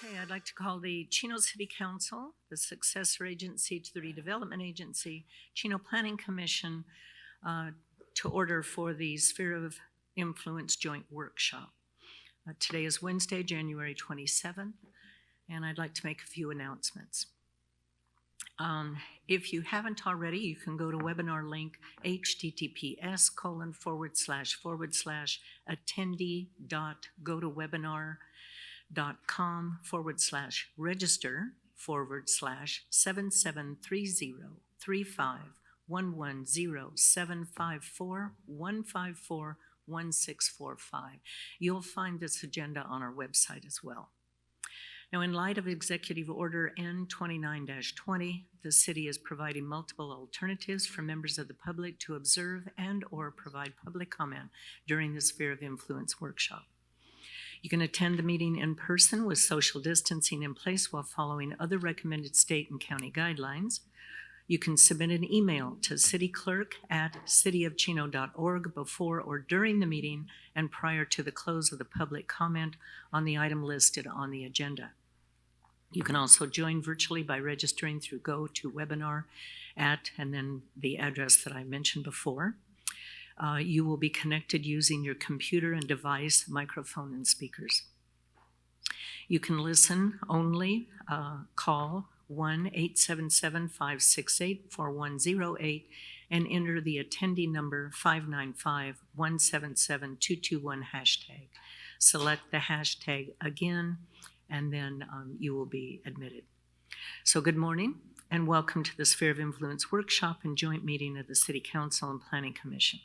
Okay, I'd like to call the Chino City Council, the successor agency to the redevelopment agency, Chino Planning Commission, to order for the Sphere of Influence Joint Workshop. Today is Wednesday, January 27th, and I'd like to make a few announcements. If you haven't already, you can go to webinar link https://register/7730351107541541541645. You'll find this agenda on our website as well. Now, in light of Executive Order N29-20, the city is providing multiple alternatives for members of the public to observe and/or provide public comment during the Sphere of Influence workshop. You can attend the meeting in person with social distancing in place while following other recommended state and county guidelines. You can submit an email to cityclerk@cityofchino.org before or during the meeting and prior to the close of the public comment on the item listed on the agenda. You can also join virtually by registering through GoToWebinar and then the address that I mentioned before. You will be connected using your computer and device, microphone, and speakers. You can listen only, call 1-877-568-4108 and enter the attendee number 595-177-221 hashtag. Select the hashtag again, and then you will be admitted. So good morning and welcome to the Sphere of Influence workshop and joint meeting of the City Council and Planning Commission.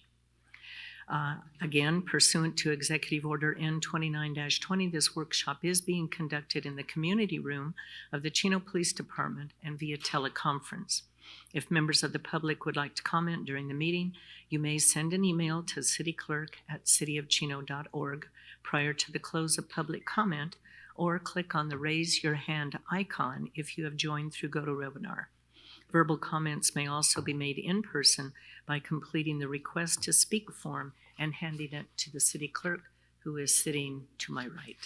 Again, pursuant to Executive Order N29-20, this workshop is being conducted in the community room of the Chino Police Department and via teleconference. If members of the public would like to comment during the meeting, you may send an email to cityclerk@cityofchino.org prior to the close of public comment, or click on the raise your hand icon if you have joined through GoToWebinar. Verbal comments may also be made in person by completing the request to speak form and handing it to the city clerk, who is sitting to my right.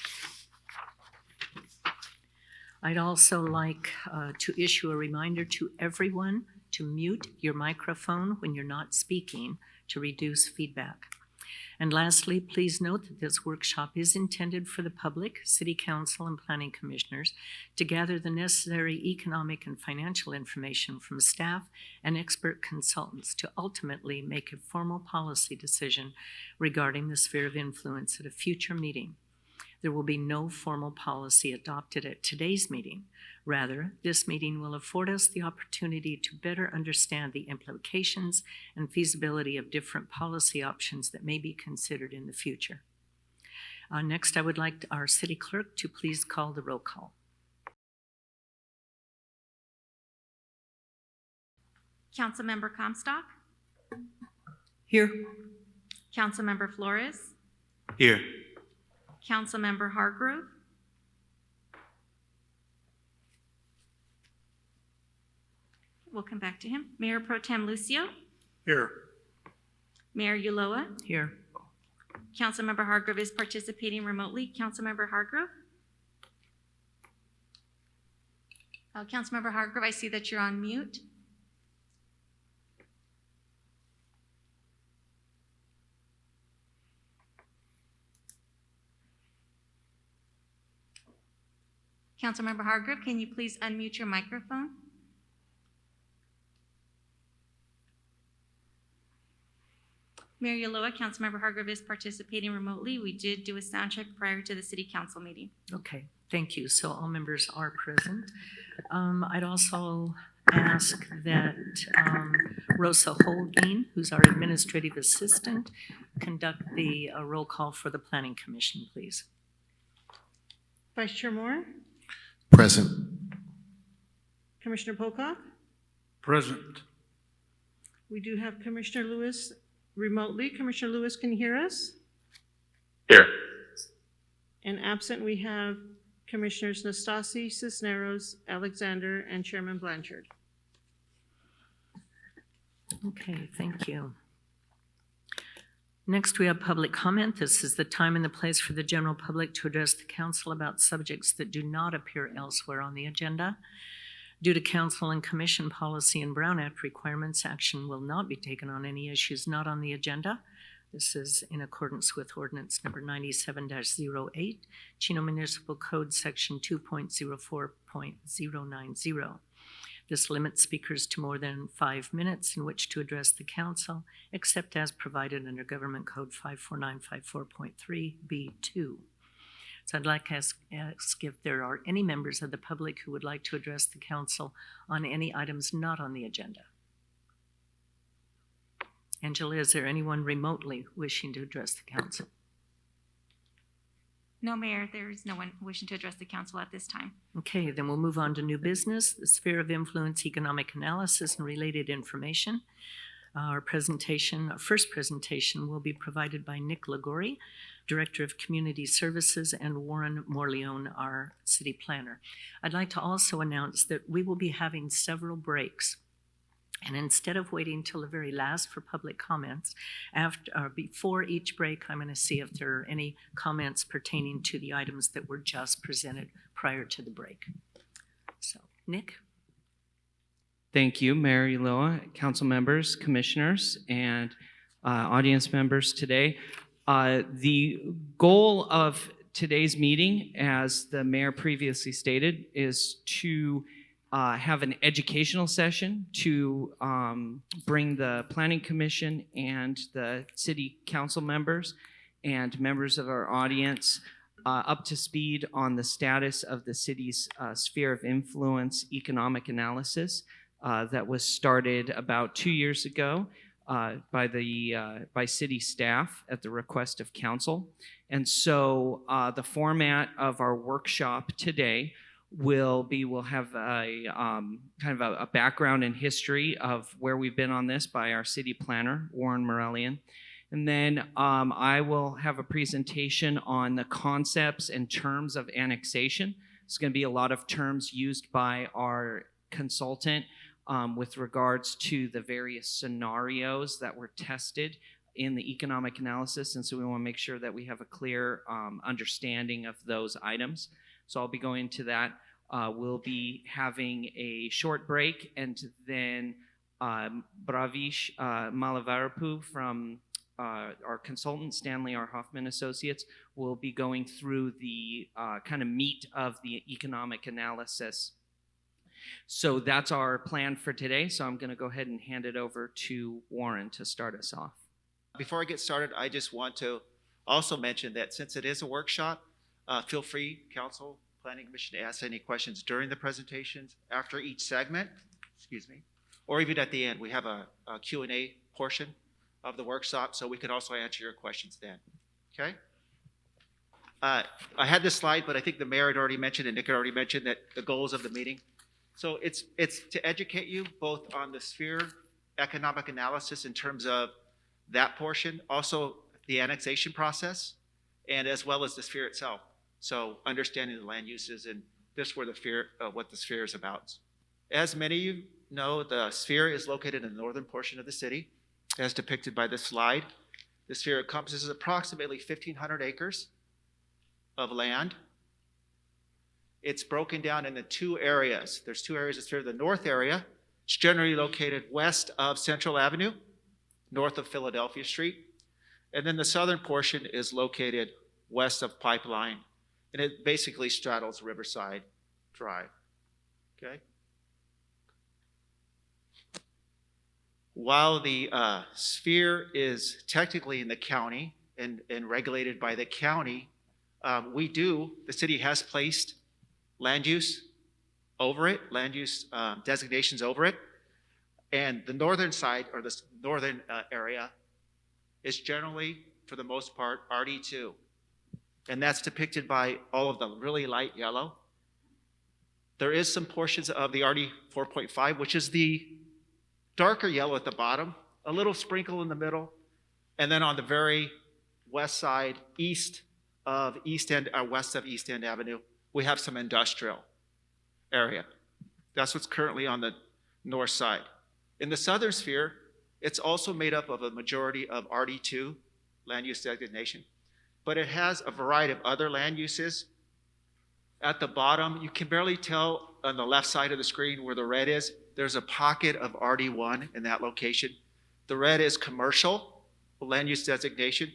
I'd also like to issue a reminder to everyone to mute your microphone when you're not speaking to reduce feedback. And lastly, please note that this workshop is intended for the public, City Council, and Planning Commissioners to gather the necessary economic and financial information from staff and expert consultants to ultimately make a formal policy decision regarding the sphere of influence at a future meeting. There will be no formal policy adopted at today's meeting. Rather, this meeting will afford us the opportunity to better understand the implications and feasibility of different policy options that may be considered in the future. Next, I would like our city clerk to please call the roll call. Councilmember Comstock? Here. Councilmember Flores? Here. Councilmember Hargrove? We'll come back to him. Mayor Pro Tem Lucio? Here. Mayor Ulloa? Here. Councilmember Hargrove is participating remotely. Councilmember Hargrove? Councilmember Hargrove, I see that you're on mute. Councilmember Hargrove, can you please unmute your microphone? Mayor Ulloa, Councilmember Hargrove is participating remotely. We did do a sound check prior to the City Council meeting. Okay, thank you. So all members are present. I'd also ask that Rosa Holguin, who's our administrative assistant, conduct the roll call for the Planning Commission, please. Vice Chair Moore? Present. Commissioner Pocock? Present. We do have Commissioner Lewis remotely. Commissioner Lewis, can you hear us? Here. And absent, we have Commissioners Nastasi, Cisneros, Alexander, and Chairman Blanchard. Okay, thank you. Next, we have public comment. This is the time and the place for the general public to address the council about subjects that do not appear elsewhere on the agenda. Due to council and commission policy and Brown Act requirements, action will not be taken on any issues not on the agenda. This is in accordance with ordinance number 97-08, Chino Municipal Code section 2.04.090. This limits speakers to more than 5 minutes in which to address the council, except as provided under Government Code 54954.3B2. So I'd like to ask if there are any members of the public who would like to address the council on any items not on the agenda. Angela, is there anyone remotely wishing to address the council? No, Mayor, there is no one wishing to address the council at this time. Okay, then we'll move on to new business, the sphere of influence, economic analysis, and related information. Our first presentation will be provided by Nick Lagori, Director of Community Services, and Warren Morleone, our city planner. I'd like to also announce that we will be having several breaks. And instead of waiting till the very last for public comments, before each break, I'm going to see if there are any comments pertaining to the items that were just presented prior to the break. So, Nick? Thank you, Mayor Ulloa, council members, commissioners, and audience members today. The goal of today's meeting, as the mayor previously stated, is to have an educational session to bring the Planning Commission and the City Council members and members of our audience up to speed on the status of the city's sphere of influence economic analysis that was started about 2 years ago by city staff at the request of council. And so the format of our workshop today we'll have a kind of a background and history of where we've been on this by our city planner, Warren Morleone. And then I will have a presentation on the concepts and terms of annexation. It's going to be a lot of terms used by our consultant with regards to the various scenarios that were tested in the economic analysis. And so we want to make sure that we have a clear understanding of ththose items. So I'll be going to that. We'll be having a short break, and then Bravish Malavarapu from our consultant, Stanley R. Hoffman Associates, will be going through the kind of meat of the economic analysis. So that's our plan for today. So I'm going to go ahead and hand it over to Warren to start us off. Before I get started, I just want to also mention that since it is a workshop, feel free, Council, Planning Commission, to ask any questions during the presentations, after each segment, or even at the end. We have a Q&A portion of the workshop, so we can also answer your questions then, okay? I had this slide, but I think the mayor had already mentioned and Nick had already mentioned that the goals of the meeting. So it's to educate you both on the sphere economic analysis in terms of that portion, also the annexation process, and as well as the sphere itself. So understanding the land uses and this where what the sphere is about. As many of you know, the sphere is located in the northern portion of the city, as depicted by this slide. The sphere encompasses approximately 1,500 acres of land. It's broken down into two areas. There's two areas of the sphere. The north area is generally located west of Central Avenue, north of Philadelphia Street. And then the southern portion is located west of Pipeline. And it basically straddles Riverside Drive, okay? While the sphere is technically in the county and regulated by the county, the city has placed land use over it, land use designations over it. And the northern side, or the northern area, is generally, for the most part, RD2. And that's depicted by all of them, really light yellow. There is some portions of the RD 4.5, which is the darker yellow at the bottom, a little sprinkle in the middle, and then on the very west side, west of East End Avenue, we have some industrial area. That's what's currently on the north side. In the southern sphere, it's also made up of a majority of RD2 land use designation, but it has a variety of other land uses. At the bottom, you can barely tell on the left side of the screen where the red is. There's a pocket of RD1 in that location. The red is commercial land use designation.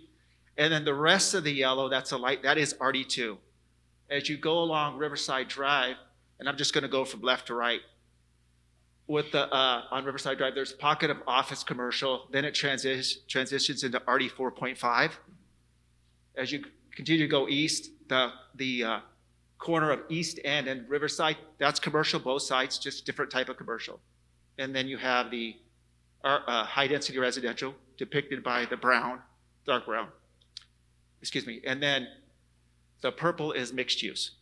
And then the rest of the yellow, that's a light, that is RD2. As you go along Riverside Drive, and I'm just going to go from left to right, with the on Riverside Drive, there's a pocket of office commercial, then it transitions into RD 4.5. As you continue to go east, the corner of East End and Riverside, that's commercial, both sides, just different type of commercial. And then you have the high-density residential depicted by the brown, dark brown, excuse me, and then the purple is mixed use,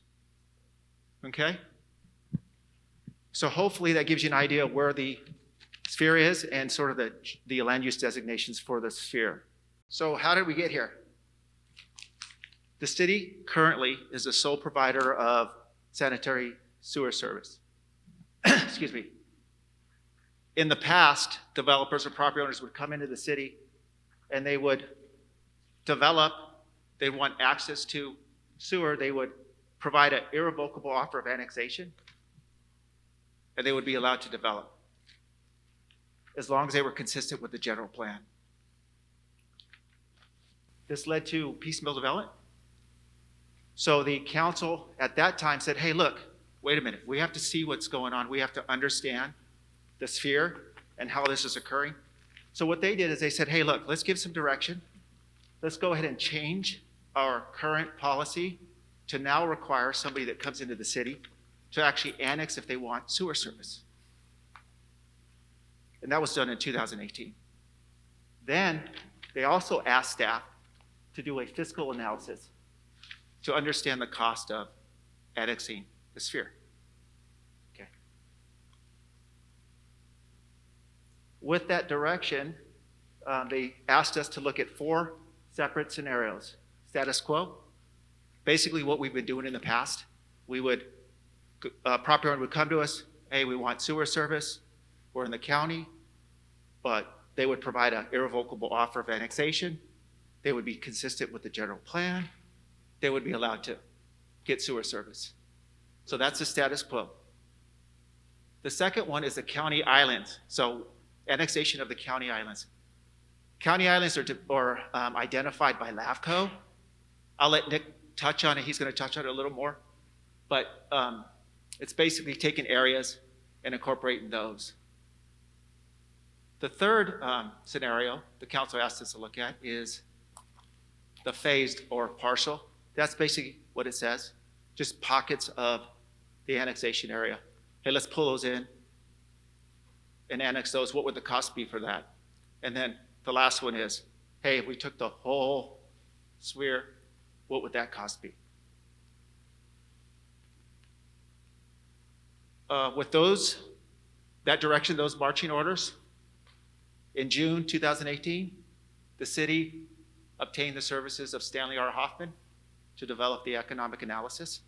okay? So hopefully that gives you an idea of where the sphere is and sort of the land use designations for the sphere. So how did we get here? The city currently is the sole provider of sanitary sewer service. Excuse me. In the past, developers or property owners would come into the city and they would develop, they want access to sewer, they would provide an irrevocable offer of annexation, and they would be allowed to develop as long as they were consistent with the general plan. This led to piecemeal development. So the council at that time said, hey, look, wait a minute, we have to see what's going on. We have to understand the sphere and how this is occurring. So what they did is they said, hey, look, let's give some direction. Let's go ahead and change our current policy to now require somebody that comes into the city to actually annex if they want sewer service. And that was done in 2018. Then they also asked staff to do a fiscal analysis to understand the cost of annexing the sphere. Okay. With that direction, they asked us to look at 4 separate scenarios. Status quo, basically what we've been doing in the past. We would, property owner would come to us, hey, we want sewer service, we're in the county, but they would provide an irrevocable offer of annexation. They would be consistent with the general plan. They would be allowed to get sewer service. So that's the status quo. The second one is the county islands. So annexation of the county islands. County islands are identified by LAFCO. I'll let Nick touch on it. He's going to touch on it a little more. But it's basically taking areas and incorporating those. The third scenario the council asked us to look at is the phased or partial. That's basically what it says, just pockets of the annexation area. Hey, let's pull those in and annex those. What would the cost be for that? And then the last one is, hey, if we took the whole sphere, what would that cost be? With that direction, those marching orders, in June 2018, the city obtained the services of Stanley R. Hoffman to develop the economic analysis.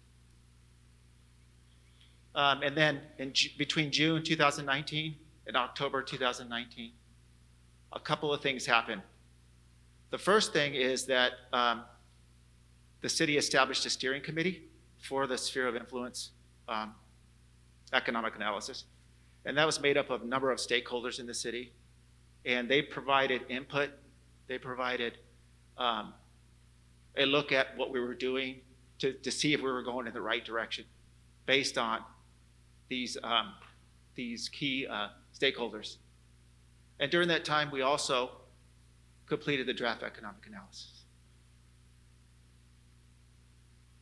And then between June 2019 and October 2019, a couple of things happened. The first thing is that the city established a steering committee for the sphere of influence economic analysis. And that was made up of a number of stakeholders in the city. And they provided input. They provided a look at what we were doing to see if we were going in the right direction based on these key stakeholders. And during that time, we also completed the draft economic analysis.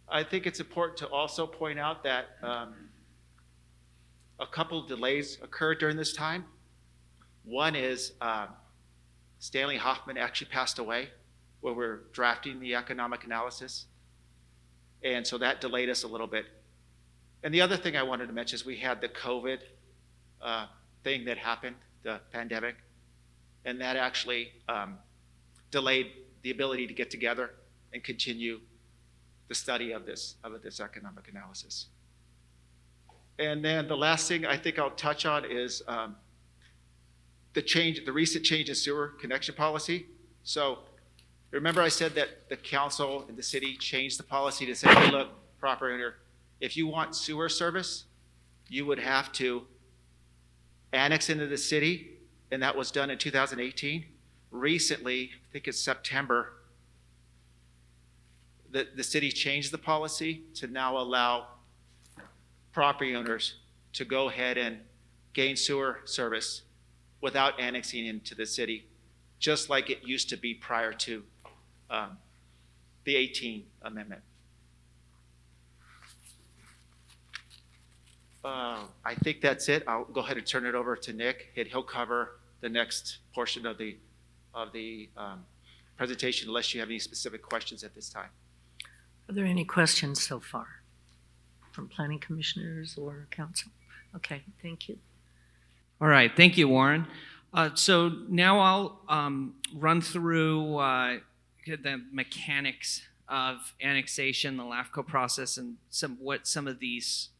I think it's important to also point out that a couple of delays occurred during this time. One is Stanley Hoffman actually passed away while we were drafting the economic analysis. And so that delayed us a little bit. And the other thing I wanted to mention is we had the COVID thing that happened, the pandemic, and that actually delayed the ability to get together and continue the study of this economic analysis. And then the last thing I think I'll touch on is the recent change in sewer connection policy. So Remember I said that the council and the city changed the policy to say, hey, look, property owner, if you want sewer service, you would have to annex into the city, and that was done in 2018. Recently, I think it's September, the city changed the policy to now allow property owners to go ahead and gain sewer service without annexing into the city, just like it used to be prior to the 18 amendment. I think that's it. I'll go ahead and turn it over to Nick, and he'll cover the next portion of the presentation, unless you have any specific questions at this time. Are there any questions so far from planning commissioners or council? Okay, thank you. All right, thank you, Warren. So now I'll run through the mechanics of annexation, the LAFCO process, and what some of these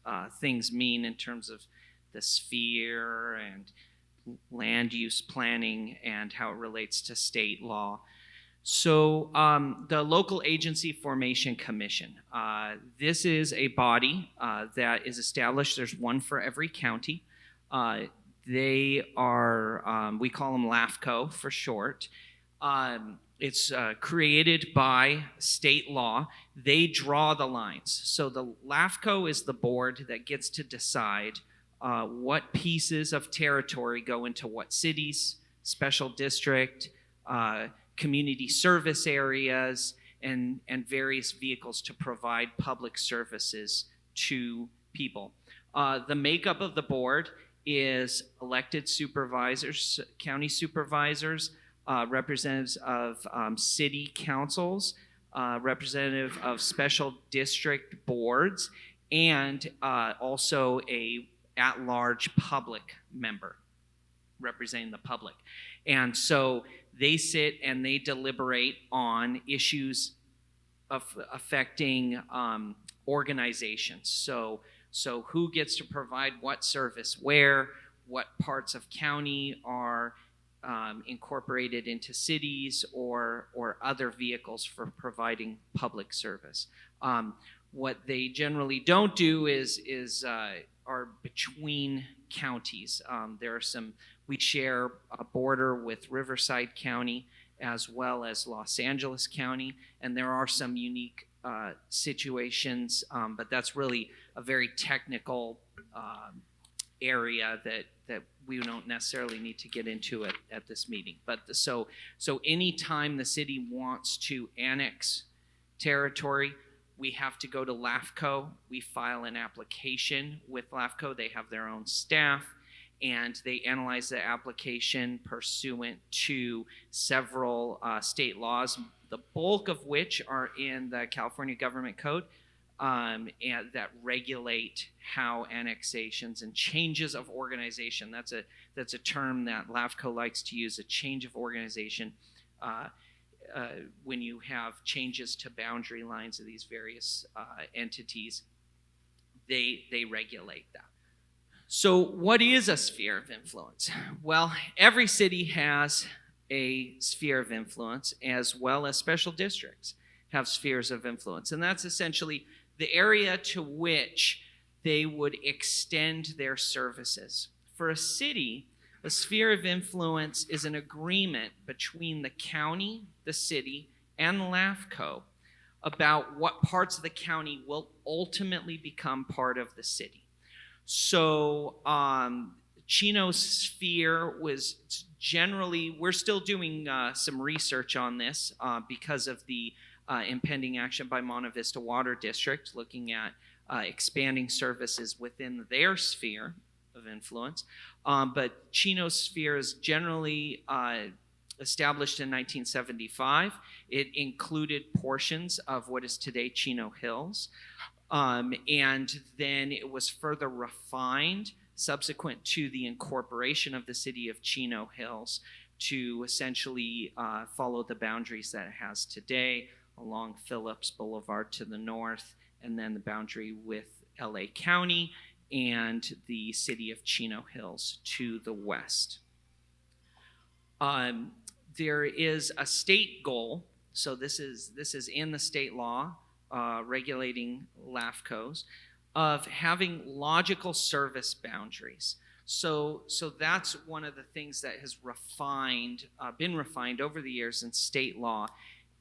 things mean in terms of the sphere and land use planning and how it relates to state law. So the Local Agency Formation Commission, this is a body that is established. There's one for every county. They are, we call them LAFCO for short. It's created by state law. They draw the lines. So the LAFCO is the board that gets to decide what pieces of territory go into what cities, special district, community service areas, and various vehicles to provide public services to people. The makeup of the board is elected supervisors, county supervisors, representatives of city councils, representative of special district boards, and also a at-large public member representing the public. And so they sit and they deliberate on issues affecting organizations. So who gets to provide what service where, what parts of county are incorporated into cities or other vehicles for providing public service. What they generally don't do is are between counties. There are some, we share a border with Riverside County as well as Los Angeles County, and there are some unique situations, but that's really a very technical area that we don't necessarily need to get into at this meeting. But so anytime the city wants to annex territory, we have to go to LAFCO. We file an application with LAFCO. They have their own staff, and they analyze the application pursuant to several state laws, the bulk of which are in the California Government Code, and that regulate how annexations and changes of organization. That's a term that LAFCO likes to use, a change of organization. When you have changes to boundary lines of these various entities, they regulate that. So what is a sphere of influence? Well, every city has a sphere of influence, as well as special districts have spheres of influence. And that's essentially the area to which they would extend their services. For a city, a sphere of influence is an agreement between the county, the city, and LAFCO about what parts of the county will ultimately become part of the city. So Chino's sphere was generally, we're still doing some research on this because of the impending action by Monte Vista Water District, looking at expanding services within their sphere of influence. But Chino's sphere is generally established in 1975. It included portions of what is today Chino Hills. And then it was further refined subsequent to the incorporation of the city of Chino Hills to essentially follow the boundaries that it has today along Phillips Boulevard to the north, and then the boundary with LA County and the city of Chino Hills to the west. There is a state goal. So this is in the state law regulating LAFCOs, of having logical service boundaries. So that's one of the things that has been refined over the years in state law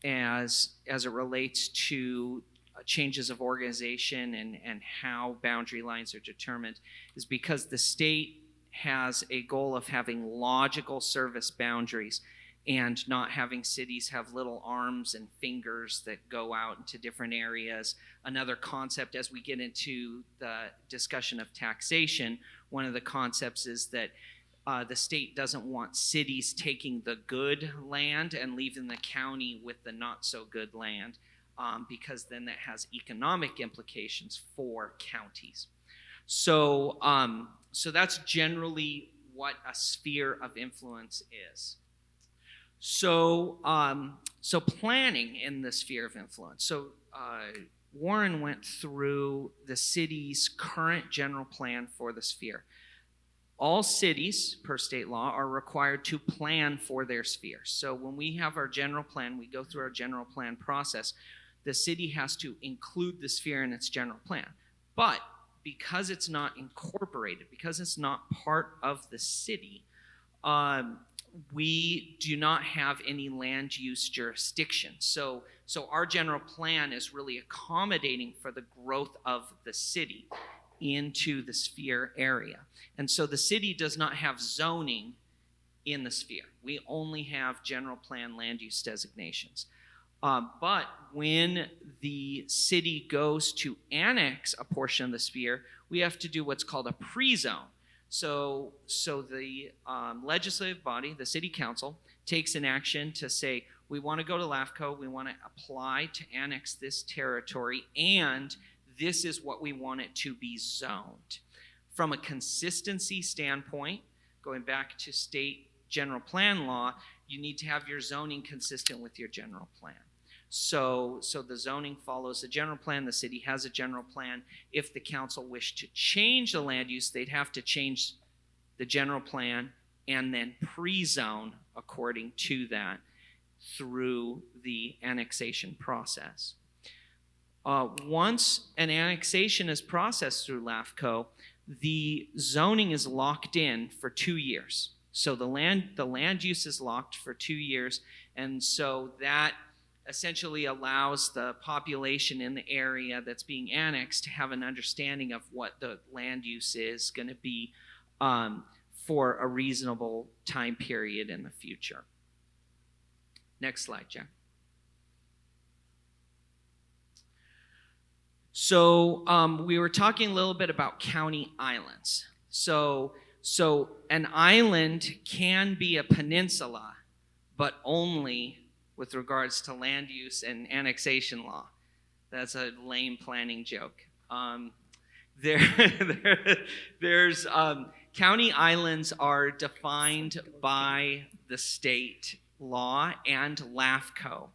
as it relates to changes of organization and how boundary lines are determined, is because the state has a goal of having logical service boundaries and not having cities have little arms and fingers that go out into different areas. Another concept, as we get into the discussion of taxation, one of the concepts is that the state doesn't want cities taking the good land and leaving the county with the not so good land, because then that has economic implications for counties. So that's generally what a sphere of influence is. So planning in the sphere of influence. So Warren went through the city's current general plan for the sphere. All cities, per state law, are required to plan for their sphere. So when we have our general plan, we go through our general plan process. The city has to include the sphere in its general plan. But because it's not incorporated, because it's not part of the city, we do not have any land use jurisdiction. So our general plan is really accommodating for the growth of the city into the sphere area. And so the city does not have zoning in the sphere. We only have general plan land use designations. But when the city goes to annex a portion of the sphere, we have to do what's called a pre-zone. So the legislative body, the city council, takes an action to say, we want to go to LAFCO, we want to apply to annex this territory, and this is what we want it to be zoned. From a consistency standpoint, going back to state general plan law, you need to have your zoning consistent with your general plan. So the zoning follows the general plan. The city has a general plan. If the council wished to change the land use, they'd have to change the general plan and then pre-zone according to that through the annexation process. Once an annexation is processed through LAFCO, the zoning is locked in for 2 years. So the land use is locked for 2 years, and so that essentially allows the population in the area that's being annexed to have an understanding of what the land use is going to be for a reasonable time period in the future. Next slide, Jack. So we were talking a little bit about county islands. So an island can be a peninsula, but only with regards to land use and annexation law. That's a lame planning joke. There's county islands are defined by the state law and LAFCO.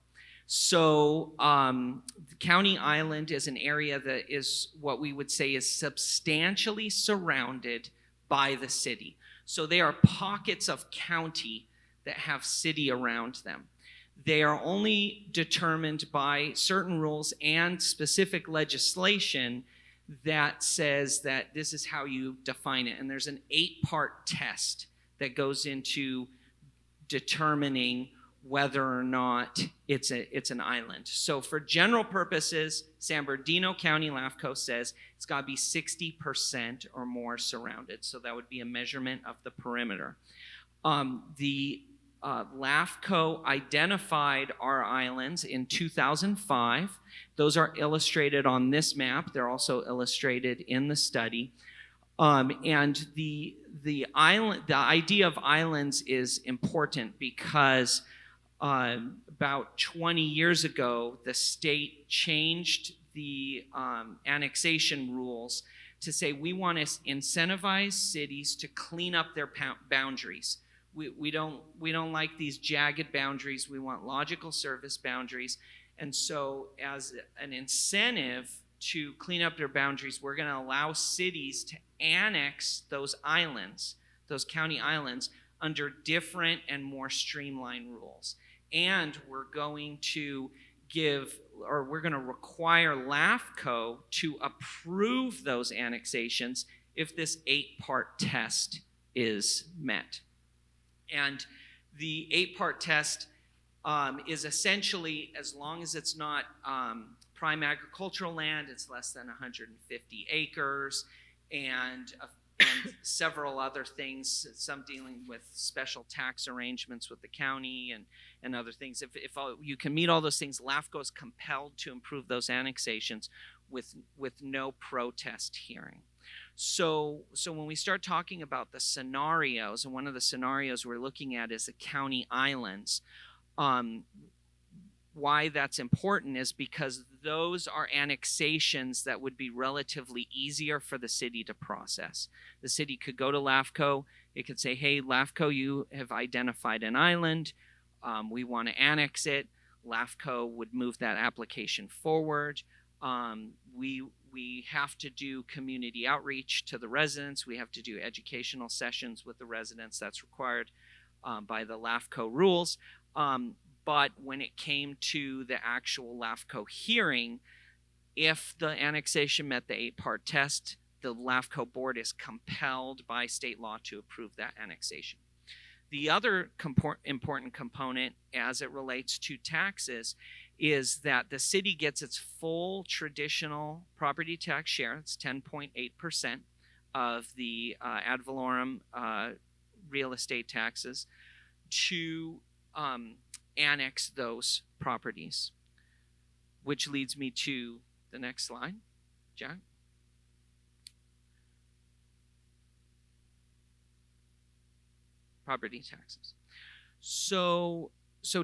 So the county island is an area that is what we would say is substantially surrounded by the city. So they are pockets of county that have city around them. They are only determined by certain rules and specific legislation that says that this is how you define it. And there's an 8-part test that goes into determining whether or not it's an island. So for general purposes, San Bernardino County LAFCO says it's got to be 60% or more surrounded. So that would be a measurement of the perimeter. The LAFCO identified our islands in 2005. Those are illustrated on this map. They're also illustrated in the study. And the idea of islands is important because about 20 years ago, the state changed the annexation rules to say we want to incentivize cities to clean up their boundaries. We don't like these jagged boundaries. We want logical service boundaries. And so as an incentive to clean up their boundaries, we're going to allow cities to annex those islands, those county islands, under different and more streamlined rules. And we're going to require LAFCO to approve those annexations if this 8-part test is met. And the 8-part test is essentially, as long as it's not prime agricultural land, it's less than 150 acres, and several other things, some dealing with special tax arrangements with the county and other things. If you can meet all those things, LAFCO is compelled to approve those annexations with no protest hearing. So when we start talking about the scenarios, and one of the scenarios we're looking at is the county islands, why that's important is because those are annexations that would be relatively easier for the city to process. The city could go to LAFCO. It could say, hey, LAFCO, you have identified an island. We want to annex it. LAFCO would move that application forward. We have to do community outreach to the residents. We have to do educational sessions with the residents. That's required by the LAFCO rules. But when it came to the actual LAFCO hearing, if the annexation met the 8-part test, the LAFCO board is compelled by state law to approve that annexation. The other important component as it relates to taxes is that the city gets its full traditional property tax share. It's 10.8% of the ad valorem real estate taxes to annex those properties, which leads me to the next slide. Jack? Property taxes. So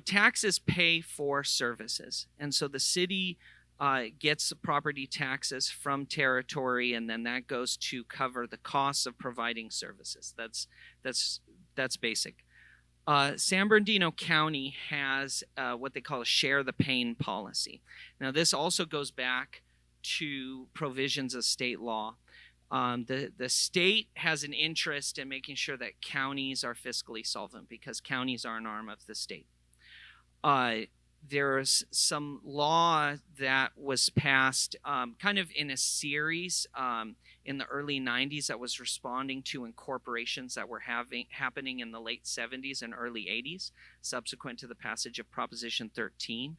taxes pay for services, and so the city gets the property taxes from territory, and then that goes to cover the costs of providing services. That's basic. San Bernardino County has what they call a share the pain policy. Now, this also goes back to provisions of state law. The state has an interest in making sure that counties are fiscally solvent because counties are an arm of the state. There's some law that was passed kind of in a series in the early 90s that was responding to incorporations that were happening in the late 70s and early 80s, subsequent to the passage of Proposition 13,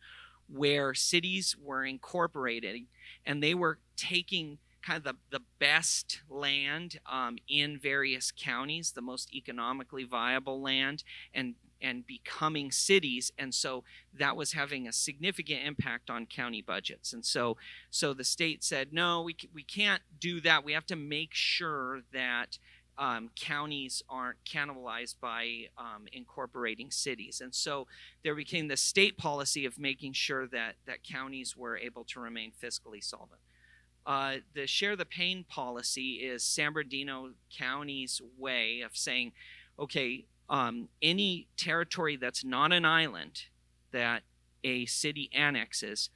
where cities were incorporated and they were taking kind of the best land in various counties, the most economically viable land, and becoming cities. And so that was having a significant impact on county budgets. And so the state said, no, we can't do that. We have to make sure that counties aren't cannibalized by incorporating cities. And so there became the state policy of making sure that counties were able to remain fiscally solvent. The share the pain policy is San Bernardino County's way of saying, okay, any territory that's not an island that a city annexes,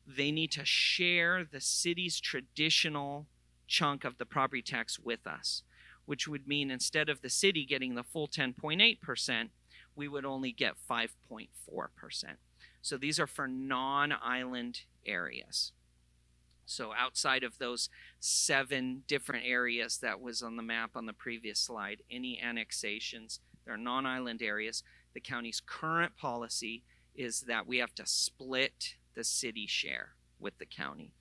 they need to share the city's traditional chunk of the property tax with us, which would mean instead of the city getting the full 10.8%, we would only get 5.4%. So these are for non-island areas. So outside of those 7 different areas that was on the map on the previous slide, any annexations, they're non-island areas. The county's current policy is that we have to split the city share with the county.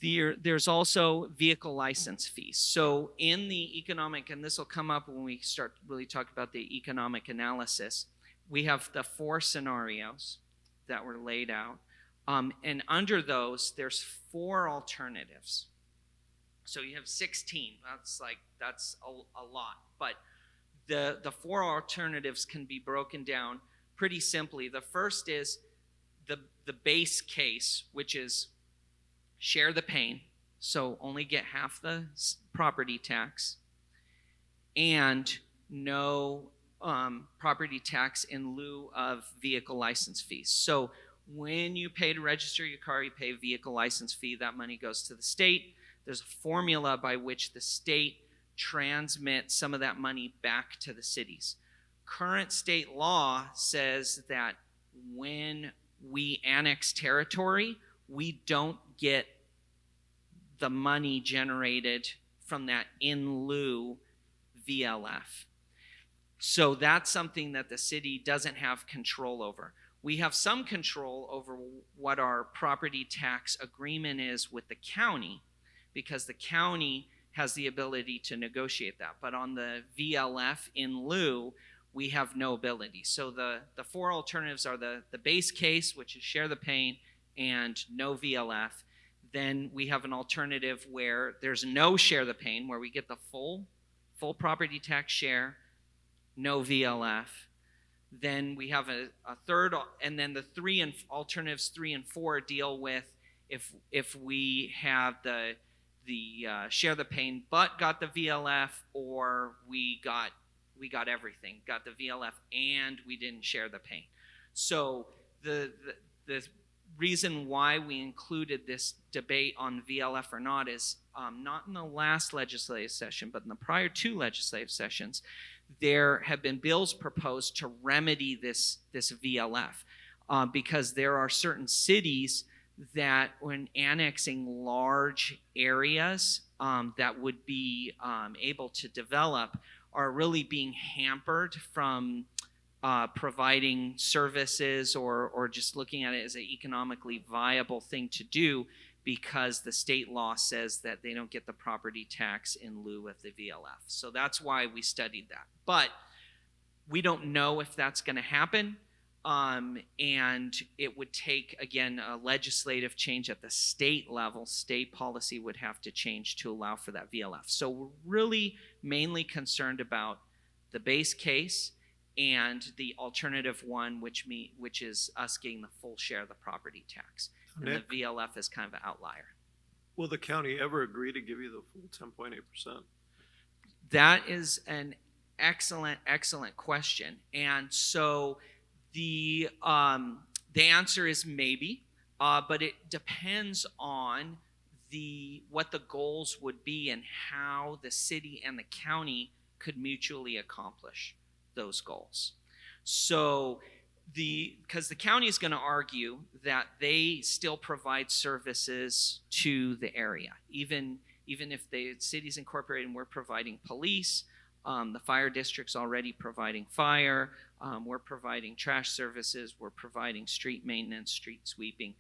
There's also vehicle license fees. So in the economic, and this will come up when we start really talking about the economic analysis, we have the 4 scenarios that were laid out. And under those, there's 4 alternatives. So you have 16. That's a lot. But the 4 alternatives can be broken down pretty simply. The first is the base case, which is share the pain, so only get half the property tax, and no property tax in lieu of vehicle license fees. So when you pay to register your car, you pay a vehicle license fee. That money goes to the state. There's a formula by which the state transmits some of that money back to the cities. current state law says that when we annex territory, we don't get the money generated from that in lieu VLF. So that's something that the city doesn't have control over. We have some control over what our property tax agreement is with the county, because the county has the ability to negotiate that. But on the VLF in lieu, we have no ability. So the four alternatives are the base case, which is share the pain, and no VLF. Then we have an alternative where there's no share the pain, where we get the full property tax share, no VLF. Then we have a third, and then the alternatives 3 and 4 deal with if we have the share the pain but got the VLF, or we got everything, got the VLF and we didn't share the pain. So the reason why we included this debate on VLF or not is not in the last legislative session, but in the prior 2 legislative sessions, there have been bills proposed to remedy this VLF because there are certain cities that, when annexing large areas that would be able to develop, are really being hampered from providing services or just looking at it as an economically viable thing to do, because the state law says that they don't get the property tax in lieu of the VLF. So that's why we studied that. But we don't know if that's going to happen. And it would take, again, a legislative change at the state level. State policy would have to change to allow for that VLF. So we're really mainly concerned about the base case and the alternative one, which is us getting the full share of the property tax. And Nick, the VLF is kind of an outlier. will the county ever agree to give you the full 10.8%? That is an excellent question. And so the answer is maybe, but it depends on what the goals would be and how the city and the county could mutually accomplish those goals. So because the county is going to argue that they still provide services to the area, even if the city's incorporated and we're providing police, the fire district's already providing fire, we're providing trash services, we're providing street maintenance, street sweeping,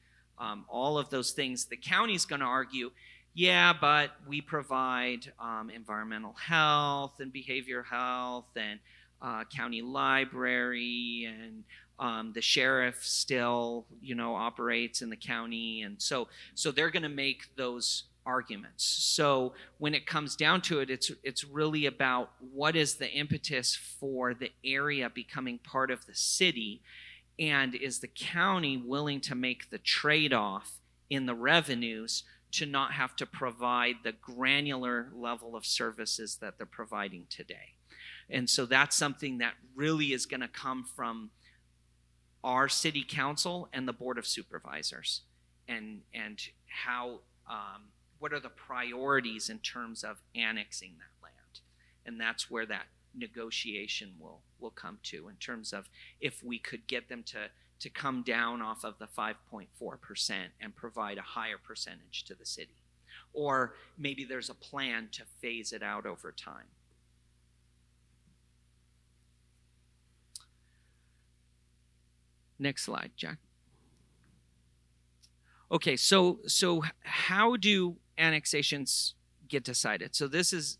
all of those things. The county's going to argue, yeah, but we provide environmental health and behavioral health and county library, and the sheriff still, operates in the county, and so they're going to make those arguments. So when it comes down to it, it's really about what is the impetus for the area becoming part of the city, and is the county willing to make the trade-off in the revenues to not have to provide the granular level of services that they're providing today. And so that's something that really is going to come from our city council and the board of supervisors, and how what are the priorities in terms of annexing that land. And that's where that negotiation will come to, in terms of if we could get them to come down off of the 5.4% and provide a higher percentage to the city. Or maybe there's a plan to phase it out over time. Next slide, Jack. Okay, so how do annexations get decided? So this is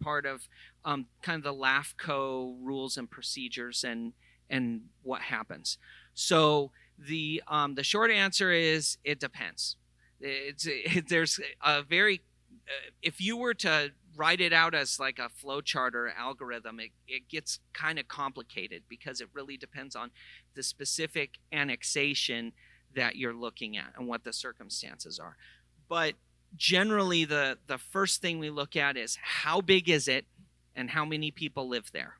part of kind of the LAFCO rules and procedures and what happens. So the short answer is it depends. There's a very if you were to write it out as like a flow chart or algorithm, it gets kind of complicated, because it really depends on the specific annexation that you're looking at and what the circumstances are. But generally, the first thing we look at is how big is it and how many people live there.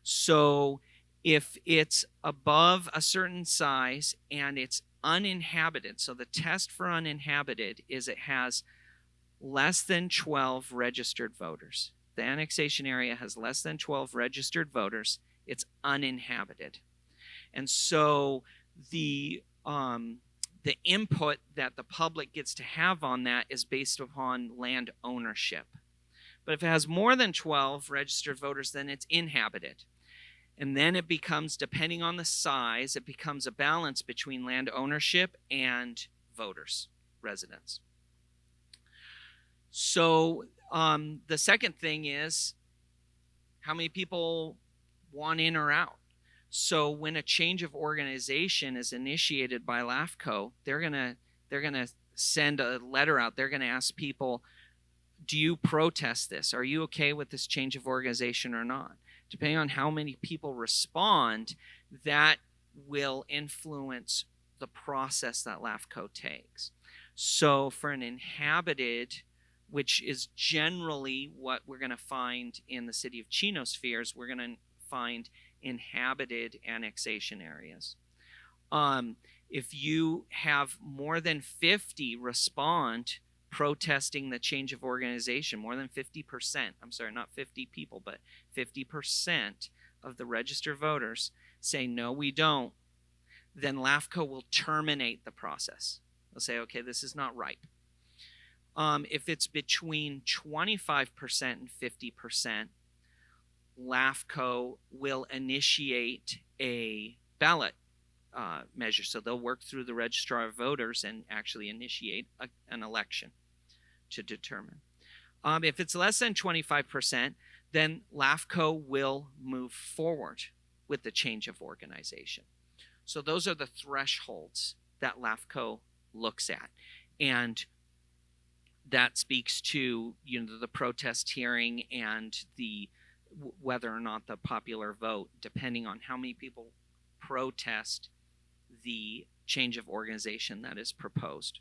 So if it's above a certain size and it's uninhabited, so the test for uninhabited is it has less than 12 registered voters. The annexation area has less than 12 registered voters, It's uninhabited. And so the input that the public gets to have on that is based upon land ownership. But if it has more than 12 registered voters, then it's inhabited. And then it becomes, depending on the size, it becomes a balance between land ownership and voters, residents. So the second thing is how many people want in or out. So when a change of organization is initiated by LAFCO, they're gonna send a letter out. They're gonna ask people, do you protest this? Are you okay with this change of organization or not? Depending on how many people respond, that will influence the process that LAFCO takes. So for an inhabited, which is generally what we're going to find in the city of Chino spheres, we're going to find inhabited annexation areas. If you have more than 50 respond protesting the change of organization, more than 50%, I'm sorry, not 50 people, but 50% of the registered voters say, no, we don't, then LAFCO will terminate the process. They'll say, okay, this is not right. If it's between 25% and 50%, LAFCO will initiate a ballot measure. So they'll work through the registrar of voters and actually initiate an election to determine. If it's less than 25%, then LAFCO will move forward with the change of organization. So those are the thresholds that LAFCO looks at. And that speaks to, you know, the protest hearing and the whether or not the popular vote, depending on how many people protest the change of organization that is proposed.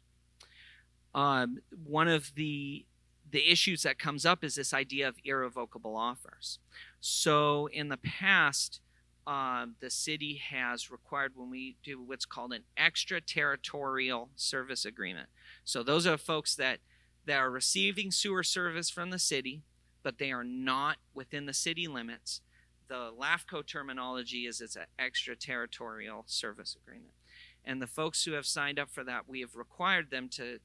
One of the issues that comes up is this idea of irrevocable offers. So in the past, the city has required, when we do what's called an extraterritorial service agreement. So those are folks that are receiving sewer service from the city, but they are not within the city limits. The LAFCO terminology is it's an extraterritorial service agreement. And the folks who have signed up for that, we have required them to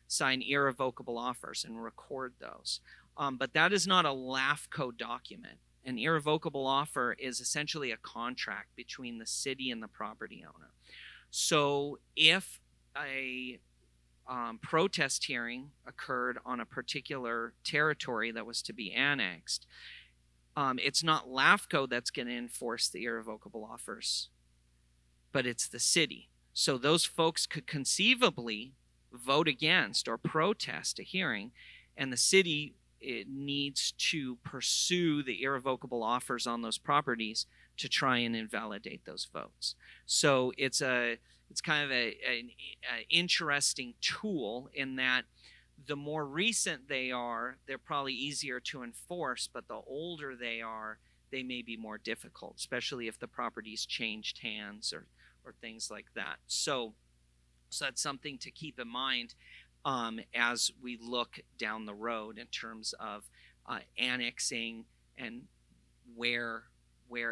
sign irrevocable offers and record those. But that is not a LAFCO document. An irrevocable offer is essentially a contract between the city and the property owner. So if a protest hearing occurred on a particular territory that was to be annexed, it's not LAFCO that's going to enforce the irrevocable offers, but it's the city. So those folks could conceivably vote against or protest a hearing, and the city needs to pursue the irrevocable offers on those properties to try and invalidate those votes. So it's kind of an interesting tool in that the more recent they are, they're probably easier to enforce, but the older they are, they may be more difficult, especially if the property's changed hands or things like that. So that's something to keep in mind as we look down the road in terms of annexing and where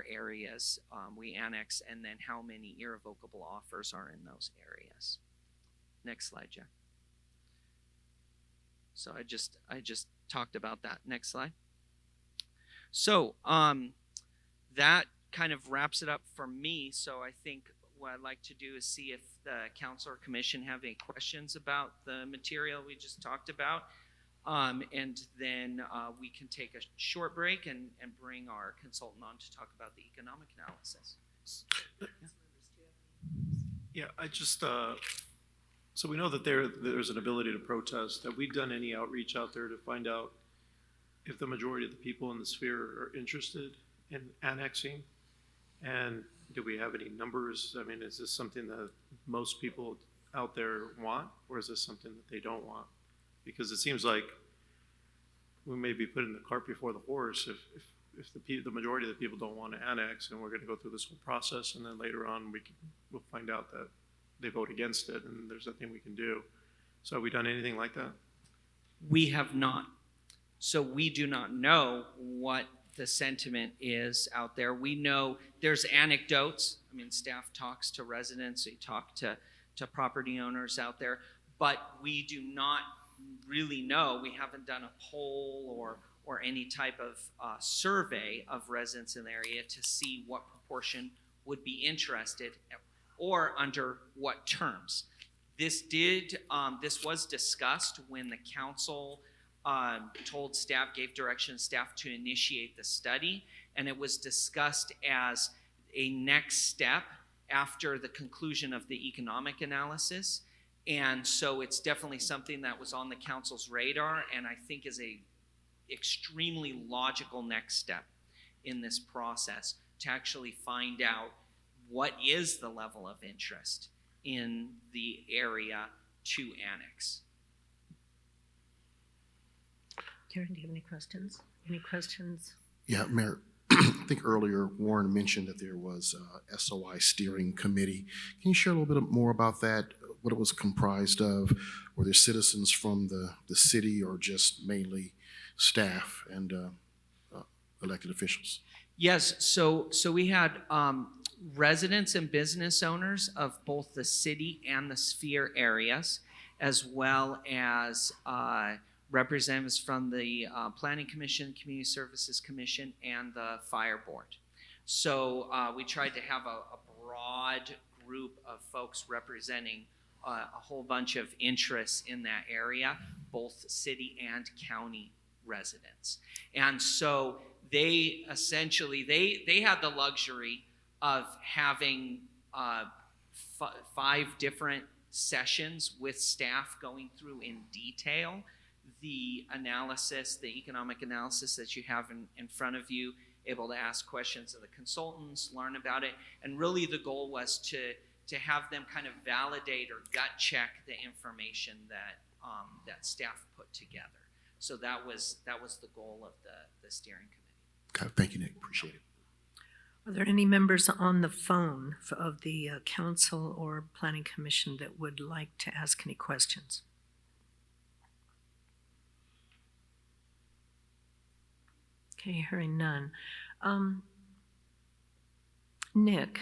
areas we annex, and then how many irrevocable offers are in those areas. Next slide, Jack. So I just talked about that. Next slide. So that kind of wraps it up for me. So I think what I'd like to do is see if the council or commission have any questions about the material we just talked about. And then we can take a short break and bring our consultant on to talk about the economic analysis. Yeah, I just, so we know that there's an ability to protest. Have we done any outreach out there to find out if the majority of the people in the sphere are interested in annexing? And do we have any numbers? I mean, is this something that most people out there want, or is this something that they don't want? Because it seems like we may be putting the cart before the horse if the majority of the people don't want to annex, and we're going to go through this whole process, and then later on we'll find out that they vote against it, and there's nothing we can do. So have we done anything like that? We have not. So we do not know what the sentiment is out there. We know there's anecdotes. I mean, staff talks to residents, we talk to property owners out there, but we do not really know. We haven't done a poll or any type of survey of residents in the area to see what proportion would be interested or under what terms. This was discussed when the council told staff, gave direction to staff to initiate the study, and it was discussed as a next step after the conclusion of the economic analysis. And so it's definitely something that was on the council's radar, and I think is a extremely logical next step in this process to actually find out what is the level of interest in the area to annex. Karen, do you have any questions? Any questions? Yeah, Mayor, I think earlier Warren mentioned that there was a SOI steering committee. Can you share a little bit more about that, what it was comprised of? Were there citizens from the city or just mainly staff and elected officials? Yes, so we had residents and business owners of both the city and the sphere areas, as well as representatives from the Planning Commission, Community Services Commission, and the Fire Board. So we tried to have a broad group of folks representing a whole bunch of interests in that area, both city and county residents. And so they essentially, they had the luxury of having 5 different sessions with staff going through in detail the analysis, the economic analysis that you have in front of you, able to ask questions of the consultants, learn about it. And really the goal was to have them kind of validate or gut check the information that that staff put together. So that was the goal of the steering committee. Okay, thank you, Nick. Appreciate it. Are there any members on the phone of the council or planning commission that would like to ask any questions? Okay, hearing none. Nick,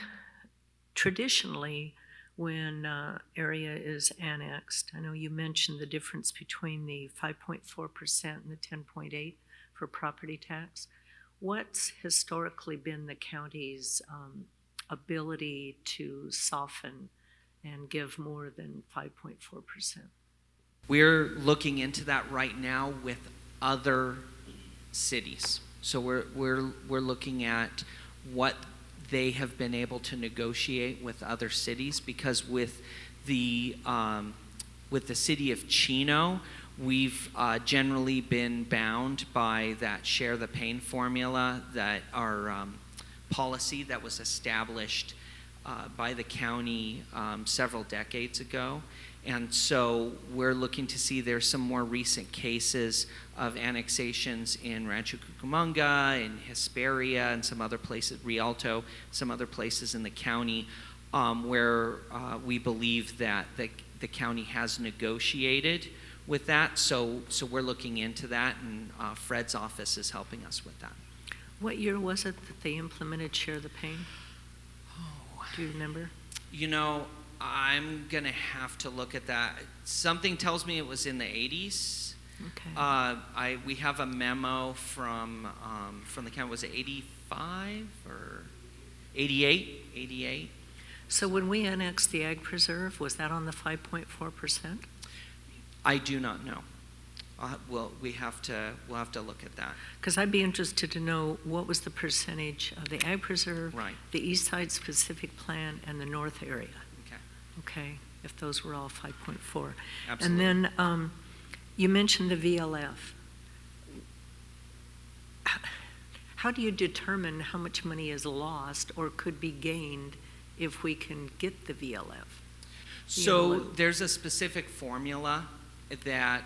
traditionally, when area is annexed, I know you mentioned the difference between the 5.4% and the 10.8% for property tax. What's historically been the county's ability to soften and give more than 5.4%? We're looking into that right now with other cities. So we're looking at what they have been able to negotiate with other cities, because with the city of Chino, we've generally been bound by that share the pain formula, that our policy that was established by the county several decades ago. And so we're looking to see there's some more recent cases of annexations in Rancho Cucamonga, in Hesperia, and some other places, Rialto, some other places in the county, where we believe that the county has negotiated with that. So we're looking into that, and Fred's office is helping us with that. What year was it that they implemented Share the Pain? Oh, Do you remember? you know, I'm gonna have to look at that. Something tells me it was in the 80s. Okay. We have a memo from the county. Was it 85 or 88? 88. So when we annexed the Ag Preserve, was that on the 5.4%? I do not know. We'll have to look at that. Because I'd be interested to know what was the percentage of the Ag Preserve, Right. the East Side Specific Plan, and the North area. Okay. Okay, if those were all 5.4. Absolutely. And then you mentioned the VLF. How do you determine how much money is lost or could be gained if we can get the VLF? So there's a specific formula that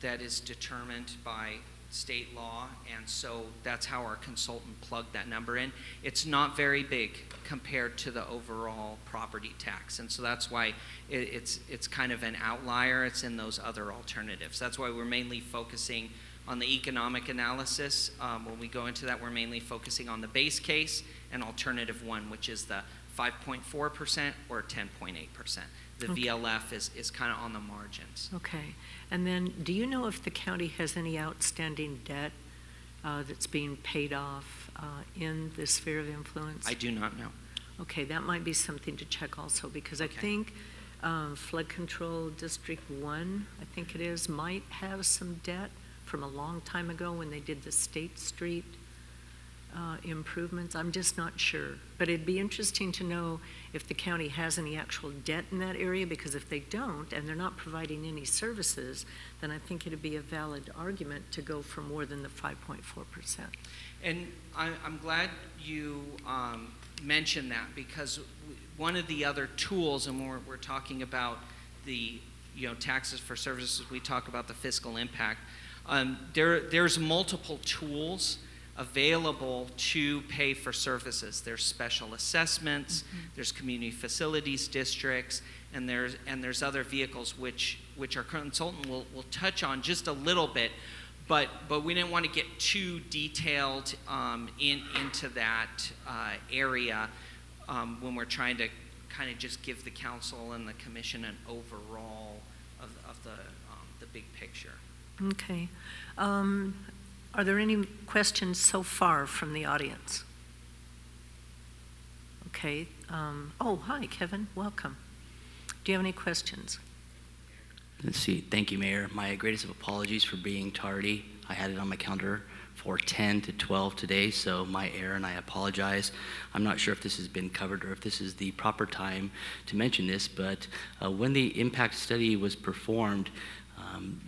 that is determined by state law, and so that's how our consultant plugged that number in. It's not very big compared to the overall property tax, and so that's why it's kind of an outlier. It's in those other alternatives. That's why we're mainly focusing On the economic analysis, when we go into that, we're mainly focusing on the base case and alternative one, which is the 5.4% or 10.8%. The Okay. VLF is kind of on the margins. Okay. And then, do you know if the county has any outstanding debt that's being paid off in the sphere of influence? I do not know. Okay, that might be something to check also, because I Okay. think Flood Control District 1, I think it is, might have some debt from a long time ago when they did the State Street improvements. I'm just not sure. But it'd be interesting to know if the county has any actual debt in that area, because if they don't, and they're not providing any services, then I think it'd be a valid argument to go for more than the 5.4%. And I'm glad you mentioned that, because one of the other tools, and when we're talking about the taxes for services, we talk about the fiscal impact. There's multiple tools available to pay for services. There's special assessments, there's community facilities districts, and there's other vehicles which our consultant will touch on just a little bit. But we didn't want to get too detailed into that area when we're trying to kind of just give the council and the commission an overall of the big picture. Okay. Are there any questions so far from the audience? Okay. Oh, hi, Kevin. Welcome. Do you have any questions? Let's see. Thank you, Mayor. My greatest of apologies for being tardy. I had it on my calendar for 10 to 12 today, so my error, and I apologize. I'm not sure if this has been covered or if this is the proper time to mention this, but when the impact study was performed,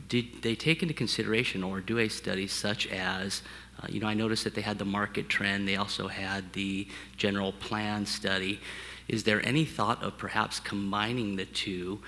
did they take into consideration or do a study such as, I noticed that they had the market trend, they also had the general plan study. Is there any thought of perhaps combining the two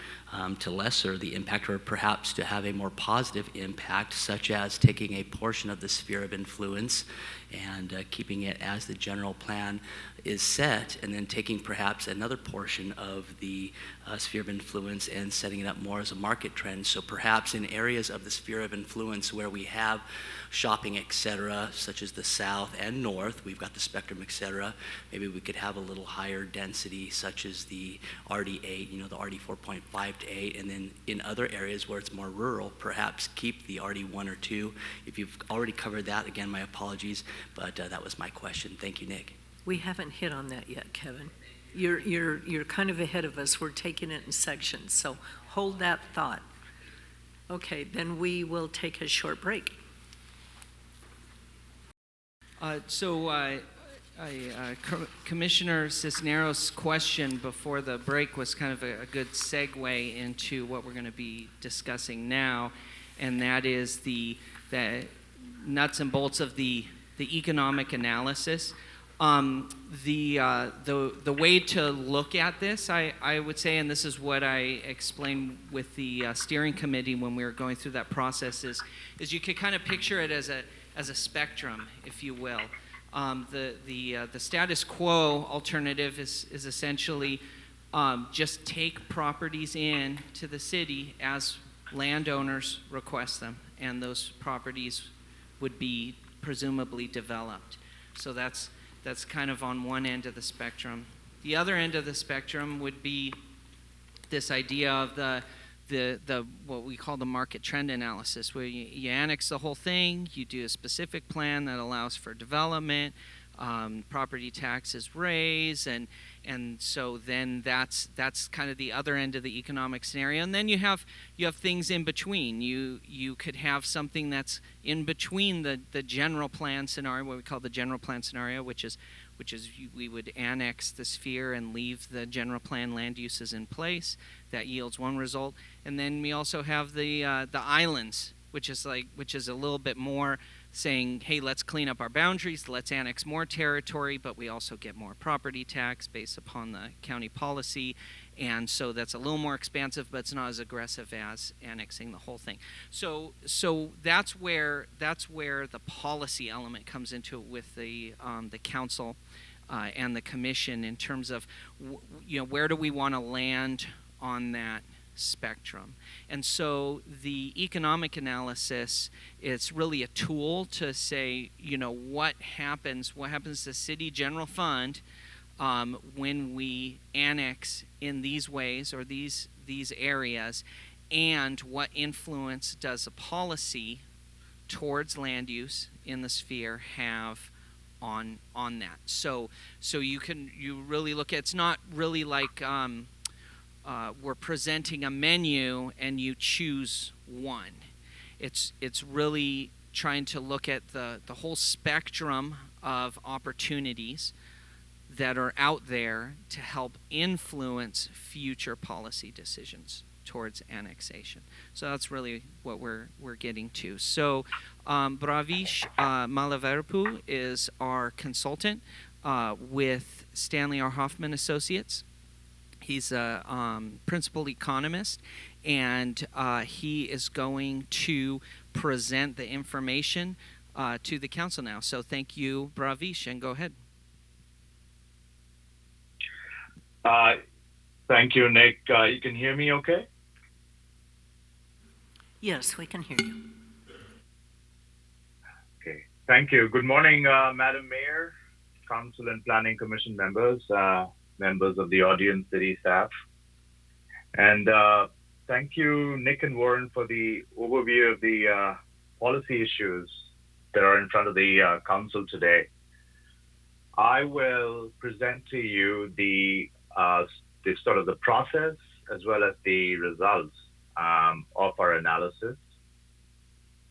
to lesser the impact, or perhaps to have a more positive impact, such as taking a portion of the sphere of influence and keeping it as the general plan is set, and then taking perhaps another portion of the sphere of influence and setting it up more as a market trend? So perhaps in areas of the sphere of influence where we have shopping, et cetera, such as the south and north, we've got the spectrum, et cetera, maybe we could have a little higher density, such as the RD8, the RD 4.5 to 8, and then in other areas where it's more rural, perhaps keep the RD 1 or 2. If you've already covered that, again, my apologies, but that was my question. Thank you, Nick. We haven't hit on that yet, Kevin. You're kind of ahead of us. We're taking it in sections, so hold that thought. Okay, then we will take a short break. Commissioner Cisneros' question before the break was kind of a good segue into what we're going to be discussing now, and that is the nuts and bolts of the economic analysis. The way to look at this, I would say, and this is what I explained with the steering committee when we were going through that process, is you could kind of picture it as a spectrum, if you will. The status quo alternative is essentially just take properties in to the city as landowners request them, and those properties would be presumably developed. So that's kind of on one end of the spectrum. The other end of the spectrum would be this idea of the what we call the market trend analysis, where you annex the whole thing, you do a specific plan that allows for development, property taxes raise, and so then that's kind of the other end of the economic scenario. And then you have things in between. You could have something that's in between the general plan scenario, what we call the general plan scenario, which is we would annex the sphere and leave the general plan land uses in place. That yields one result. And then we also have the islands, which is a little bit more saying, hey, let's clean up our boundaries, let's annex more territory, but we also get more property tax based upon the county policy. And so that's a little more expansive, but it's not as aggressive as annexing the whole thing. So that's where the policy element comes into it with the council and the commission in terms of where do we want to land on that spectrum. And so the economic analysis, it's really a tool to say, what happens to the city general fund when we annex in these ways or these areas, and what influence does a policy towards land use in the sphere have on that. So you really look at, it's not really like we're presenting a menu and you choose one. It's really trying to look at the whole spectrum of opportunities that are out there to help influence future policy decisions towards annexation. So that's really what we're getting to. So Bravish Malaverpu is our consultant with Stanley R. Hoffman Associates. He's a principal economist, and he is going to present the information to the council now. So thank you, Bravish, and go ahead. Thank you, Nick. You can hear me okay? Yes, we can hear you. Okay. Thank you. Good morning, Madam Mayor, Council and Planning Commission members, members of the audience, city staff. And thank you, Nick and Warren, for the overview of the policy issues that are in front of the council today. I will present to you the sort of the process as well as the results of our analysis.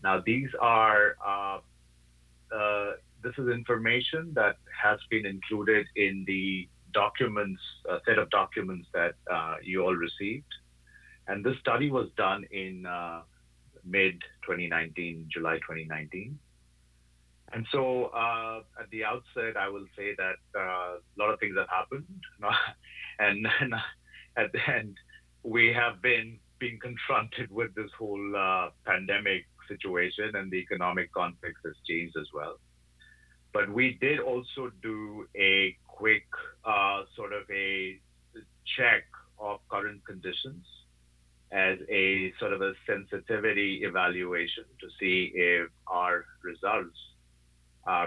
Now, these are this is information that has been included in the documents, set of documents that you all received. And this study was done in mid-2019, July 2019. And so at the outset, I will say that a lot of things have happened. And at the end, we have been being confronted with this whole pandemic situation, and the economic context has changed as well. But we did also do a quick sort of a check of current conditions as a sort of a sensitivity evaluation to see if our results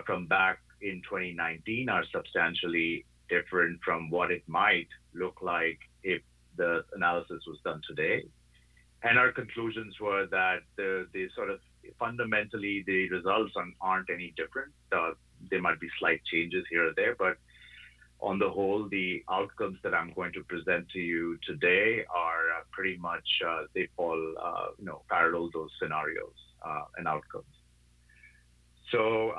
from back in 2019 are substantially different from what it might look like if the analysis was done today. And our conclusions were that the sort of fundamentally the results aren't any different. There might be slight changes here or there, but on the whole, the outcomes that I'm going to present to you today are pretty much, they fall, parallel those scenarios and outcomes. So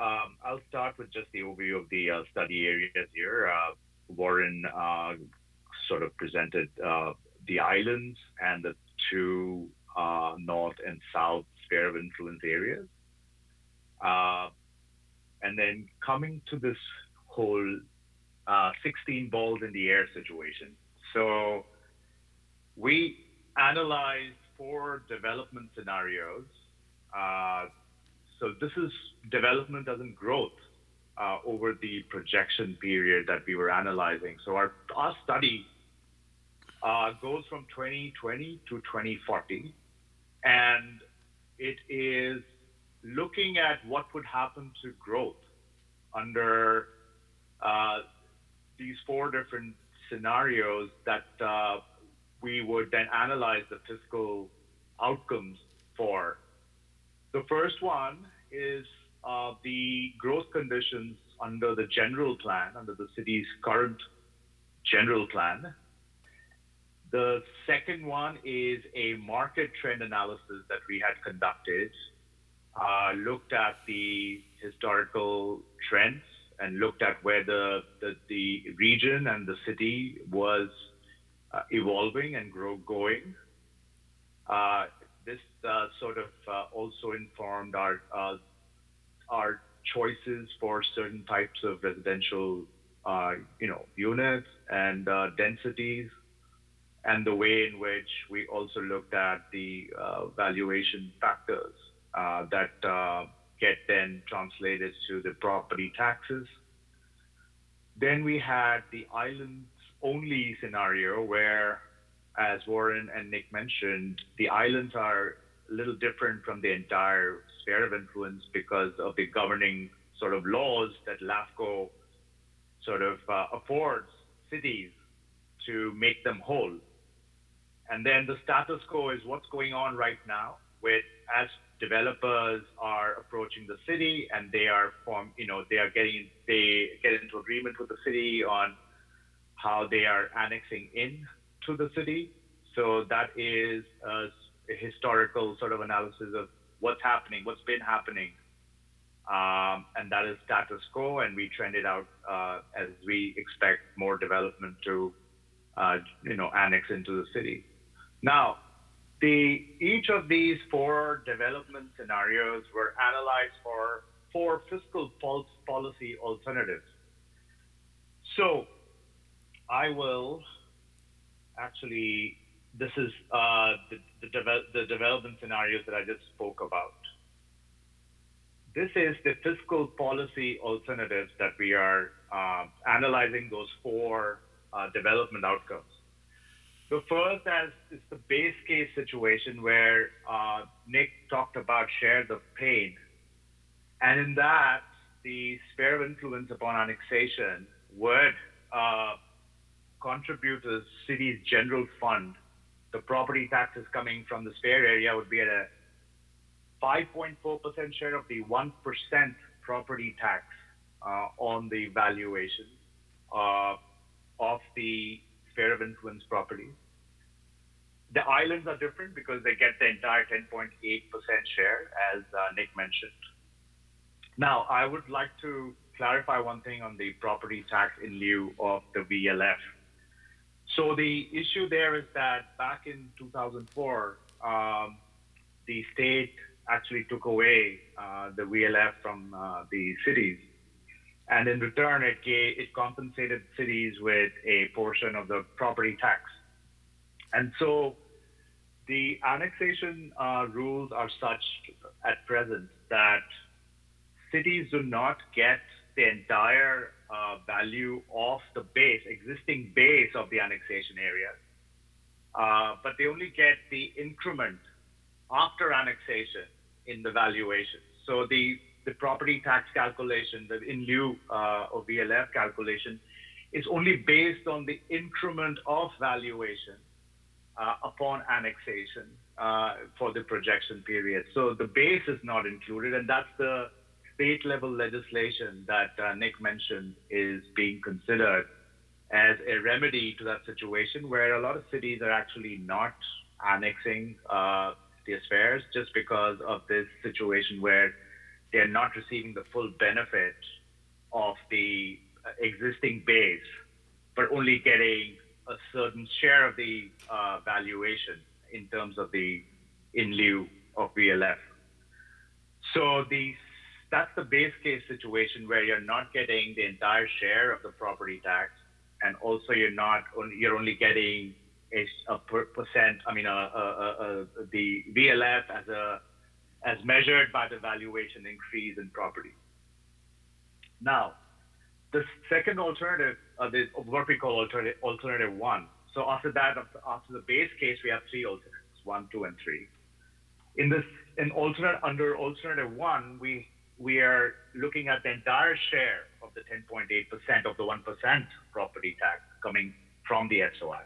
I'll start with just the overview of the study areas here. Warren sort of presented the islands and the two north and south sphere of influence areas. And then coming to this whole 16 balls in the air situation. So we analyzed 4 development scenarios. So this is development as in growth over the projection period that we were analyzing. So our study goes from 2020 to 2040, and it is looking at what would happen to growth under these 4 different scenarios that we would then analyze the fiscal outcomes for. The first one is the growth conditions under the general plan, under the city's current general plan. The second one is a market trend analysis that we had conducted, looked at the historical trends and looked at where the region and the city was evolving and going. This sort of also informed our choices for certain types of residential, units and densities, and the way in which we also looked at the valuation factors that get then translated to the property taxes. Then we had the islands only scenario where as Warren and Nick mentioned, the islands are a little different from the entire sphere of influence because of the governing sort of laws that LAFCO sort of affords cities to make them whole. And then the status quo is what's going on right now with as developers are approaching the city and they get into agreement with the city on how they are annexing in to the city. So that is a historical sort of analysis of what's happening, what's been happening. And that is status quo, and we trend it out as we expect more development to, annex into the city. Now, each of these 4 development scenarios were analyzed for 4 fiscal policy alternatives. So I will actually, this is the development scenarios that I just spoke about. This is the fiscal policy alternatives that we are analyzing those 4 development outcomes. The first is the base case situation where Nick talked about share the pain. And in that, the sphere of influence upon annexation would contribute to the city's general fund. The property taxes coming from the sphere area would be at a 5.4% share of the 1% property tax on the valuation of the sphere of influence properties. The islands are different because they get the entire 10.8% share, as Nick mentioned. Now, I would like to clarify one thing on the property tax in lieu of the VLF. So the issue there is that back in 2004, the state actually took away the VLF from the cities. And in return, it compensated cities with a portion of the property tax. And so the annexation rules are such at present that cities do not get the entire value of the existing base of the annexation area, but they only get the increment after annexation in the valuation. So the property tax calculation, the in lieu of VLF calculation, is only based on the increment of valuation upon annexation for the projection period. So the base is not included, and that's the state level legislation that Nick mentioned is being considered as a remedy to that situation where a lot of cities are actually not annexing the spheres just because of this situation where they're not receiving the full benefit of the existing base, but only getting a certain share of the valuation in terms of the in lieu of VLF. So that's the base case situation where you're not getting the entire share of the property tax, and also you're only getting a percent. I mean, the VLF as measured by the valuation increase in property. Now, the second alternative, what we call alternative 1. So after the base case, we have 3 alternatives: 1, 2, and 3. Under alternative 1, we are looking at the entire share of the 10.8% of the 1% property tax coming from the SOI.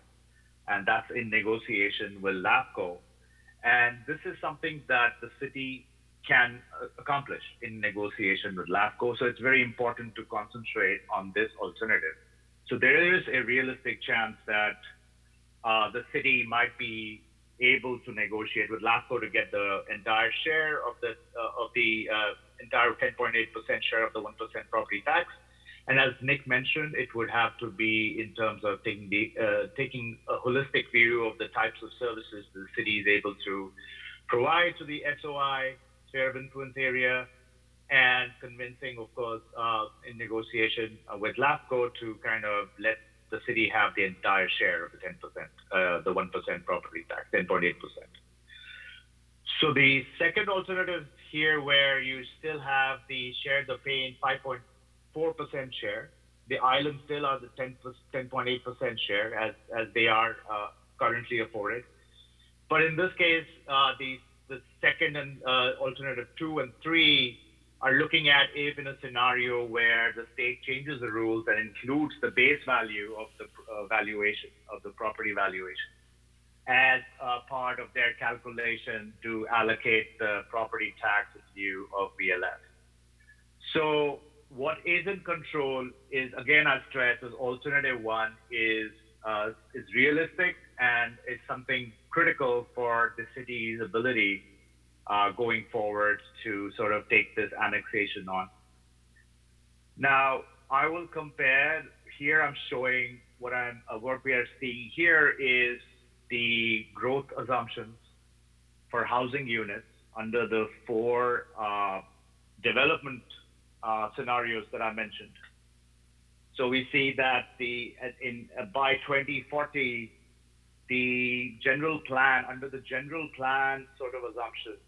And that's in negotiation with LAFCO. And this is something that the city can accomplish in negotiation with LAFCO. So it's very important to concentrate on this alternative. So there is a realistic chance that the city might be able to negotiate with LAFCO to get the entire share of the entire 10.8% share of the 1% property tax. And as Nick mentioned, it would have to be in terms of taking a holistic view of the types of services the city is able to provide to the SOI, sphere of influence area, and convincing, of course, in negotiation with LAFCO to kind of let the city have the entire share of the 10%, the 1% property tax, 10.8%. So the second alternative here, where you still have the share the pain 5.4% share, the island still has the 10.8% share as they are currently afforded. But in this case, the second and alternative 2 and 3 are looking at if in a scenario where the state changes the rules and includes the base value of the valuation of the property valuation as part of their calculation to allocate the property tax in lieu of VLF. So what is in control is, again, I stress, is alternative 1 is realistic and is something critical for the city's ability going forward to sort of take this annexation on. Now, I will compare, here I'm showing what we are seeing here is the growth assumptions for housing units under the 4 development scenarios that I mentioned. So we see that by 2040, the general plan, under the general plan sort of assumptions,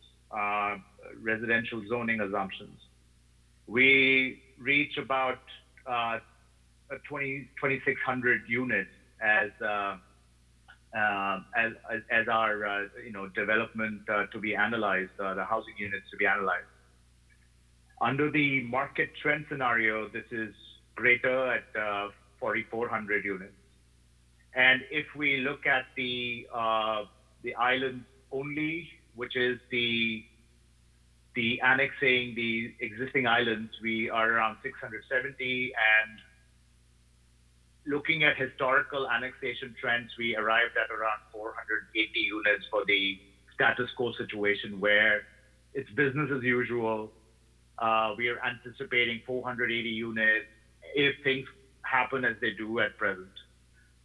residential zoning assumptions, we reach about 2,600 units as our development to be analyzed, the housing units to be analyzed. Under the market trend scenario, this is greater at 4,400 units. And if we look at the islands only, which is the annexing the existing islands, we are around 670. And looking at historical annexation trends, we arrived at around 480 units for the status quo situation where it's business as usual. We are anticipating 480 units if things happen as they do at present.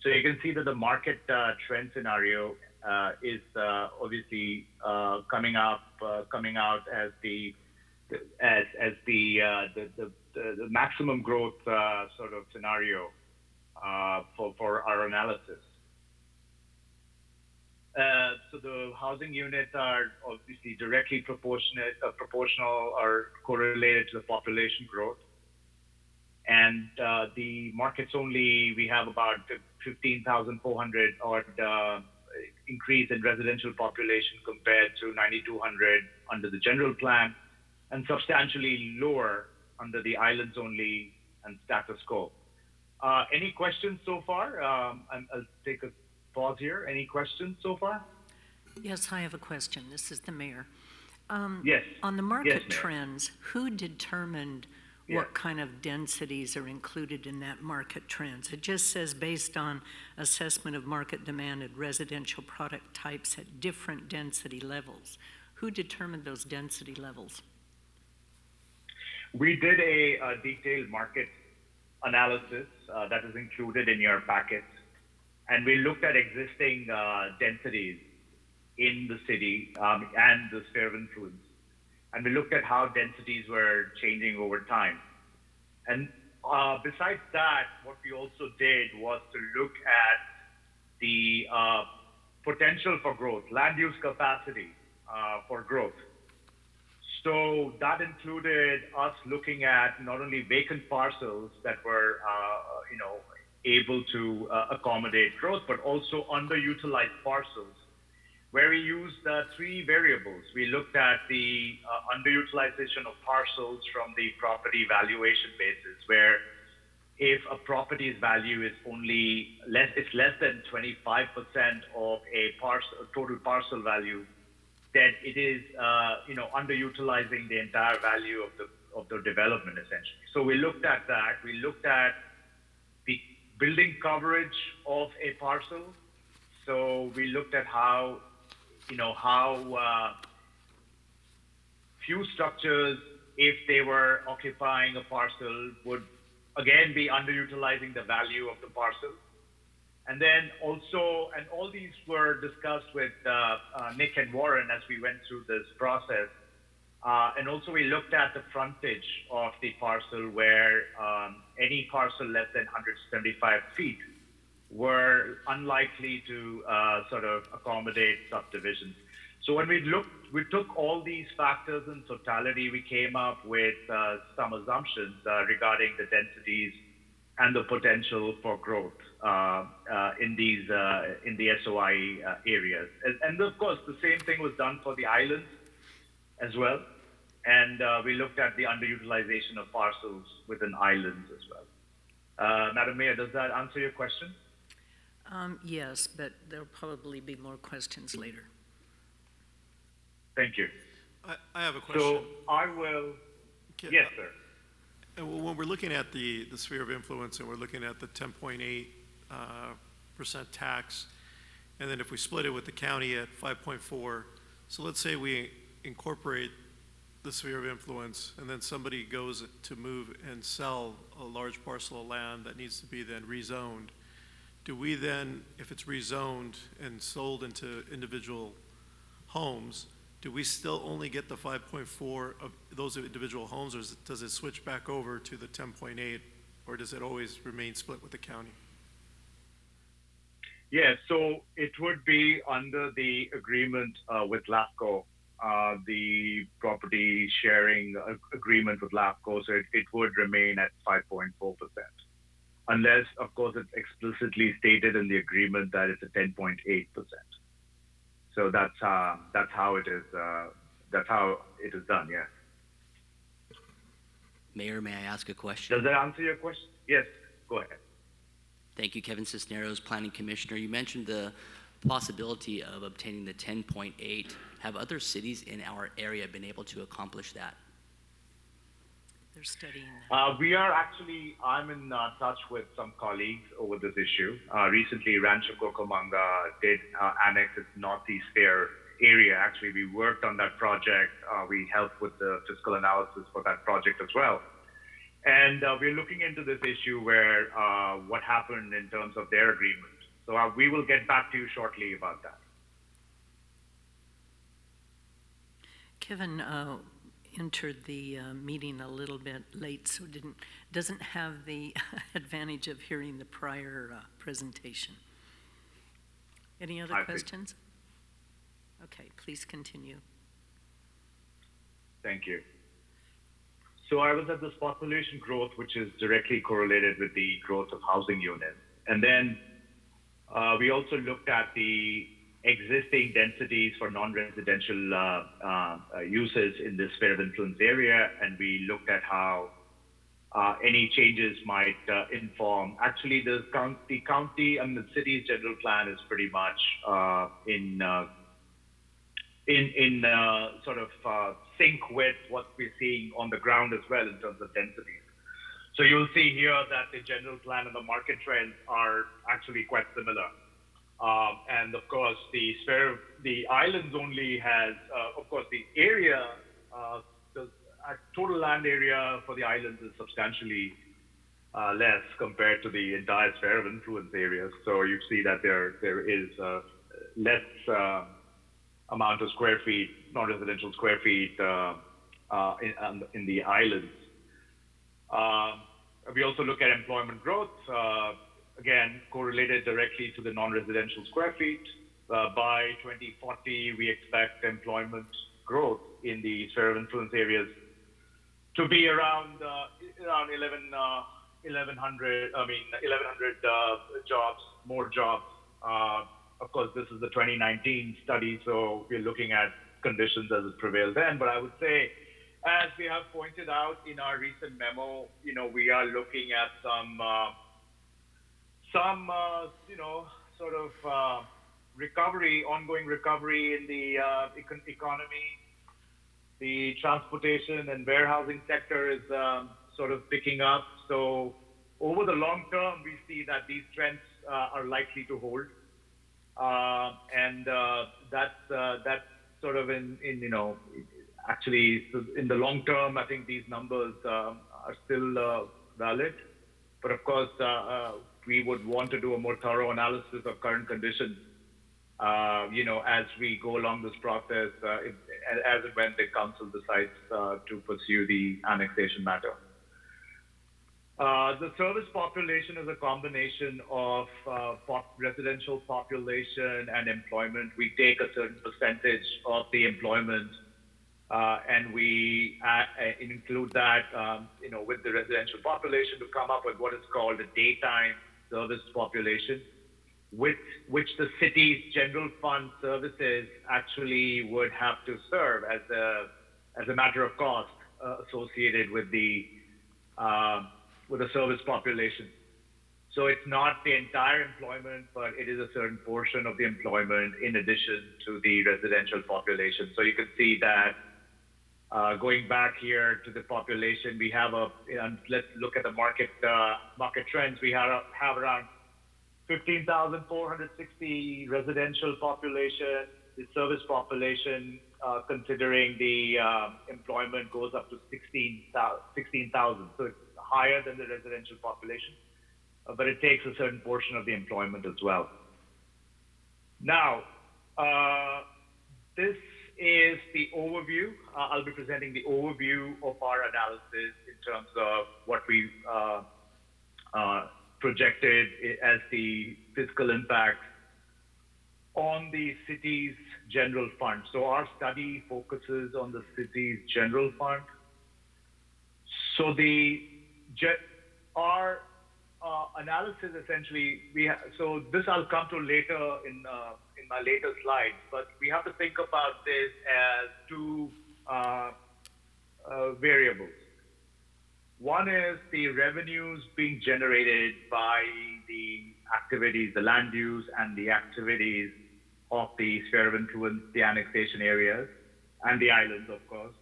So you can see that the market trend scenario is obviously coming out as the maximum growth sort of scenario for our analysis. So the housing units are obviously directly proportional or correlated to the population growth. And the markets only, we have about 15,400 odd increase in residential population compared to 9,200 under the general plan, and substantially lower under the islands only and status quo. Any questions so far? I'll take a pause here. Any questions so far? Yes, I have a question. This is the mayor. Yes. On the market Mayor. trends, who determined what kind of densities are included in that market trends? It just says based on assessment of market demand and residential product types at different density levels. Who determined those density levels? We did a detailed market analysis that is included in your packet. And we looked at existing densities in the city and the sphere of influence. And we looked at how densities were changing over time. And besides that, what we also did was to look at the potential for growth, land use capacity for growth. So that included us looking at not only vacant parcels that were, able to accommodate growth, but also underutilized parcels, where we used 3 variables. We looked at the underutilization of parcels from the property valuation basis, where if a property's value is it's less than 25% of a total parcel value, then it is, underutilizing the entire value of the development, essentially. So we looked at that. We looked at the building coverage of a parcel. So we looked at how few structures, if they were occupying a parcel, would again be underutilizing the value of the parcel. And then also, and all these were discussed with Nick and Warren as we went through this process. And also we looked at the frontage of the parcel where any parcel less than 175 feet were unlikely to sort of accommodate subdivisions. So when we took all these factors in totality, we came up with some assumptions regarding the densities and the potential for growth in the SOI areas. And of course, the same thing was done for the islands as well. And we looked at the underutilization of parcels within islands as well. Madam Mayor, does that answer your question? Yes, but there'll probably be more questions later. Thank you. I have a question. So I will, yes, sir. When we're looking at the sphere of influence and we're looking at the 10.8% tax, and then if we split it with the county at 5.4, so let's say we incorporate the sphere of influence and then somebody goes to move and sell a large parcel of land that needs to be then rezoned. Do we then, if it's rezoned and sold into individual homes, do we still only get the 5.4 of those individual homes, or does it switch back over to the 10.8, or does it always remain split with the county? Yeah, so it would be under the agreement with LAFCO, the property sharing agreement with LAFCO, so it would remain at 5.4%. Unless, of course, it's explicitly stated in the agreement that it's a 10.8%. So that's how it is. That's how it is done. Yes. Mayor, may I ask a question? Does that answer your question? Yes. Go ahead. Thank you, Kevin Cisneros, Planning Commissioner. You mentioned the possibility of obtaining the 10.8. Have other cities in our area been able to accomplish that? They're studying that. I'm in touch with some colleagues over this issue. Recently, Rancho Cucamonga did annex its Northeast Fair area. Actually, we worked on that project. We helped with the fiscal analysis for that project as well. And we're looking into this issue where what happened in terms of their agreement. So we will get back to you shortly about that. Kevin entered the meeting a little bit late, so doesn't have the advantage of hearing the prior presentation. Any other questions? Okay, please continue. Thank you. So I was at this population growth, which is directly correlated with the growth of housing units. And then we also looked at the existing densities for non-residential uses in this sphere of influence area, and we looked at how any changes might inform. Actually, the county and the city's general plan is pretty much in sort of sync with what we're seeing on the ground as well in terms of densities. So you'll see here that the general plan and the market trends are actually quite similar. And of course, the islands only has, of course, the area, the total land area for the islands is substantially less compared to the entire sphere of influence areas. So you see that there is less amount of square feet, non-residential square feet in the islands. We also look at employment growth. Again, correlated directly to the non-residential square feet. By 2040, we expect employment growth in the sphere of influence areas to be around 1,100 jobs, more jobs. Of course, this is the 2019 study, so we're looking at conditions as it prevailed then. But I would say, as we have pointed out in our recent memo, we are looking at some recovery, ongoing recovery in the economy. The transportation and warehousing sector is sort of picking up. So over the long term, we see that these trends are likely to hold. And that's sort of actually in the long term, I think these numbers are still valid. But of course, we would want to do a more thorough analysis of current conditions, as we go along this process, as and when the council decides to pursue the annexation matter. The service population is a combination of residential population and employment. We take a certain percentage of the employment And we include that, with the residential population to come up with what is called the daytime service population, which the city's general fund services actually would have to serve as a matter of cost associated with the service population. So it's not the entire employment, but it is a certain portion of the employment in addition to the residential population. So you can see that going back here to the population, we have let's look at the market trends. We have around 15,460 residential population. The service population, considering the employment, goes up to 16,000. So it's higher than the residential population, but it takes a certain portion of the employment as well. Now, this is the overview. I'll be presenting the overview of our analysis in terms of what we projected as the fiscal impact on the city's general fund. So our study focuses on the city's general fund. So our analysis essentially, so this I'll come to later in my later slides, but we have to think about this as two variables. One is the revenues being generated by the activities, the land use and the activities of the sphere of influence, the annexation areas, and the islands, of course,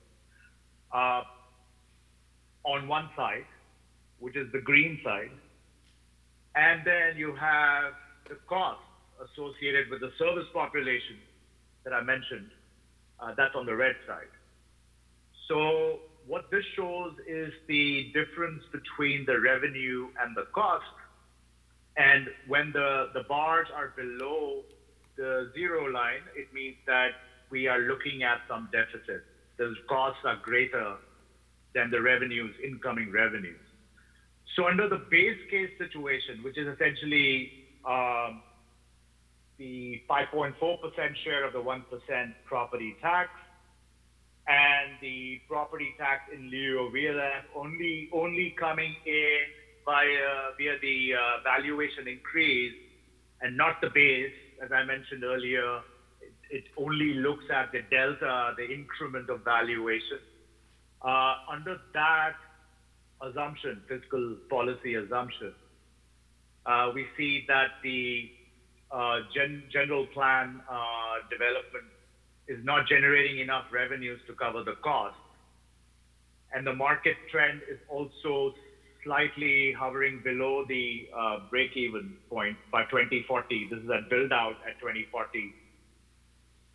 on one side, which is the green side. And then you have the costs associated with the service population that I mentioned. That's on the red side. So what this shows is the difference between the revenue and the cost. And when the bars are below the zero line, it means that we are looking at some deficit. The costs are greater than the revenues, incoming revenues. So under the base case situation, which is essentially the 5.4% share of the 1% property tax, and the property tax in lieu of VLF only coming in via the valuation increase and not the base, as I mentioned earlier, it only looks at the delta, the increment of valuation. Under that assumption, fiscal policy assumption, we see that the general plan development is not generating enough revenues to cover the cost. And the market trend is also slightly hovering below the break-even point by 2040. This is a build-out at 2040.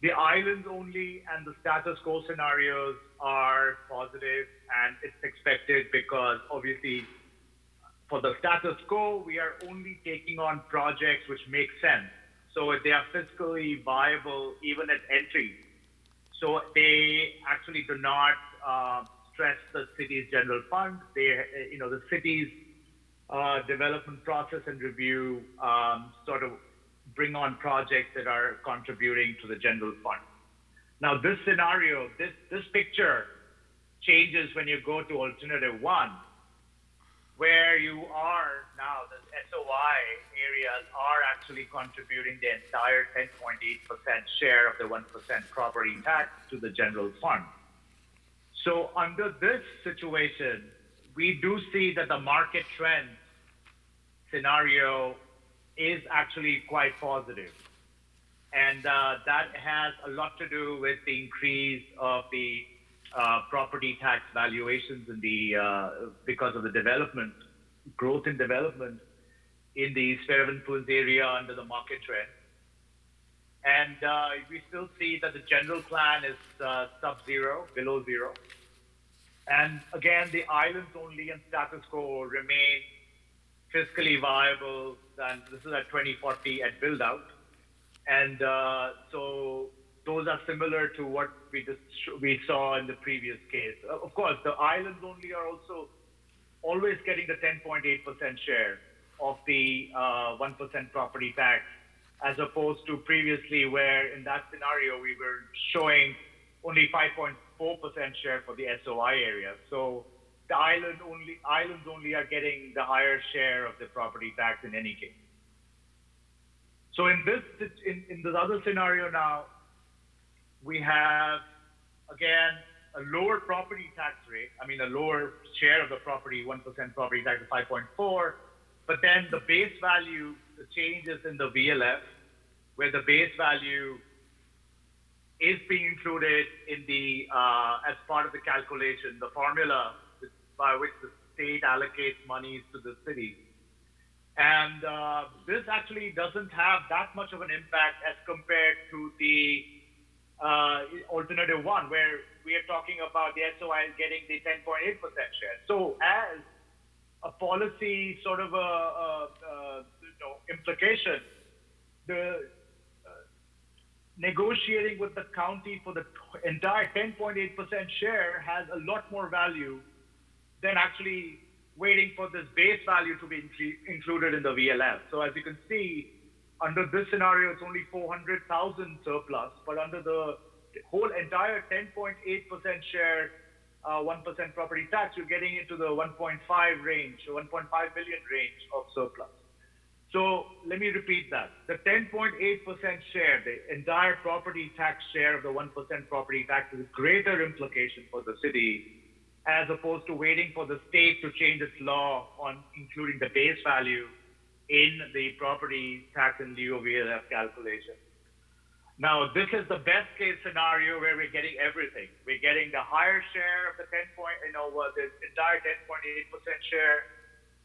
The islands only and the status quo scenarios are positive, and it's expected because obviously for the status quo, we are only taking on projects which make sense. So they are fiscally viable even at entry. So they actually do not stress the city's general fund. The city's development process and review sort of bring on projects that are contributing to the general fund. Now, this scenario, this picture changes when you go to alternative one, where you are now, the SOI areas are actually contributing the entire 10.8% share of the 1% property tax to the general fund. So under this situation, we do see that the market trend scenario is actually quite positive. And that has a lot to do with the increase of the property tax valuations in because of the development, growth in development in the sphere of influence area under the market trend. And we still see that the general plan is sub-zero, below zero. And again, the islands only and status quo remain fiscally viable, and this is at 2040 at build out. And so those are similar to what we saw in the previous case. Of course, the islands only are also always getting the 10.8% share of the 1% property tax, as opposed to previously where in that scenario we were showing only 5.4% share for the SOI area. So the islands only are getting the higher share of the property tax in any case. So in this other scenario now, we have again a lower property tax rate. I mean, a lower share of the property, 1% property tax of 5.4, but then the base value, the changes in the VLF, where the base value is being included in the as part of the calculation, the formula by which the state allocates monies to the city. And this actually doesn't have that much of an impact as compared to the alternative one, where we are talking about the SOI getting the 10.8% share. So as a policy sort of implication, the negotiating with the county for the entire 10.8% share has a lot more value than actually waiting for this base value to be included in the VLF. So as you can see, under this scenario, it's only 400,000 surplus, but under the whole entire 10.8% share, 1% property tax, you're getting into the 1.5 range, 1.5 billion range of surplus. So let me repeat that. The 10.8% share, the entire property tax share of the 1% property tax is a greater implication for the city, as opposed to waiting for the state to change its law on including the base value in the property tax in lieu of VLF calculation. Now, this is the best case scenario where we're getting everything. We're getting the higher share of the the entire 10.8% share,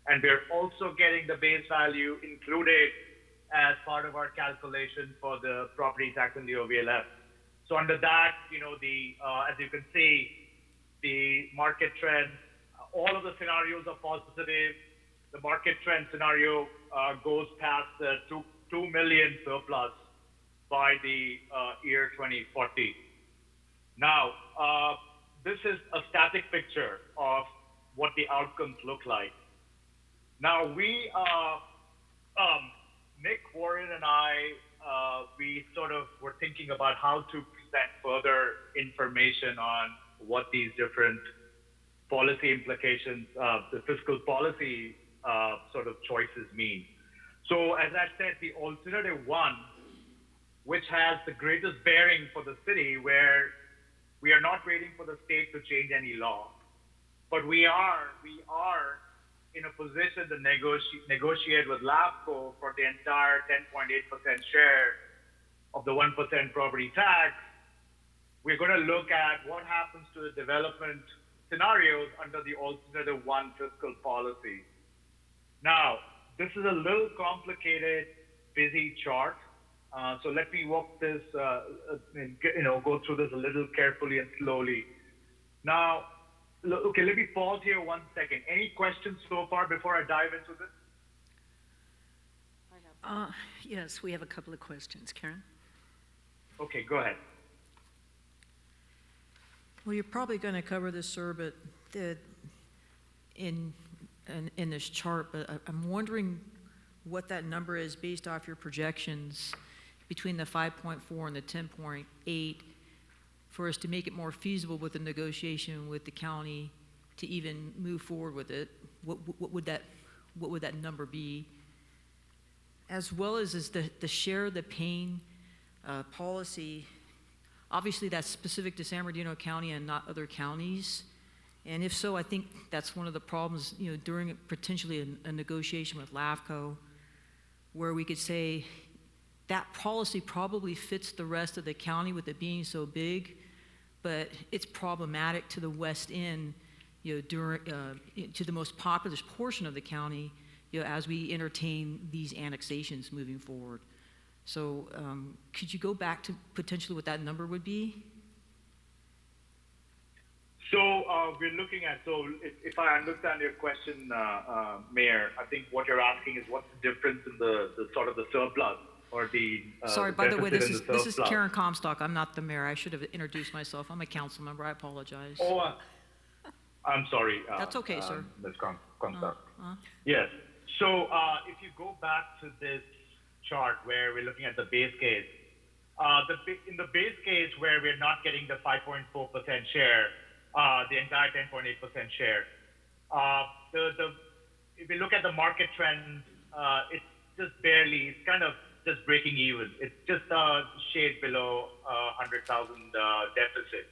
and we're also getting the base value included as part of our calculation for the property tax in lieu of VLF. So under that, as you can see, the market trend, all of the scenarios are positive. The market trend scenario goes past the 2 million surplus by the year 2040. Now, this is a static picture of what the outcomes look like. Now, we, Nick, Warren, and I, we sort of were thinking about how to present further information on what these different policy implications, the fiscal policy sort of choices mean. So as I said, the alternative one, which has the greatest bearing for the city, where we are not waiting for the state to change any law, but we are in a position to negotiate with LAFCO for the entire 10.8% share of the 1% property tax. We're going to look at what happens to the development scenarios under the alternative one fiscal policy. Now, this is a little complicated, busy chart. So let me walk this, go through this a little carefully and slowly. Now, okay, let me pause here 1 second. Any questions so far before I dive into this? Yes, we have a couple of questions. Karen? Okay, go ahead. Well, you're probably going to cover this, sir, but in this chart, but I'm wondering what that number is based off your projections between the 5.4 and the 10.8 for us to make it more feasible with the negotiation with the county to even move forward with it. What would that number be? As well as is the share of the pain policy. Obviously, that's specific to San Bernardino County and not other counties. And if so, I think that's one of the problems, during potentially a negotiation with LAFCO, where we could say that policy probably fits the rest of the county with it being so big, but it's problematic to the west end, to the most populous portion of the county, as we entertain these annexations moving forward. So could you go back to potentially what that number would be? So we're looking at, if I understand your question, Mayor, I think what you're asking is what's the difference in the sort of the surplus or the Sorry, by the way, this deficit is in the Karen Comstock. I'm not the mayor. I should have introduced myself. I'm a council member. I apologize. Oh, I'm sorry. That's okay, sir. Ms. Comstock. Yes. So if you go back to this chart where we're looking at the base case, In the base case where we're not getting the 5.4% share, the entire 10.8% share, if you look at the market trend, it's just barely, it's kind of just breaking even. It's just a shade below 100,000 deficit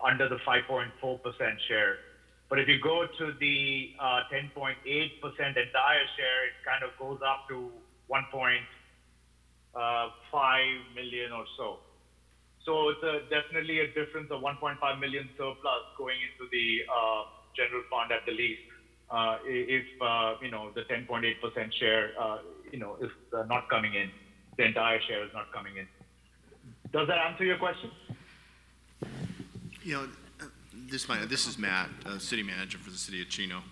under the 5.4% share. But if you go to the 10.8% entire share, it kind of goes up to 1.5 million or so. So it's definitely a difference of 1.5 million surplus going into the general fund at the least. If the 10.8% share, is not coming in, the entire share is not coming in. Does that answer your question? This is Matt, City Manager for the City of Chino.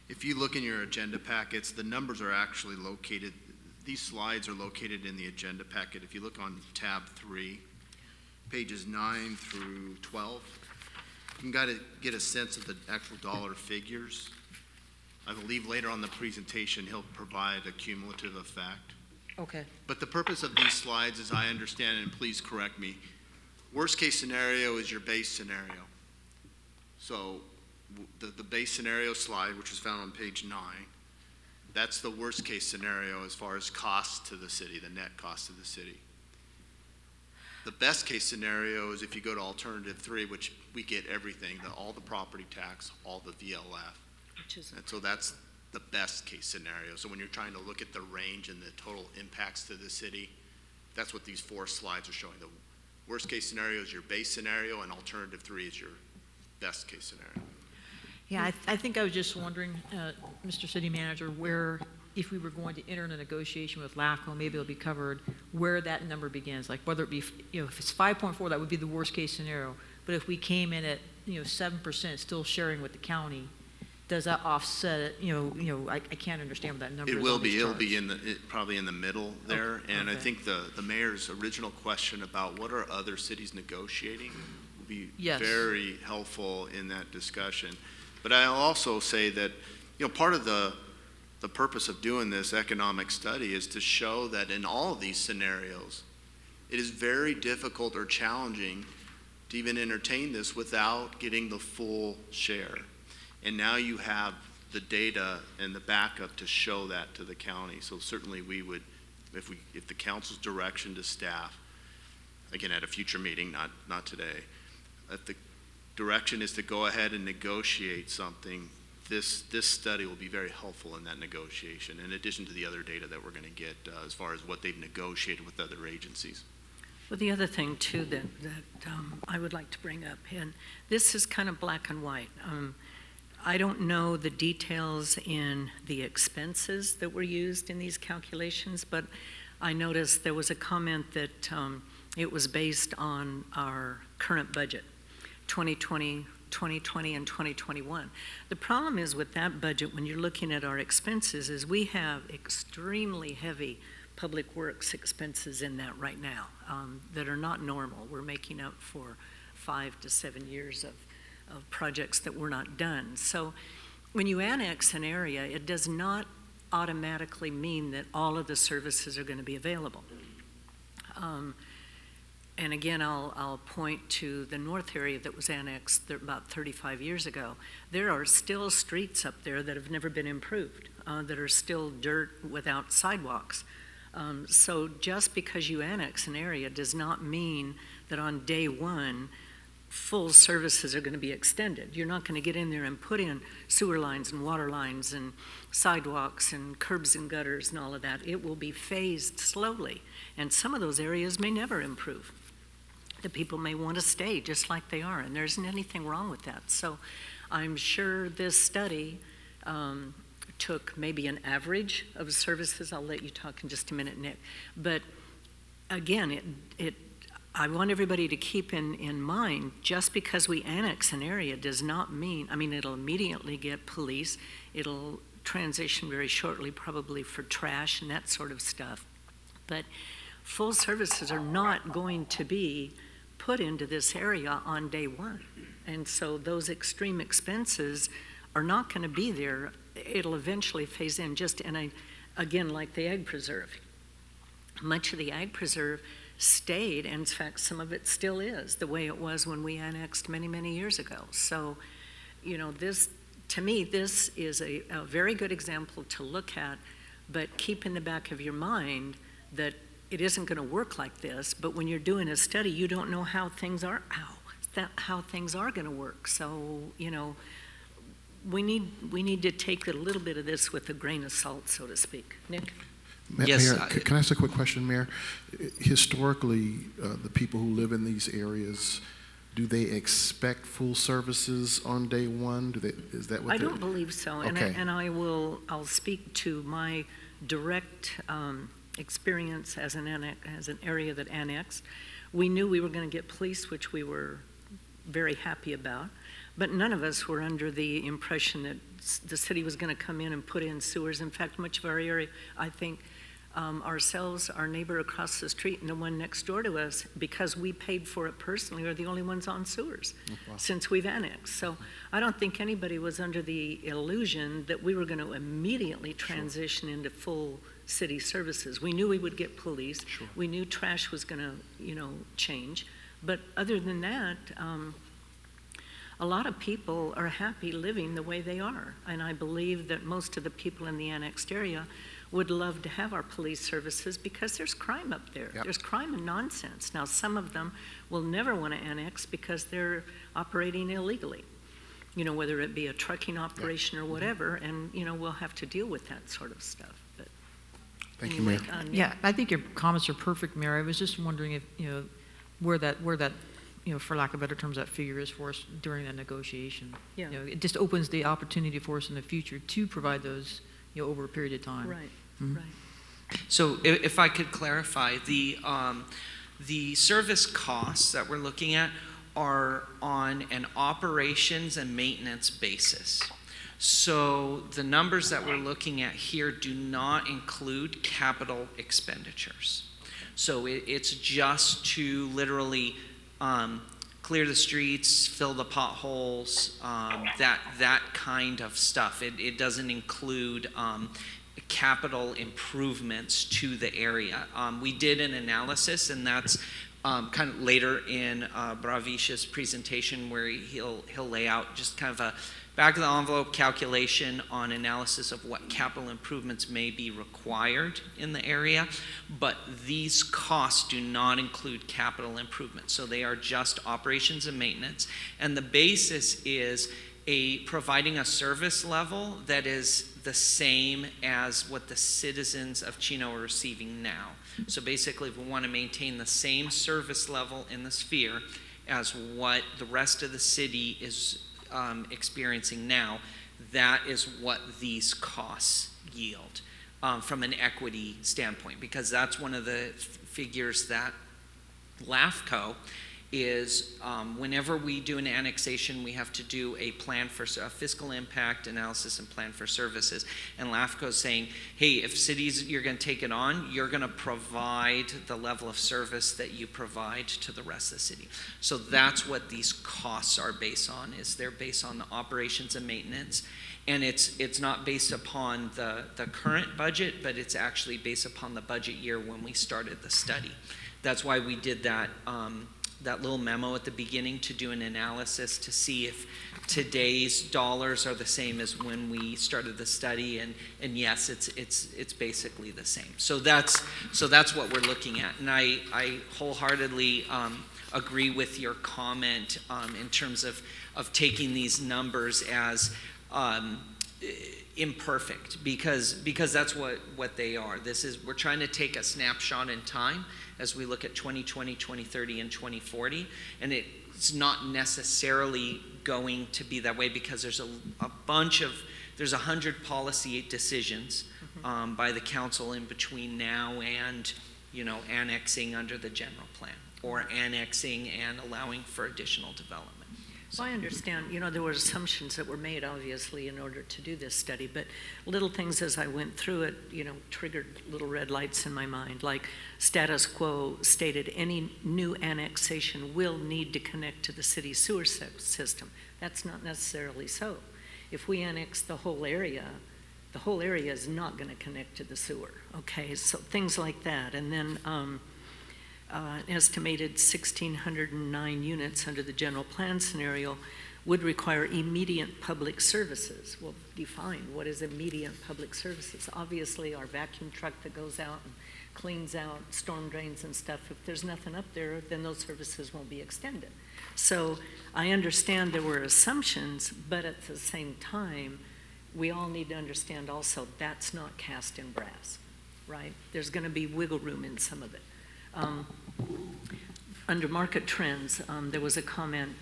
If you look in your agenda packets, the numbers are actually located, these slides are located in the agenda packet. If you look on tab 3, pages 9 through 12, you can get a sense of the actual dollar figures. I believe later on the presentation, he'll provide a cumulative effect. Okay. But the purpose of these slides, as I understand it, and please correct me, worst case scenario is your base scenario. So the base scenario slide, which was found on page 9, that's the worst case scenario as far as cost to the city, the net cost to the city. The best case scenario is if you go to alternative 3, which we get everything, all the property tax, all the VLF. And so that's the best case scenario. So when you're trying to look at the range and the total impacts to the city, that's what these 4 slides are showing. The worst case scenario is your base scenario, and alternative 3 is your best case scenario. Yeah, I think I was just wondering, Mr. City Manager, where, if we were going to enter in a negotiation with LAFCO, maybe it'll be covered, where that number begins, like whether it be, if it's 5.4, that would be the worst case scenario. But if we came in at, 7% still sharing with the county, does that offset it? I can't understand what that number is. It will be. It'll be probably in the middle there. Okay. And Okay. I think the mayor's original question about what are other cities negotiating will be Yes. very helpful in that discussion. But I'll also say that, part of the purpose of doing this economic study is to show that in all of these scenarios, it is very difficult or challenging to even entertain this without getting the full share. And now you have the data and the backup to show that to the county. So certainly we would, if the council's direction to staff, again at a future meeting, not today, if the direction is to go ahead and negotiate something, this study will be very helpful in that negotiation, in addition to the other data that we're going to get as far as what they've negotiated with other agencies. Well, the other thing too that I would like to bring up, and this is kind of black and white. I don't know the details in the expenses that were used in these calculations, but I noticed there was a comment that it was based on our current budget, 2020 and 2021. The problem is with that budget, when you're looking at our expenses, is we have extremely heavy public works expenses in that right now that are not normal. We're making up for 5 to 7 years of projects that were not done. So when you annex an area, it does not automatically mean that all of the services are going to be available. And again, I'll point to the north area that was annexed about 35 years ago. There are still streets up there that have never been improved, that are still dirt without sidewalks. So just because you annex an area does not mean that on day one, full services are going to be extended. You're not going to get in there and put in sewer lines and water lines and sidewalks and curbs and gutters and all of that. It will be phased slowly, and some of those areas may never improve. The people may want to stay just like they are, and there isn't anything wrong with that. So I'm sure this study took maybe an average of services. I'll let you talk in just a minute, Nick. But again, I want everybody to keep in mind, just because we annex an area does not mean, it'll immediately get police, it'll transition very shortly probably for trash and that sort of stuff. But full services are not going to be put into this area on day one. And so those extreme expenses are not going to be there. It'll eventually phase in again, like the ag preserve. Much of the ag preserve stayed, and in fact, some of it still is, the way it was when we annexed many, many years ago. So, you know, this, to me, this is a very good example to look at, but keep in the back of your mind that it isn't going to work like this, but when you're doing a study, you don't know how things are, how things are going to work. So, you know, we need to take a little bit of this with a grain of salt, so to speak. Nick? Yes, Mayor, can I ask a quick question, Mayor? Historically, the people who live in these areas, do they expect full services on day one? Is that what I don't believe so. Okay. And I'll speak to my direct experience as an area that annexed. We knew we were going to get police, which we were very happy about, but none of us were under the impression that the city was going to come in and put in sewers. In fact, much of our area, I think, ourselves, our neighbor across the street, and the one next door to us, because we paid for it personally, are the only ones on sewers since we've annexed. So I don't think anybody was under the illusion that we were going to immediately transition into full city services. We knew we would get police. Sure. We knew trash was going to, you know, change. But other than that, a lot of people are happy living the way they are. And I believe that most of the people in the annexed area would love to have our police services because there's crime up there. Yep. There's crime and nonsense. Now, some of them will never want to annex because they're operating illegally, you know, whether it be a trucking operation or whatever, and, you know, we'll have to deal with that sort of stuff. But Thank you, Mayor. Yeah, I think your comments are perfect, Mayor. I was just wondering if, you know, where that, you know, for lack of better terms, that figure is for us during the negotiation. Yeah. You know, it just opens the opportunity for us in the future to provide those, you know, over a period of time. Right, Mhm. right. So if I could clarify, the service costs that we're looking at are on an operations and maintenance basis. So the numbers that we're looking at here do not include capital expenditures. So it's just to literally clear the streets, fill the potholes, that kind of stuff. It doesn't include capital improvements to the area. We did an analysis, and that's kind of later in Bravish's presentation, where he'll lay out just kind of a back of the envelope calculation on analysis of what capital improvements may be required in the area, but these costs do not include capital improvements. So they are just operations and maintenance, and the basis is providing a service level that is the same as what the citizens of Chino are receiving now. So basically, if we want to maintain the same service level in the sphere as what the rest of the city is experiencing now, that is what these costs yield from an equity standpoint, because that's one of the figures that LAFCO is whenever we do an annexation, we have to do a plan for a fiscal impact analysis and plan for services. And LAFCO is saying, hey, if cities, you're going to take it on, you're going to provide the level of service that you provide to the rest of the city. So that's what these costs are based on, is they're based on the operations and maintenance. And it's not based upon the current budget, but it's actually based upon the budget year when we started the study. That's why we did that little memo at the beginning to do an analysis to see if today's dollars are the same as when we started the study, and yes, it's basically the same. So that's what we're looking at, and I wholeheartedly agree with your comment in terms of taking these numbers as imperfect, because that's what they are. We're trying to take a snapshot in time as we look at 2020, 2030, and 2040, and it's not necessarily going to be that way, because there's there's 100 policy decisions by the council in between now and, you know, annexing under the general plan, or annexing and allowing for additional development. Well, I understand, you know, there were assumptions that were made, obviously, in order to do this study, but little things as I went through it, you know, triggered little red lights in my mind, like status quo stated any new annexation will need to connect to the city sewer system. That's not necessarily so. If we annex the whole area is not going to connect to the sewer, okay? So things like that. And then an estimated 1,609 units under the general plan scenario would require immediate public services. Well, define what is immediate public services. Obviously, our vacuum truck that goes out and cleans out storm drains and stuff, if there's nothing up there, then those services won't be extended. So I understand there were assumptions, but at the same time, we all need to understand also that's not cast in brass, right? There's going to be wiggle room in some of it. Under market trends, there was a comment,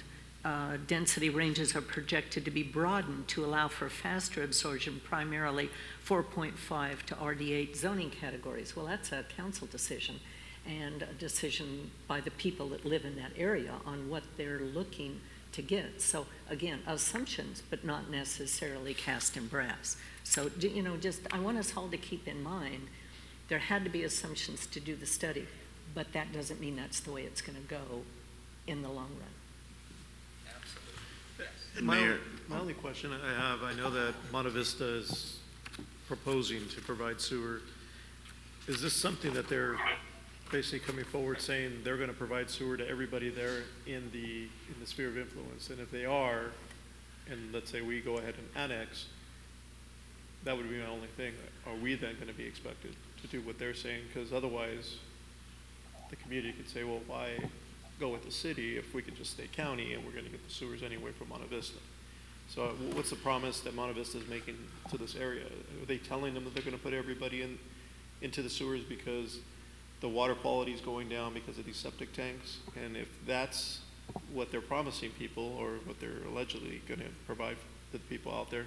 density ranges are projected to be broadened to allow for faster absorption, primarily 4.5 to RD8 zoning categories. Well, that's a council decision and a decision by the people that live in that area on what they're looking to get. So again, assumptions, but not necessarily cast in brass. So, you know, just, I want us all to keep in mind, there had to be assumptions to do the study, but that doesn't mean that's the way it's going to go in the long run. My only question I have, I know that Monte Vista is proposing to provide sewer. Is this something that they're basically coming forward saying they're going to provide sewer to everybody there in the sphere of influence? And if they are, and let's say we go ahead and annex, that would be my only thing. Are we then going to be expected to do what they're saying? Because otherwise, the community could say, well, why go with the city if we could just stay county and we're going to get the sewers anyway from Monte Vista? So what's the promise that Monte Vista is making to this area? Are they telling them that they're going to put everybody into the sewers because the water quality is going down because of these septic tanks? And if that's what they're promising people, or what they're allegedly going to provide to the people out there,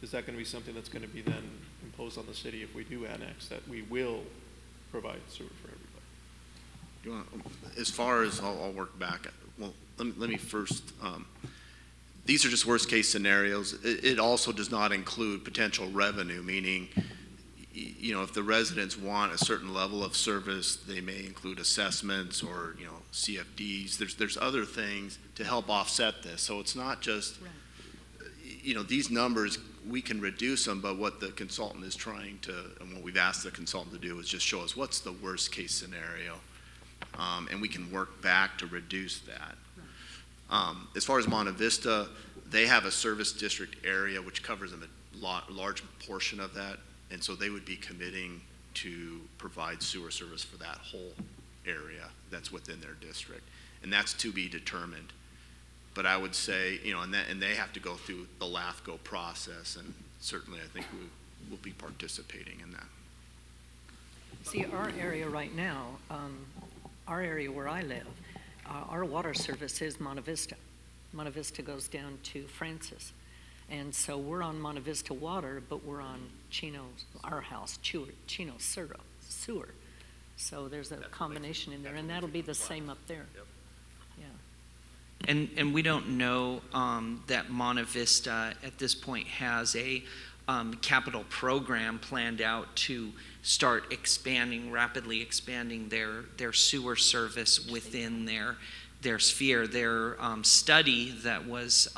is that going to be something that's going to be then imposed on the city if we do annex, that we will provide sewer for everybody? As far as, I'll work back. Well, let me first, these are just worst case scenarios. It also does not include potential revenue, meaning, you know, if the residents want a certain level of service, they may include assessments or, you know, CFDs. There's other things to help offset this. So it's not just, you know, these numbers, we can reduce them, but what the consultant is trying to, and what we've asked the consultant to do is just show us what's the worst case scenario. And we can work back to reduce that. As far as Monte Vista, they have a service district area which covers a large portion of that, and so they would be committing to provide sewer service for that whole area that's within their district, and that's to be determined. But I would say, you know, and they have to go through the LAFCO process, and certainly I think we will be participating in that. See, our area right now, our area where I live, our water service is Monte Vista. Monte Vista goes down to Francis. And so we're on Monte Vista water, but we're on Chino's, our house, Chino's sewer. So there's a combination in there, and that'll be the same up there. Yeah. And we don't know that Monte Vista at this point has a capital program planned out to start rapidly expanding their sewer service within their sphere. Their study that was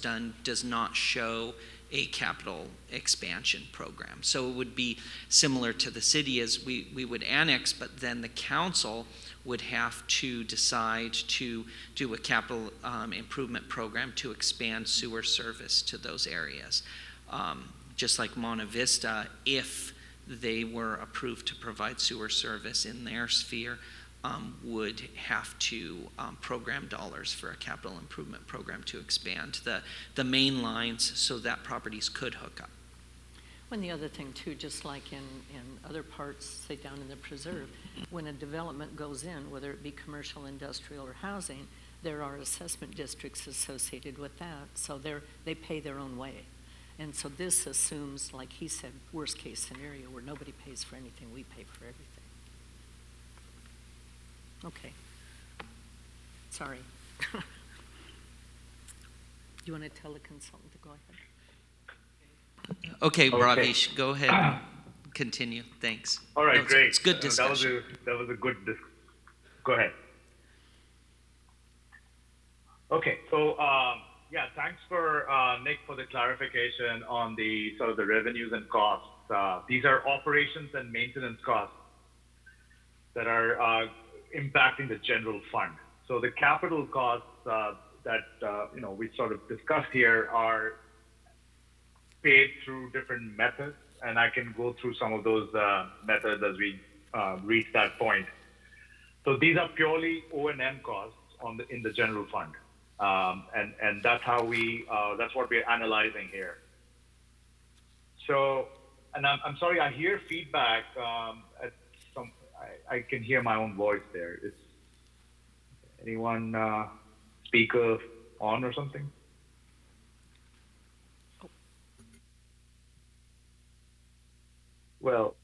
done does not show a capital expansion program. So it would be similar to the city as we would annex, but then the council would have to decide to do a capital improvement program to expand sewer service to those areas. Just like Monte Vista, if they were approved to provide sewer service in their sphere, would have to program dollars for a capital improvement program to expand the main lines so that properties could hook up. And the other thing too, just like in other parts, say down in the preserve, when a development goes in, whether it be commercial, industrial, or housing, there are assessment districts associated with that, so they pay their own way. And so this assumes, like he said, worst case scenario where nobody pays for anything, we pay for everything. Okay. Sorry. You want to tell the consultant to go ahead? Okay, Ravish, go ahead. Continue. Thanks. All right, No, great. It's good discussion. That was a good Go ahead. Okay, so yeah, thanks for Nick for the clarification on the sort of the revenues and costs. These are operations and maintenance costs that are impacting the general fund. So the capital costs that we sort of discussed here are paid through different methods, and I can go through some of those methods as we reach that point. So these are purely O&M costs in the general fund, and that's how that's what we're analyzing here. So, and I'm sorry, I hear feedback. I can hear my own voice there. Is anyone speaker on or something? Well,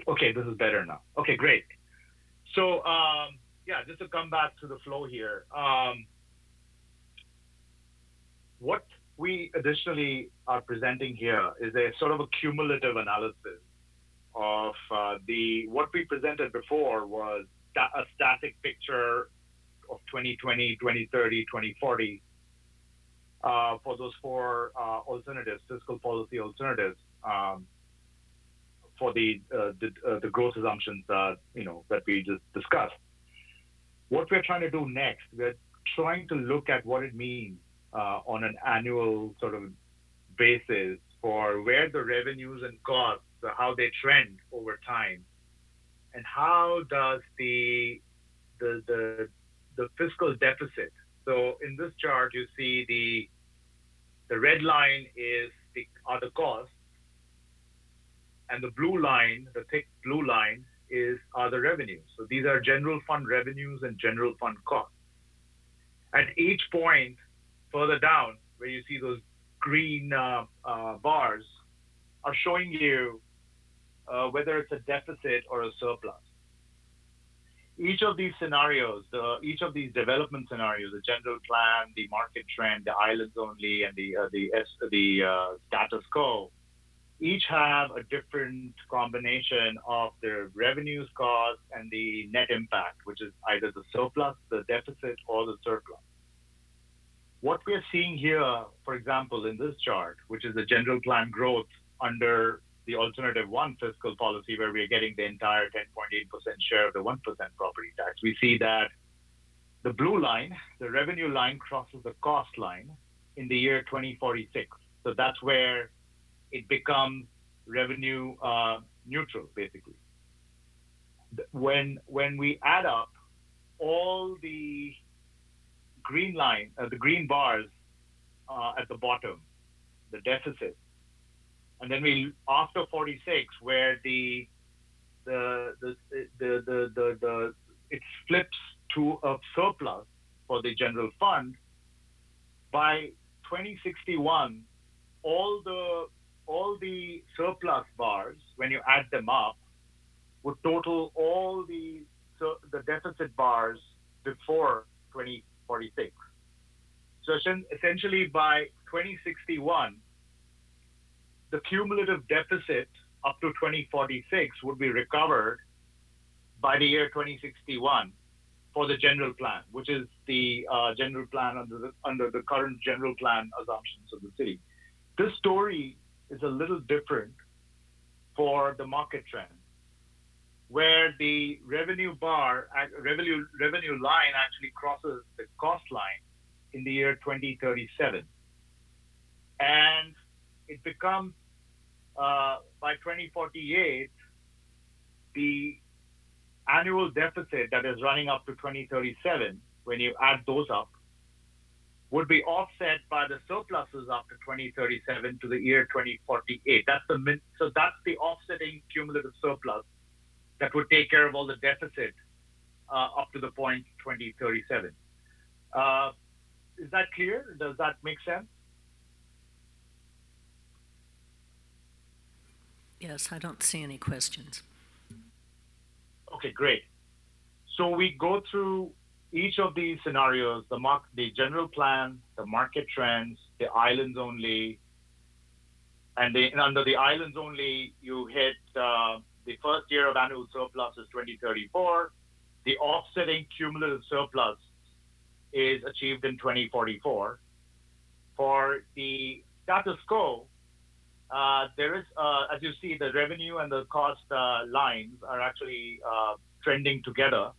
okay, this is better now. Okay, great. So, just to come back to the flow here, what we additionally are presenting here is a sort of a cumulative analysis of what we presented before was a static picture of 2020, 2030, 2040 for those four alternatives, fiscal policy alternatives. For the growth assumptions that we just discussed. What we're trying to do next, we're trying to look at what it means on an annual sort of basis for where the revenues and costs, how they trend over time, and how does the fiscal deficit. So in this chart, you see the red line are the costs. And the blue line, the thick blue line, are the revenues. So these are general fund revenues and general fund costs. At each point further down, where you see those green bars, are showing you whether it's a deficit or a surplus. Each of these scenarios, each of these development scenarios, the general plan, the market trend, the islands only, and the status quo, each have a different combination of the revenues, costs, and the net impact, which is either the surplus, the deficit, or the surplus. What we're seeing here, for example, in this chart, which is the general plan growth under the alternative one fiscal policy, where we're getting the entire 10.8% share of the 1% property tax, we see that the blue line, the revenue line, crosses the cost line in the year 2046. So that's where it becomes revenue neutral, basically. When we add up all the green line, the green bars at the bottom, the deficit, and then after 46, where it flips to a surplus for the general fund, by 2061, all the surplus bars, when you add them up, would total all the deficit bars before 2046. So essentially by 2061, the cumulative deficit up to 2046 would be recovered by the year 2061 for the general plan, which is the general plan under the current general plan assumptions of the city. This story is a little different for the market trend, where the revenue line actually crosses the cost line in the year 2037. And it becomes, by 2048, the annual deficit that is running up to 2037, when you add those up, would be offset by the surpluses up to 2037 to the year 2048. So that's the offsetting cumulative surplus that would take care of all the deficit up to the point 2037. Is that clear? Does that make sense? Yes, I don't see any questions. Okay, great. So we go through each of these scenarios, the general plan, the market trends, the islands only, and under the islands only, you hit the first year of annual surplus is 2034. The offsetting cumulative surplus is achieved in 2044. For the status quo, there is, as you see, the revenue and the cost lines are actually trending together.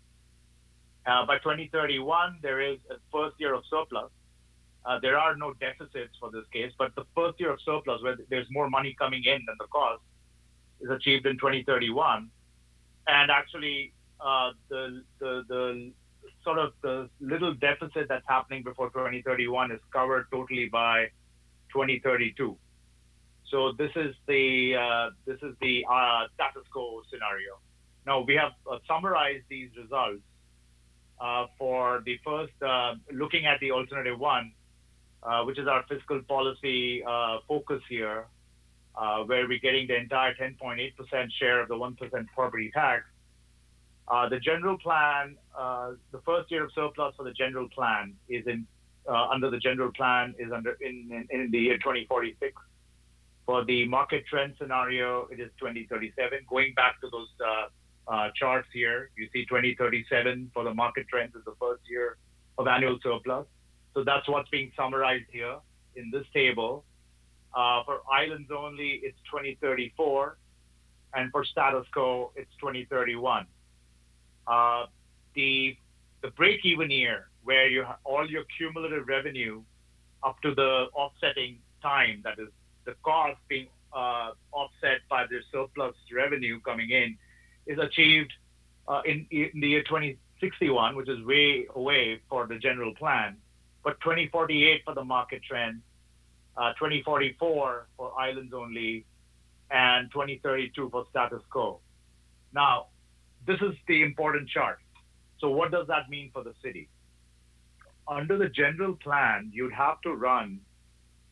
By 2031, there is a first year of surplus. There are no deficits for this case, but the first year of surplus, where there's more money coming in than the cost, is achieved in 2031. And actually, the sort of the little deficit that's happening before 2031 is covered totally by 2032. So this is the status quo scenario. Now we have summarized these results for the first, looking at the alternative one, which is our fiscal policy focus here, where we're getting the entire 10.8% share of the 1% property tax. The general plan, the first year of surplus for the general plan is under the general plan is in the year 2046. For the market trend scenario, it is 2037. Going back to those charts here, you see 2037 for the market trends is the first year of annual surplus. So that's what's being summarized here in this table. For islands only, it's 2034, and for status quo, it's 2031. The break-even year, where you have all your cumulative revenue up to the offsetting time, that is the cost being offset by the surplus revenue coming in, is achieved in the year 2061, which is way away for the general plan, but 2048 for the market trend, 2044 for islands only, and 2032 for status quo. Now, this is the important chart. So what does that mean for the city? Under the general plan, you'd have to run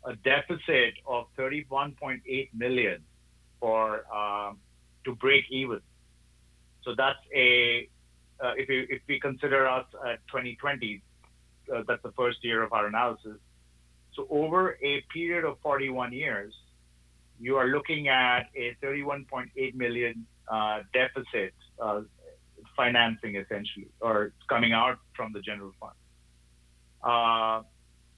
a deficit of 31.8 million for to break even. So that's if we consider us at 2020, that's the first year of our analysis. So over a period of 41 years, you are looking at a 31.8 million deficit financing essentially, or coming out from the general fund.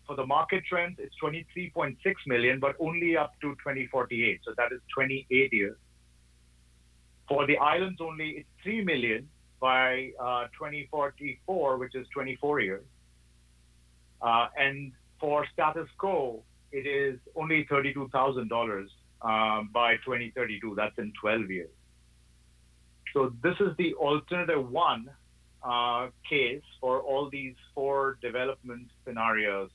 For the market trends, it's 23.6 million, but only up to 2048. So that is 28 years. For the islands only, it's 3 million by 2044, which is 24 years. And for status quo, it is only $32,000 by 2032. That's in 12 years. So this is the alternative one case for all these four development scenarios.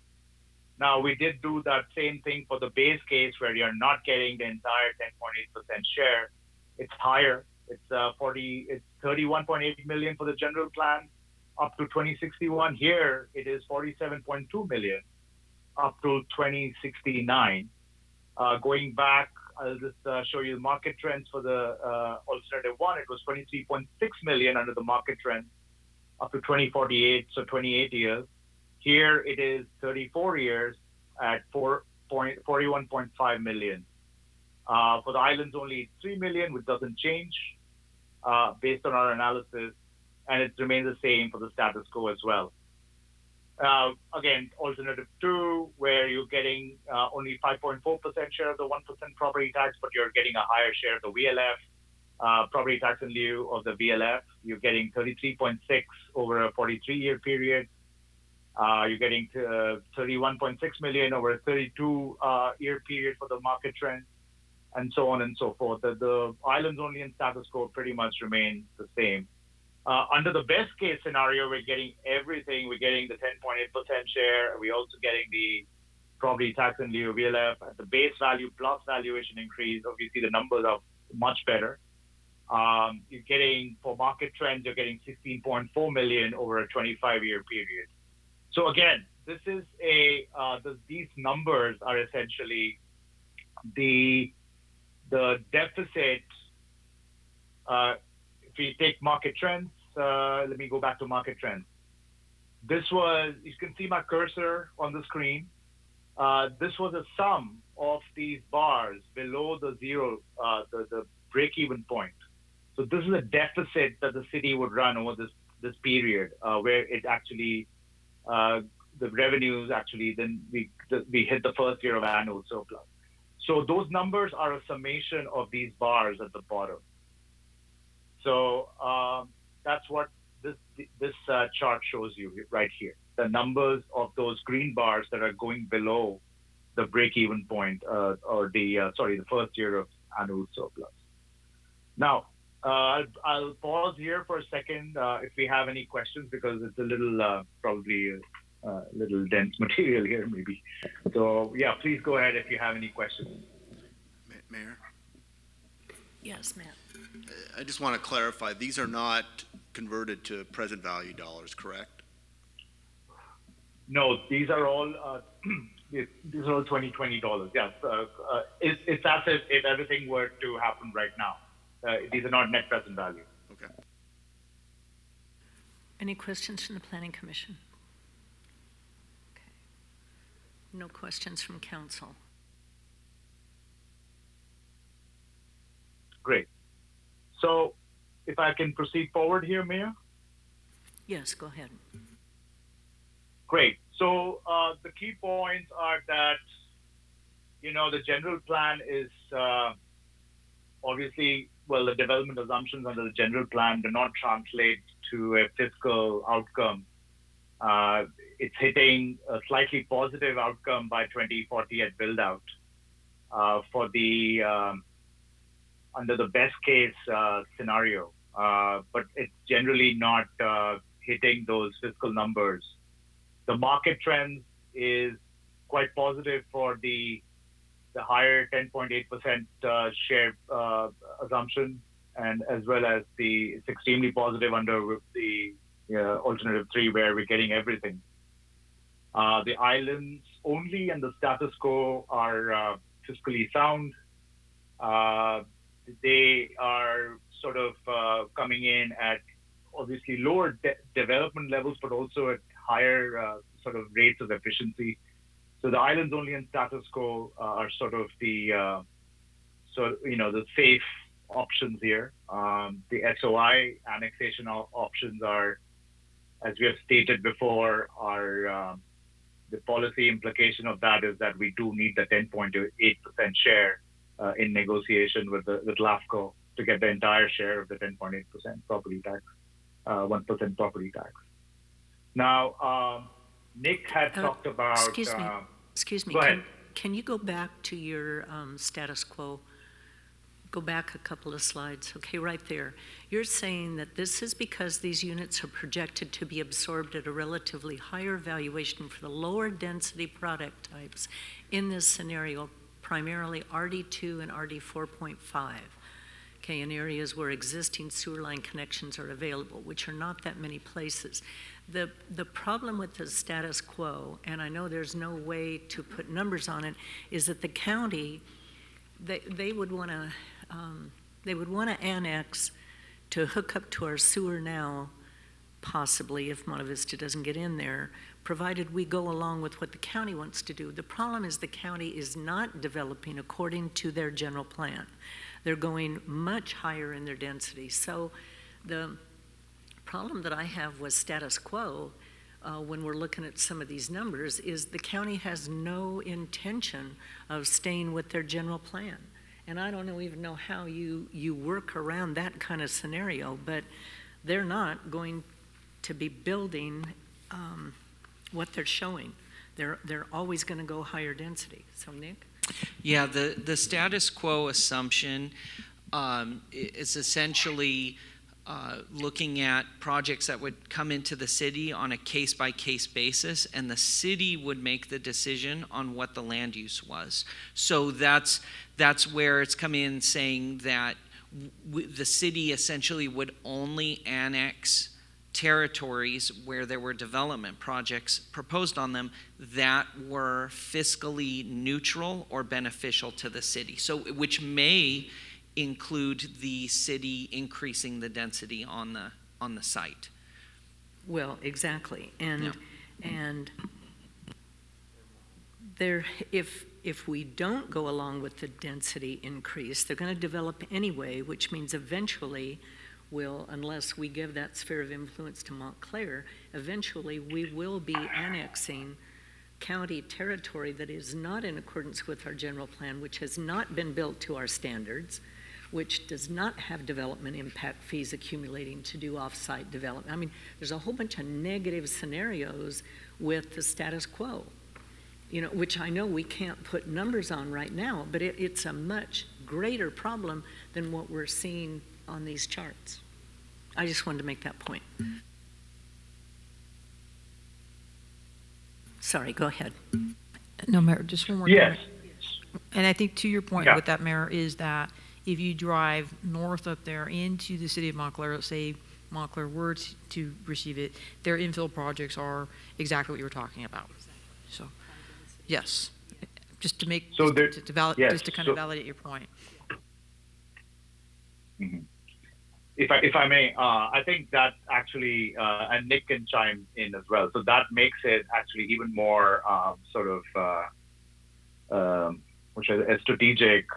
Now, we did do that same thing for the base case where you're not getting the entire 10.8% share. It's higher. It's 31.8 million for the general plan up to 2061. Here, it is 47.2 million up to 2069. Going back, I'll just show you the market trends for the alternative one. It was 23.6 million under the market trend up to 2048, so 28 years. Here it is 34 years at 41.5 million. For the islands only, it's 3 million, which doesn't change based on our analysis, and it remains the same for the status quo as well. Again, alternative two, where you're getting only 5.4% share of the 1% property tax, but you're getting a higher share of the VLF, property tax in lieu of the VLF. You're getting 33.6 over a 43-year period. You're getting 31.6 million over a 32-year period for the market trend, and so on and so forth. The islands only and status quo pretty much remain the same. Under the best case scenario, we're getting everything. We're getting the 10.8% share. We're also getting the property tax in lieu of VLF at the base value plus valuation increase. Obviously, the numbers are much better. You're getting, for market trends, you're getting 16.4 million over a 25-year period. So again, this is these numbers are essentially the deficit. If we take market trends, let me go back to market trends. This was, you can see my cursor on the screen. This was a sum of these bars below the zero, the break-even point. So this is a deficit that the city would run over this period, where it actually, the revenues actually, then we hit the first year of annual surplus. So those numbers are a summation of these bars at the bottom. So that's what this chart shows you right here the numbers of those green bars that are going below the break-even point, or the first year of annual surplus. Now, I'll pause here for a second if we have any questions, because it's a little probably a little dense material here, maybe. So yeah, please go ahead if you have any questions. Mayor, Yes, Matt. I just want to clarify, these are not converted to present value dollars, correct? No, these are all these are all $2020. Yes, it's as if everything were to happen right now. These are not net present value. Okay. Any questions from the Planning Commission? Okay. No questions from council. Great. So if I can proceed forward here, Mayor? Yes, go ahead. Great. So the key points are that, the general plan is obviously, well, the development assumptions under the general plan do not translate to a fiscal outcome. It's hitting a slightly positive outcome by 2040 at build-out for the under the best case scenario, but it's generally not hitting those fiscal numbers. The market trends is quite positive for the higher 10.8% share assumption, and as well as it's extremely positive under the alternative 3, where we're getting everything. The islands only and the status quo are fiscally sound. They are sort of coming in at obviously lower development levels, but also at higher sort of rates of efficiency. So the islands only and status quo are sort of the the safe options here. The SOI annexation options are, as we have stated before, the policy implication of that is that we do need the 10.8% share in negotiation with LAFCO to get the entire share of the 10.8% property tax, 1% property tax. Now, Nick had talked about. Excuse me. Go ahead. Can you go back to your status quo? Go back a couple of slides. Okay, right there. You're saying that this is because these units are projected to be absorbed at a relatively higher valuation for the lower density product types in this scenario, primarily RD2 and RD4.5. Okay, in areas where existing sewer line connections are available, which are not that many places. The problem with the status quo, and I know there's no way to put numbers on it, is that the county, they would want to annex to hook up to our sewer now, possibly if Monte Vista doesn't get in there, provided we go along with what the county wants to do. The problem is the county is not developing according to their general plan. They're going much higher in their density. So the problem that I have with status quo when we're looking at some of these numbers is the county has no intention of staying with their general plan. And I don't even know how you work around that kind of scenario, but they're not going to be building what they're showing. They're always going to go higher density. So Nick? Yeah, the status quo assumption is essentially looking at projects that would come into the city on a case-by-case basis, and the city would make the decision on what the land use was. So that's where it's coming in saying that the city essentially would only annex territories where there were development projects proposed on them that were fiscally neutral or beneficial to the city. So, which may include the city increasing the density on the site. Well, exactly. And Yeah. and there, if we don't go along with the density increase, they're going to develop anyway, which means eventually unless we give that sphere of influence to Montclair, eventually we will be annexing county territory that is not in accordance with our general plan, which has not been built to our standards, which does not have development impact fees accumulating to do off-site development. I mean, there's a whole bunch of negative scenarios with the status quo, which I know we can't put numbers on right now, but it's a much greater problem than what we're seeing on these charts. I just wanted to make that point. Sorry, go ahead. No, Mayor, just one more Yes. comment. And I think to your point Yeah. with that, Mayor, is that if you drive north up there into the city of Montclair, let's say Montclair were to receive it, their infill projects are exactly what you were talking about. So, yes, just to make, So there- just to yes, just to kind of so- validate your point. Mhm. If I may, I think that actually, and Nick can chime in as well. So that makes it actually even more which is a strategic,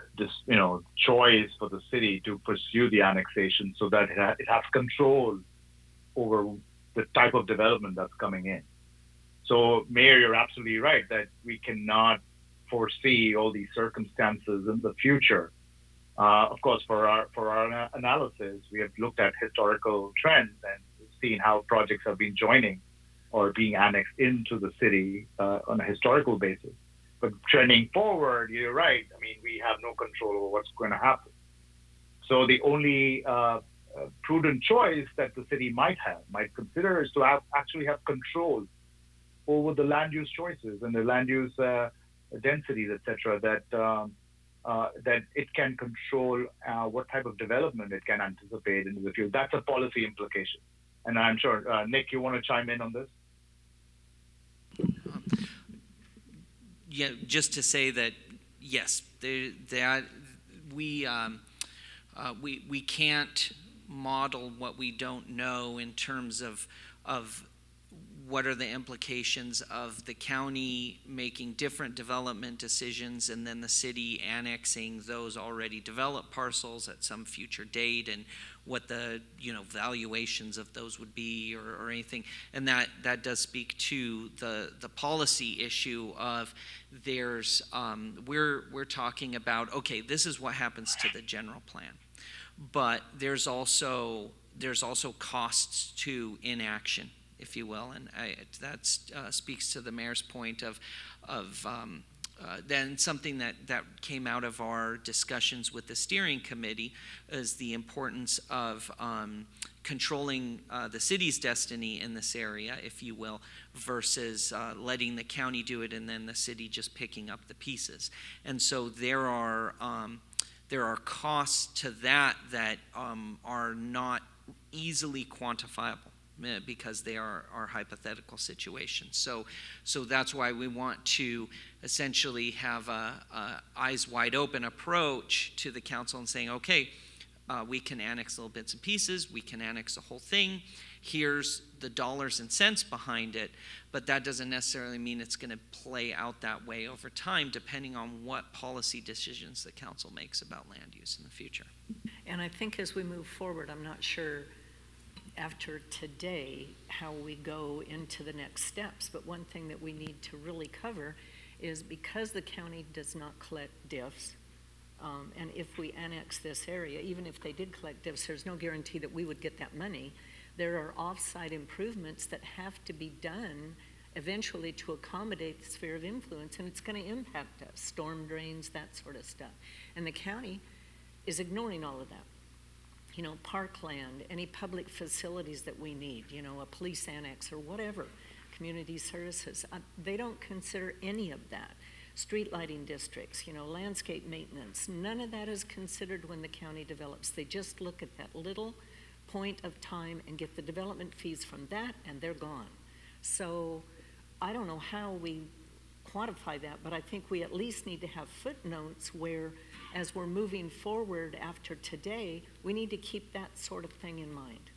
choice for the city to pursue the annexation, so that it has control over the type of development that's coming in. So, Mayor, you're absolutely right that we cannot foresee all these circumstances in the future. Of course, for our analysis, we have looked at historical trends and seen how projects have been joining or being annexed into the city on a historical basis. But trending forward, you're right. I mean, we have no control over what's going to happen. So the only prudent choice that the city might consider is to actually have control over the land use choices and the land use densities, etc. That it can control what type of development it can anticipate into the future. That's a policy implication. And I'm sure, Nick, you want to chime in on this? Yeah, just to say that, yes, that we can't model what we don't know in terms of what are the implications of the county making different development decisions and then the city annexing those already developed parcels at some future date, and what the valuations of those would be or anything. And that does speak to the policy issue of we're talking about, okay, this is what happens to the general plan, but there's also costs to inaction, if you will, and that speaks to the mayor's point of then something that came out of our discussions with the steering committee is the importance of controlling the city's destiny in this area, if you will, versus letting the county do it and then the city just picking up the pieces. And so there are costs to that are not easily quantifiable, because they are hypothetical situations. So that's why we want to essentially have a eyes wide open approach to the council and saying, okay, we can annex little bits and pieces, we can annex the whole thing, here's the dollars and cents behind it, but that doesn't necessarily mean it's going to play out that way over time, depending on what policy decisions the council makes about land use in the future. And I think as we move forward, I'm not sure after today how we go into the next steps, but one thing that we need to really cover is, because the county does not collect diffs, and if we annex this area, even if they did collect diffs, there's no guarantee that we would get that money. There are off-site improvements that have to be done eventually to accommodate the sphere of influence, and it's going to impact us, storm drains, that sort of stuff. And the county is ignoring all of that. Parkland, any public facilities that we need, a police annex or whatever, community services, they don't consider any of that. Street lighting districts, landscape maintenance, none of that is considered when the county develops. They just look at that little point of time and get the development fees from that, and they're gone. So I don't know how we quantify that, but I think we at least need to have footnotes where, as we're moving forward after today, we need to keep that sort of thing in mind.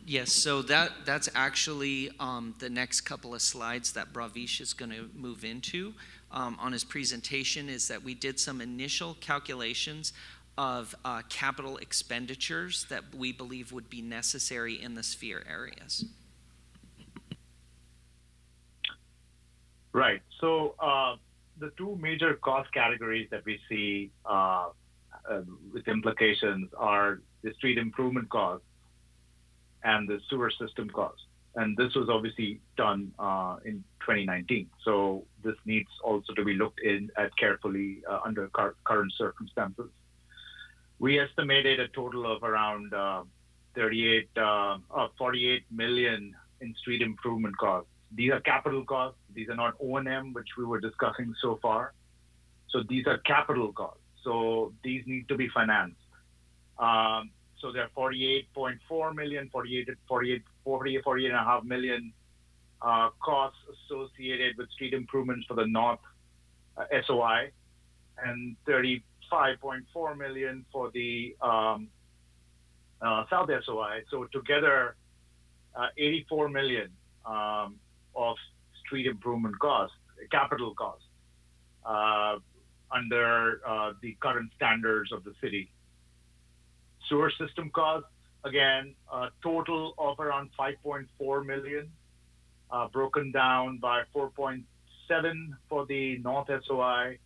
Yes, so that's actually the next couple of slides that Bravish is going to move into on his presentation, is that we did some initial calculations of capital expenditures that we believe would be necessary in the sphere areas. Right. So the two major cost categories that we see with implications are the street improvement costs and the sewer system costs. And this was obviously done in 2019. So this needs also to be looked at carefully under current circumstances. We estimated a total of around 48 million in street improvement costs. These are capital costs. These are not O&M, which we were discussing so far. So these are capital costs. So these need to be financed. So there are 48.4 million, 48.5 million costs associated with street improvements for the North SOI, and 35.4 million for the South SOI. So together, 84 million of street improvement costs, capital costs, under the current standards of the city. Sewer system costs, again, a total of around 5.4 million, broken down by 4.7 for the North SOI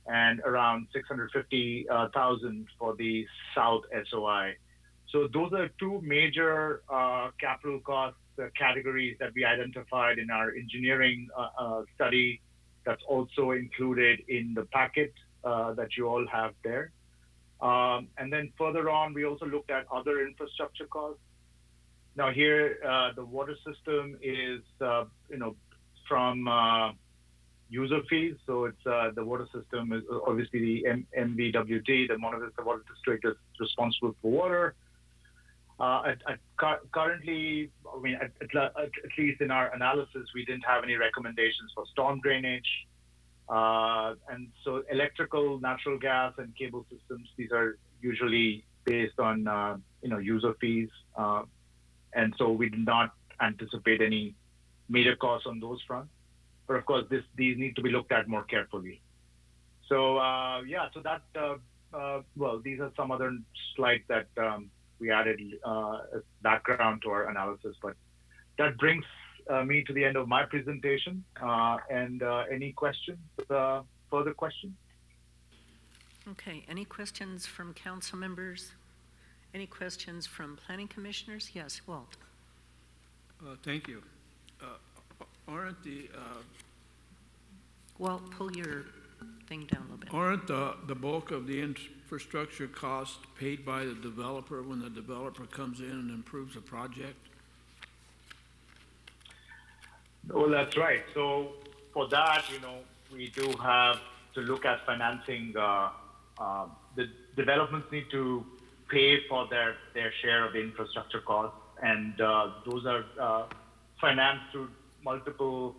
and around 650,000 for the South SOI. So those are two major capital cost categories that we identified in our engineering study that's also included in the packet that you all have there. And then further on, we also looked at other infrastructure costs. Now here, the water system is, from user fees. So it's the water system is obviously the MVWD, the Monte Vista Water District, is responsible for water. Currently, I mean, at least in our analysis, we didn't have any recommendations for storm drainage. And so electrical, natural gas, and cable systems, these are usually based on, user fees. And so we did not anticipate any major costs on those fronts. But of course, these need to be looked at more carefully. So, so that, these are some other slides that we added as background to our analysis. But that brings me to the end of my presentation. And any questions, further questions? Okay, any questions from council members? Any questions from planning commissioners? Yes, Walt. Thank you. Aren't the Walt, pull your thing down a little bit. aren't the bulk of the infrastructure cost paid by the developer when the developer comes in and improves a project? Well, that's right. So for that, we do have to look at financing. The developments need to pay for their share of the infrastructure costs, and those are financed through multiple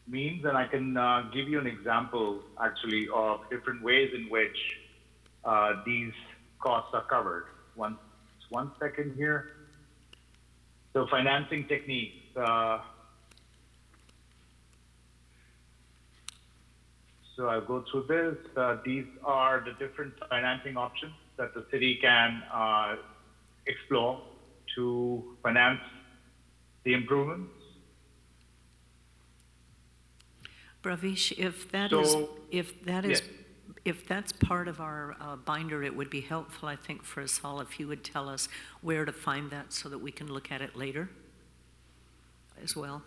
means. And I can give you an example, actually, of different ways in which these costs are covered. One second here. So financing techniques. So I'll go through this. These are the different financing options that the city can explore to finance the improvements. Bravish, if that's part of our binder, it would be helpful, I think, for us all if you would tell us where to find that so that we can look at it later as well.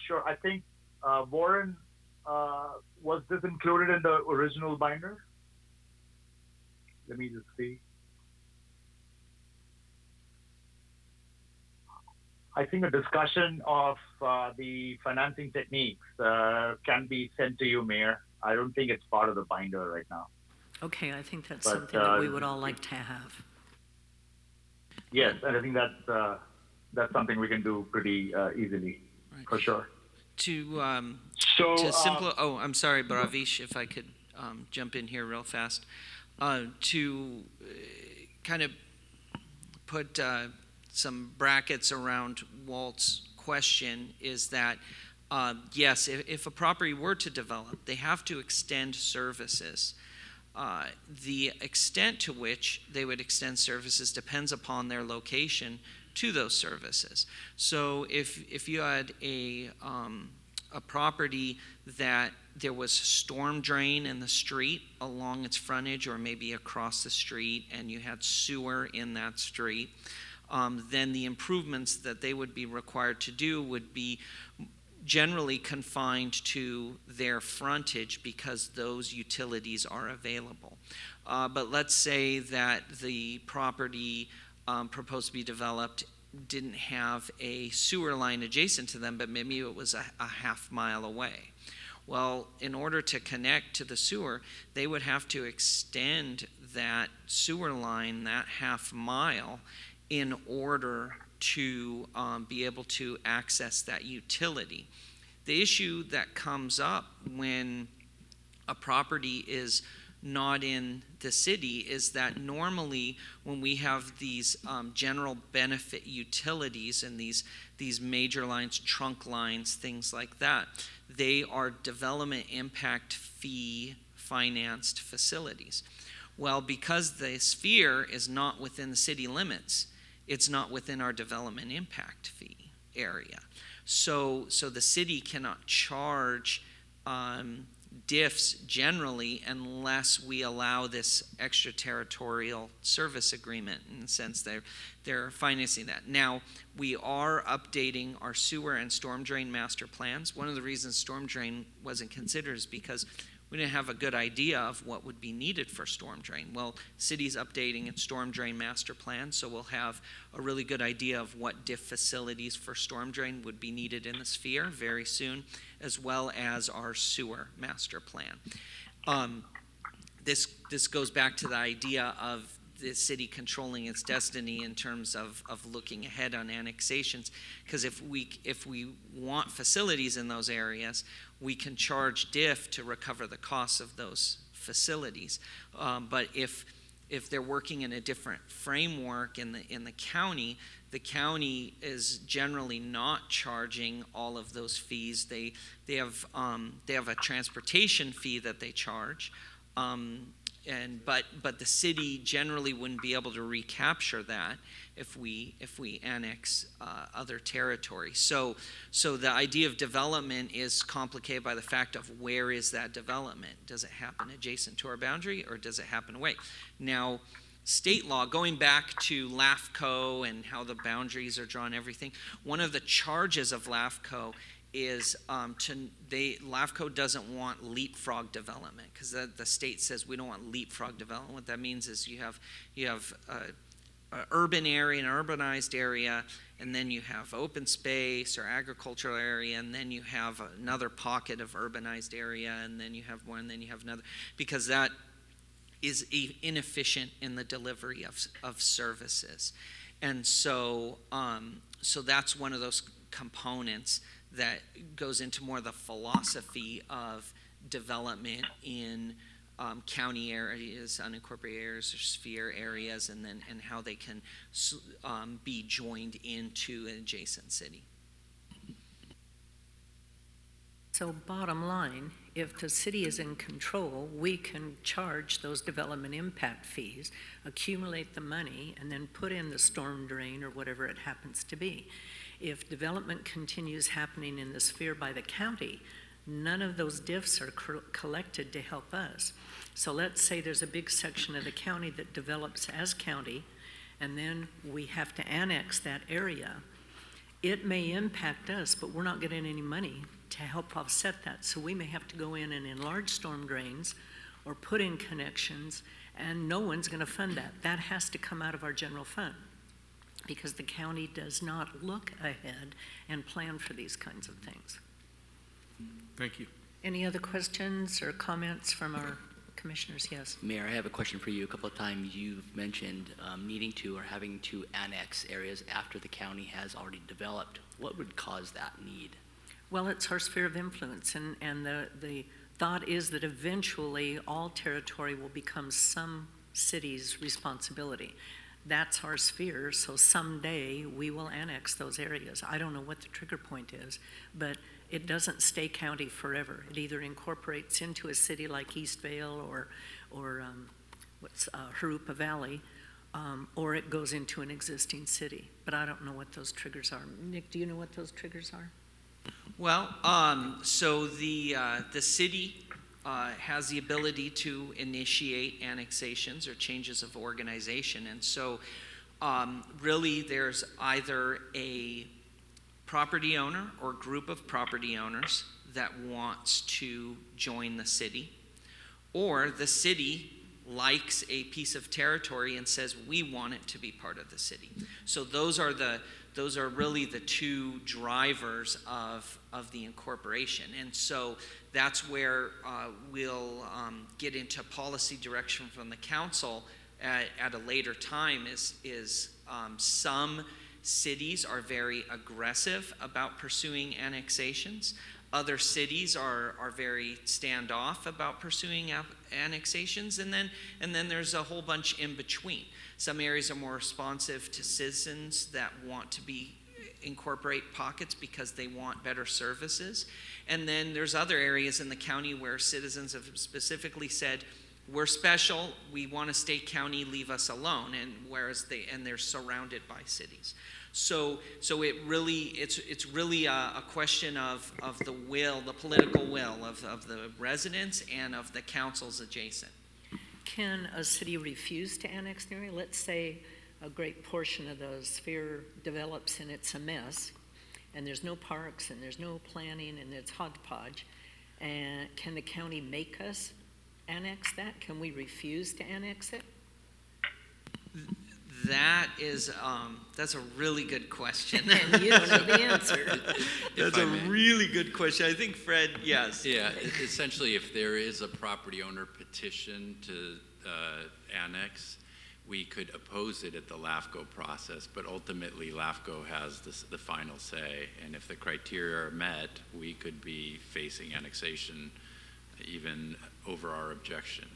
Sure. I think, Warren, was this included in the original binder? Let me just see. I think a discussion of the financing techniques can be sent to you, Mayor. I don't think it's part of the binder right now. Okay, I think that's something that we would all like to have. Yes, and I think that's something we can do pretty easily, right. For sure. I'm sorry, Bravish, if I could jump in here real fast. To kind of put some brackets around Walt's question is that, yes, if a property were to develop, they have to extend services. The extent to which they would extend services depends upon their location to those services. So if you had a a property that there was a storm drain in the street along its frontage or maybe across the street, and you had sewer in that street, then the improvements that they would be required to do would be generally confined to their frontage because those utilities are available. But let's say that the property proposed to be developed didn't have a sewer line adjacent to them, but maybe it was a half mile away. Well, in order to connect to the sewer, they would have to extend that sewer line that half mile in order to be able to access that utility. The issue that comes up when a property is not in the city is that normally when we have these general benefit utilities and these major lines, trunk lines, things like that, they are development impact fee financed facilities. Well, because the sphere is not within the city limits, it's not within our development impact fee area. So the city cannot charge diffs generally unless we allow this extraterritorial service agreement. In the sense they're financing that. Now, we are updating our sewer and storm drain master plans. One of the reasons storm drain wasn't considered is because we didn't have a good idea of what would be needed for storm drain. Well, city's updating its storm drain master plan, so we'll have a really good idea of what diff facilities for storm drain would be needed in the sphere very soon, as well as our sewer master plan. This goes back to the idea of the city controlling its destiny in terms of looking ahead on annexations, because if we want facilities in those areas, we can charge diff to recover the costs of those facilities. But if they're working in a different framework in the county is generally not charging all of those fees. They have a transportation fee that they charge. But the city generally wouldn't be able to recapture that if we annex other territory. So the idea of development is complicated by the fact of where is that development? Does it happen adjacent to our boundary or does it happen away? Now, state law, going back to LAFCO and how the boundaries are drawn, everything, one of the charges of LAFCO is LAFCO doesn't want leapfrog development, because the state says we don't want leapfrog development. What that means is you have an urban area, an urbanized area, and then you have open space or agricultural area, and then you have another pocket of urbanized area, and then you have one, and then you have another, because that is inefficient in the delivery of services. And so that's one of those components that goes into more the philosophy of development in county areas, unincorporated areas, or sphere areas, and how they can be joined into an adjacent city. So bottom line, if the city is in control, we can charge those development impact fees, accumulate the money, and then put in the storm drain or whatever it happens to be. If development continues happening in the sphere by the county, none of those diffs are collected to help us. So let's say there's a big section of the county that develops as county, and then we have to annex that area. It may impact us, but we're not getting any money to help offset that. So we may have to go in and enlarge storm drains or put in connections, and no one's going to fund that. That has to come out of our general fund, because the county does not look ahead and plan for these kinds of things. Thank you. Any other questions or comments from our commissioners? Yes. Mayor, I have a question for you. A couple of times you've mentioned needing to or having to annex areas after the county has already developed. What would cause that need? Well, it's our sphere of influence, and the thought is that eventually all territory will become some city's responsibility. That's our sphere, so someday we will annex those areas. I don't know what the trigger point is, but it doesn't stay county forever. It either incorporates into a city like Eastvale or Jurupa Valley, or it goes into an existing city. But I don't know what those triggers are. Nick, do you know what those triggers are? Well, so the city has the ability to initiate annexations or changes of organization. And so really there's either a property owner or group of property owners that wants to join the city, or the city likes a piece of territory and says we want it to be part of the city. So those are really the two drivers of the incorporation. And so that's where we'll get into policy direction from the council at a later time. Is some cities are very aggressive about pursuing annexations. Other cities are very standoff about pursuing annexations, and then there's a whole bunch in between. Some areas are more responsive to citizens that want to incorporate pockets because they want better services, and then there's other areas in the county where citizens have specifically said, we're special, we want to stay county, leave us alone, and they're surrounded by cities. So it's really a question of the will, the political will of the residents and of the councils adjacent. Can a city refuse to annex an area? Let's say a great portion of the sphere develops and it's a mess, and there's no parks and there's no planning and it's hodgepodge. And can the county make us annex that? Can we refuse to annex it? That's a really good question. And you don't know the answer. That's a really good question. I think Fred, yes. Yeah, essentially, if there is a property owner petition to annex, we could oppose it at the LAFCO process, but ultimately LAFCO has the final say, and if the criteria are met, we could be facing annexation even over our objection.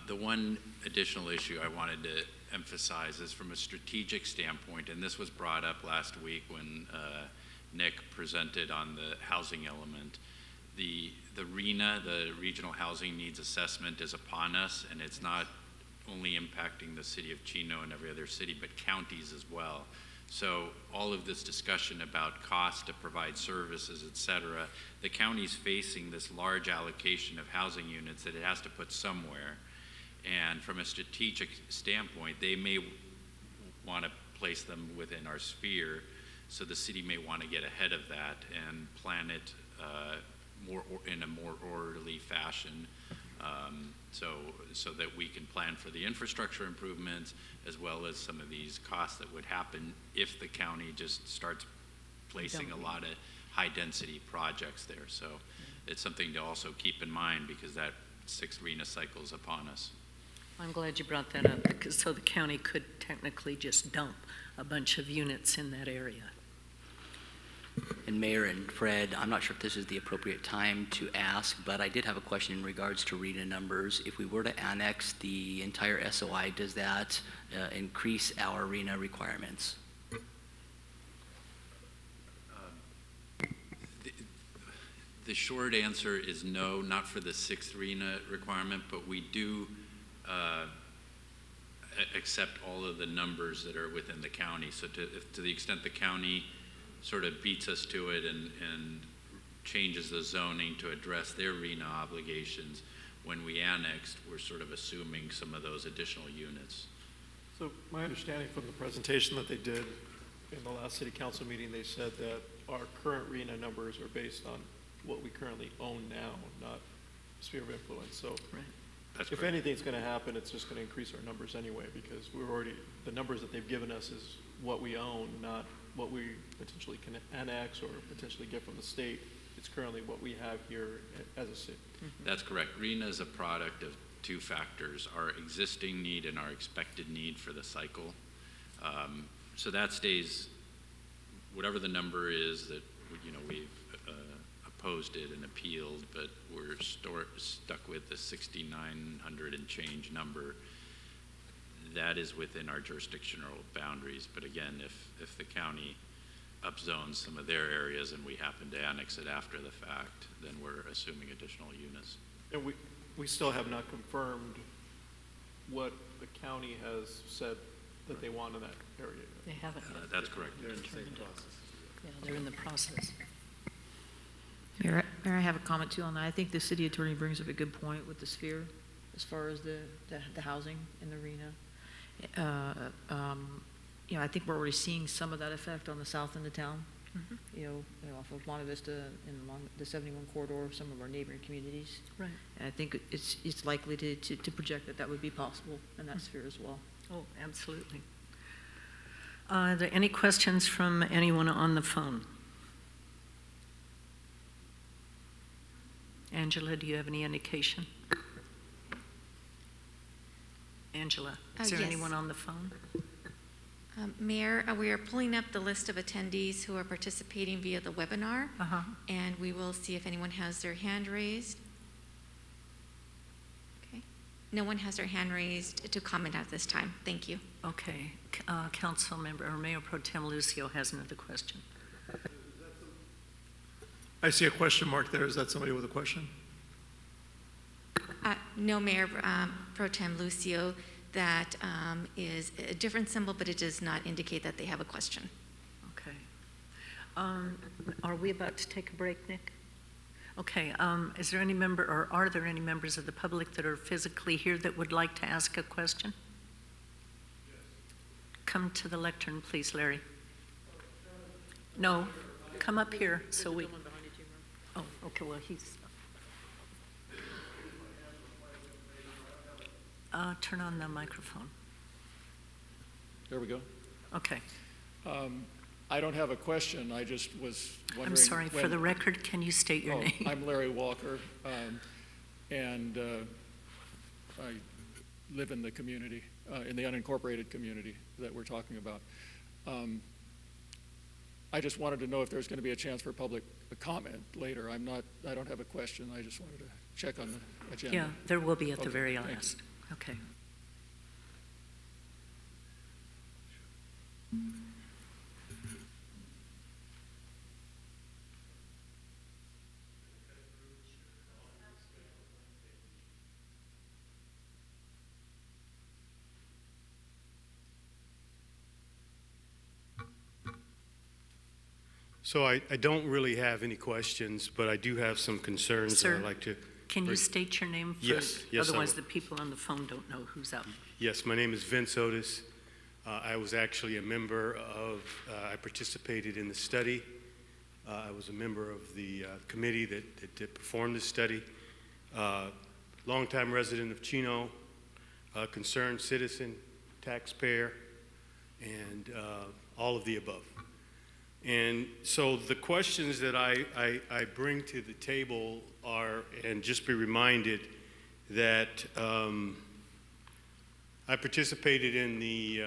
The one additional issue I wanted to emphasize is from a strategic standpoint, and this was brought up last week when Nick presented on the housing element. The RHNA, the Regional Housing Needs Assessment, is upon us, and it's not only impacting the city of Chino and every other city, but counties as well. So all of this discussion about cost to provide services, et cetera, the county's facing this large allocation of housing units that it has to put somewhere. And from a strategic standpoint, they may want to place them within our sphere, so the city may want to get ahead of that and plan it in a more orderly fashion, so that we can plan for the infrastructure improvements as well as some of these costs that would happen if the county just starts placing a lot of high-density projects there. So it's something to also keep in mind because that 6th RHNA cycle is upon us. I'm glad you brought that up, because so the county could technically just dump a bunch of units in that area. And Mayor and Fred, I'm not sure if this is the appropriate time to ask, but I did have a question in regards to RHNA numbers. If we were to annex the entire SOI, does that increase our RHNA requirements? The short answer is no, not for the 6th RHNA requirement, but we do accept all of the numbers that are within the county. So to the extent the county sort of beats us to it and changes the zoning to address their RHNA obligations, when we annexed, we're sort of assuming some of those additional units. So my understanding from the presentation that they did in the last city council meeting, they said that our current RHNA numbers are based on what we currently own now, not sphere of influence. So That's if correct. anything's going to happen, it's just going to increase our numbers anyway, because the numbers that they've given us is what we own, not what we potentially can annex or potentially get from the state. It's currently what we have here as a city. That's correct. RHNA is a product of two factors, our existing need and our expected need for the cycle. So that stays, whatever the number is that, we've opposed it and appealed, but we're stuck with the 6,900 and change number. That is within our jurisdictional boundaries. But again, if the county upzones some of their areas and we happen to annex it after the fact, then we're assuming additional units. And we still have not confirmed what the county has said that they want in that area. They haven't yet. That's correct. They're in the same process. Yeah, they're in the process. Mayor, I have a comment too on that. I think the city attorney brings up a good point with the sphere as far as the housing in the arena. You know, I think we're already seeing some of that effect on the south end of town. You know, off of Monte Vista and along the 71 corridor, some of our neighboring communities. Right. And I think it's likely to project that would be possible in that sphere as well. Oh, absolutely. Are there any questions from anyone on the phone? Angela, do you have any indication? Angela, is there Yes. anyone on the phone? Mayor, we are pulling up the list of attendees who are participating via the webinar, and we will see if anyone has their hand raised. Okay. No one has their hand raised to comment at this time. Thank you. Okay. Council member, or Mayor Pro Tem Lucio has another question. I see a question mark there. Is that somebody with a question? No, Mayor Pro Tem Lucio. That is a different symbol, but it does not indicate that they have a question. Okay. Are we about to take a break, Nick? Okay. Is there any member, or are there any members of the public that are physically here that would like to ask a question? Yes. Come to the lectern, please, Larry. No, come up here so we. Oh, okay. Well, he's. Turn on the microphone. There we go. Okay. I don't have a question. I just was wondering. I'm sorry. For the record, can you state your name? I'm Larry Walker, and I live in the community, in the unincorporated community that we're talking about. I just wanted to know if there's going to be a chance for public comment later. I don't have a question. I just wanted to check on the agenda. Yeah, there will be at the Okay, very thank you. last. Okay. So I don't really have any questions, but I do have some concerns that Sir, I'd like to. Can you state your name? Yes, I Otherwise, will. the people on the phone don't know who's up. Yes, my name is Vince Otis. I was actually a member of, I participated in the study. I was a member of the committee that performed this study. Longtime resident of Chino, concerned citizen, taxpayer, and all of the above. And so the questions that I bring to the table are, and just be reminded that I participated in the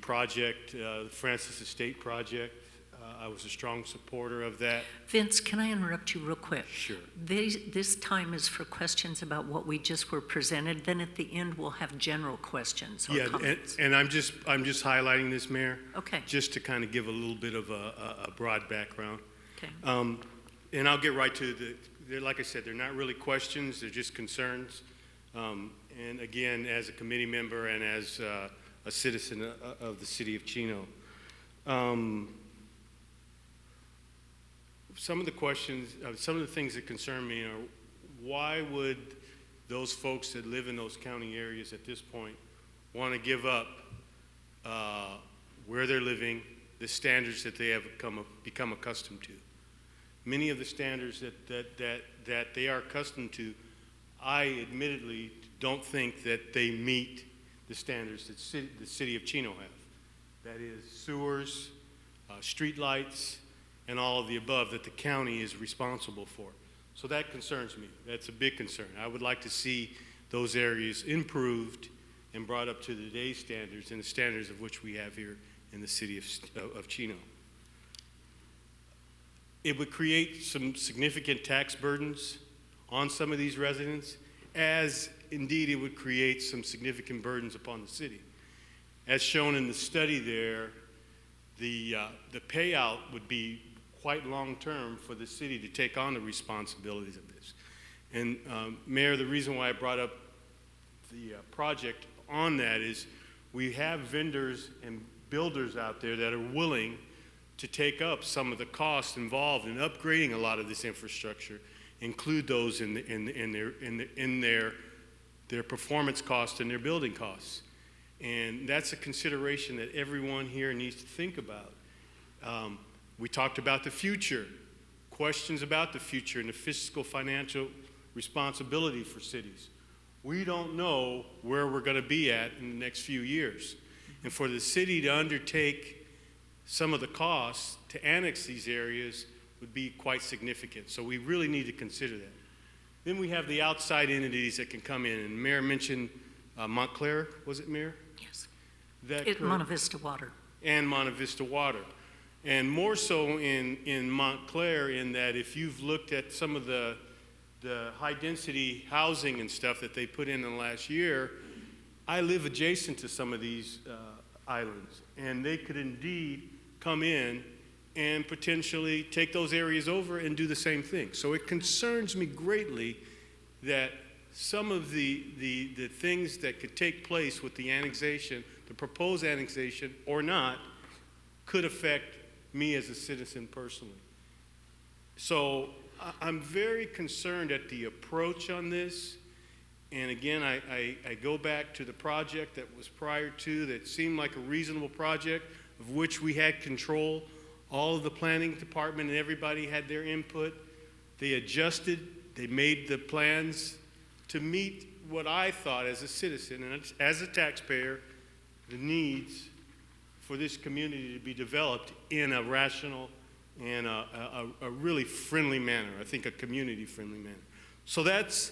project, the Francis Estate project. I was a strong supporter of that. Vince, can I interrupt you real quick? Sure. This time is for questions about what we just were presented. Then at the end, we'll have general questions or Yeah, comments. and I'm just highlighting this, Mayor. Okay. Just to kind of give a little bit of a broad background. Okay. And I'll get right to like I said, they're not really questions, they're just concerns. And again, as a committee member and as a citizen of the city of Chino. Some of the questions, some of the things that concern me are, why would those folks that live in those county areas at this point want to give up where they're living, the standards that they have become accustomed to? Many of the standards that they are accustomed to, I admittedly don't think that they meet the standards that the city of Chino have. That is sewers, street lights, and all of the above that the county is responsible for. So that concerns me. That's a big concern. I would like to see those areas improved and brought up to today's standards and the standards of which we have here in the city of Chino. It would create some significant tax burdens on some of these residents, as indeed it would create some significant burdens upon the city. As shown in the study there, the payout would be quite long-term for the city to take on the responsibilities of this. And Mayor, the reason why I brought up the project on that is we have vendors and builders out there that are willing to take up some of the costs involved in upgrading a lot of this infrastructure, include those in their performance costs and their building costs. And that's a consideration that everyone here needs to think about. We talked about the future, questions about the future and the fiscal financial responsibility for cities. We don't know where we're going to be at in the next few years. And for the city to undertake some of the costs to annex these areas would be quite significant. So we really need to consider that. Then we have the outside entities that can come in. And Mayor mentioned Montclair, was it, Mayor? Yes. Monte Vista Water. And Monte Vista Water. And more so in Montclair, in that if you've looked at some of the high-density housing and stuff that they put in the last year, I live adjacent to some of these islands, and they could indeed come in and potentially take those areas over and do the same thing. So it concerns me greatly that some of the things that could take place with the annexation, the proposed annexation or not, could affect me as a citizen personally. So I'm very concerned at the approach on this. And again, I go back to the project that was prior to, that seemed like a reasonable project, of which we had control. All of the planning department and everybody had their input. They adjusted, they made the plans to meet what I thought as a citizen and as a taxpayer, the needs for this community to be developed in a rational and a really friendly manner. I think a community-friendly manner. So that's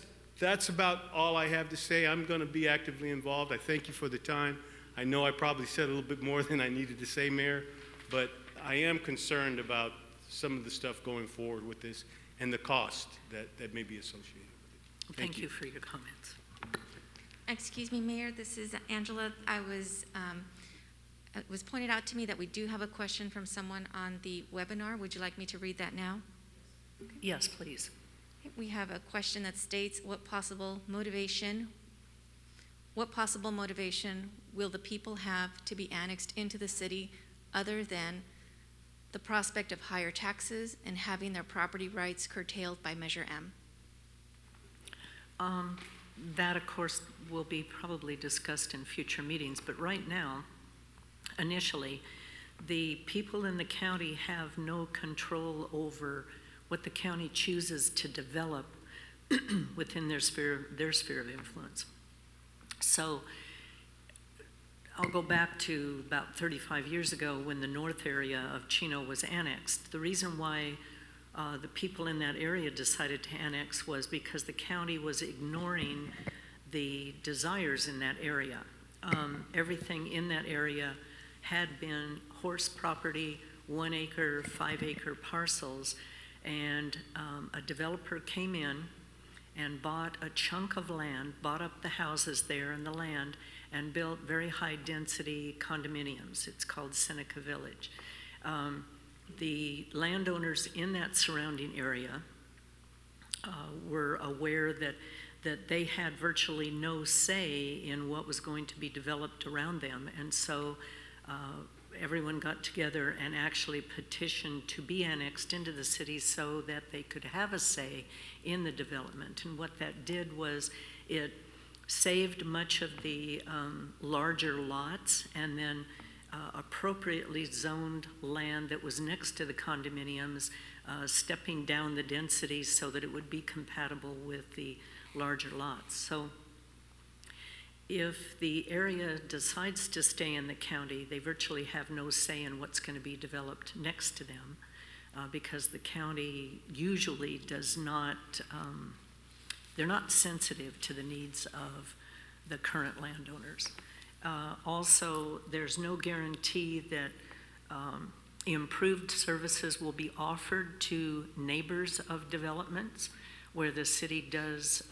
about all I have to say. I'm going to be actively involved. I thank you for the time. I know I probably said a little bit more than I needed to say, Mayor, but I am concerned about some of the stuff going forward with this and the cost that may be associated with it. Thank you for your comments. Excuse me, Mayor, this is Angela. It was pointed out to me that we do have a question from someone on the webinar. Would you like me to read that now? Yes, please. We have a question that states, what possible motivation will the people have to be annexed into the city other than the prospect of higher taxes and having their property rights curtailed by Measure M? That, of course, will be probably discussed in future meetings, but right now, initially, the people in the county have no control over what the county chooses to develop within their sphere of influence. So I'll go back to about 35 years ago when the north area of Chino was annexed. The reason why the people in that area decided to annex was because the county was ignoring the desires in that area. Everything in that area had been horse property, 1 acre, 5 acre parcels, and a developer came in and bought a chunk of land, bought up the houses there and the land, and built very high density condominiums. It's called Seneca Village. The landowners in that surrounding area were aware that they had virtually no say in what was going to be developed around them, and so everyone got together and actually petitioned to be annexed into the city so that they could have a say in the development. And what that did was it saved much of the larger lots and then appropriately zoned land that was next to the condominiums, stepping down the density so that it would be compatible with the larger lots. So if the area decides to stay in the county, they virtually have no say in what's going to be developed next to them because the county usually does not, they're not sensitive to the needs of the current landowners. Also, there's no guarantee that improved services will be offered to neighbors of developments where the city does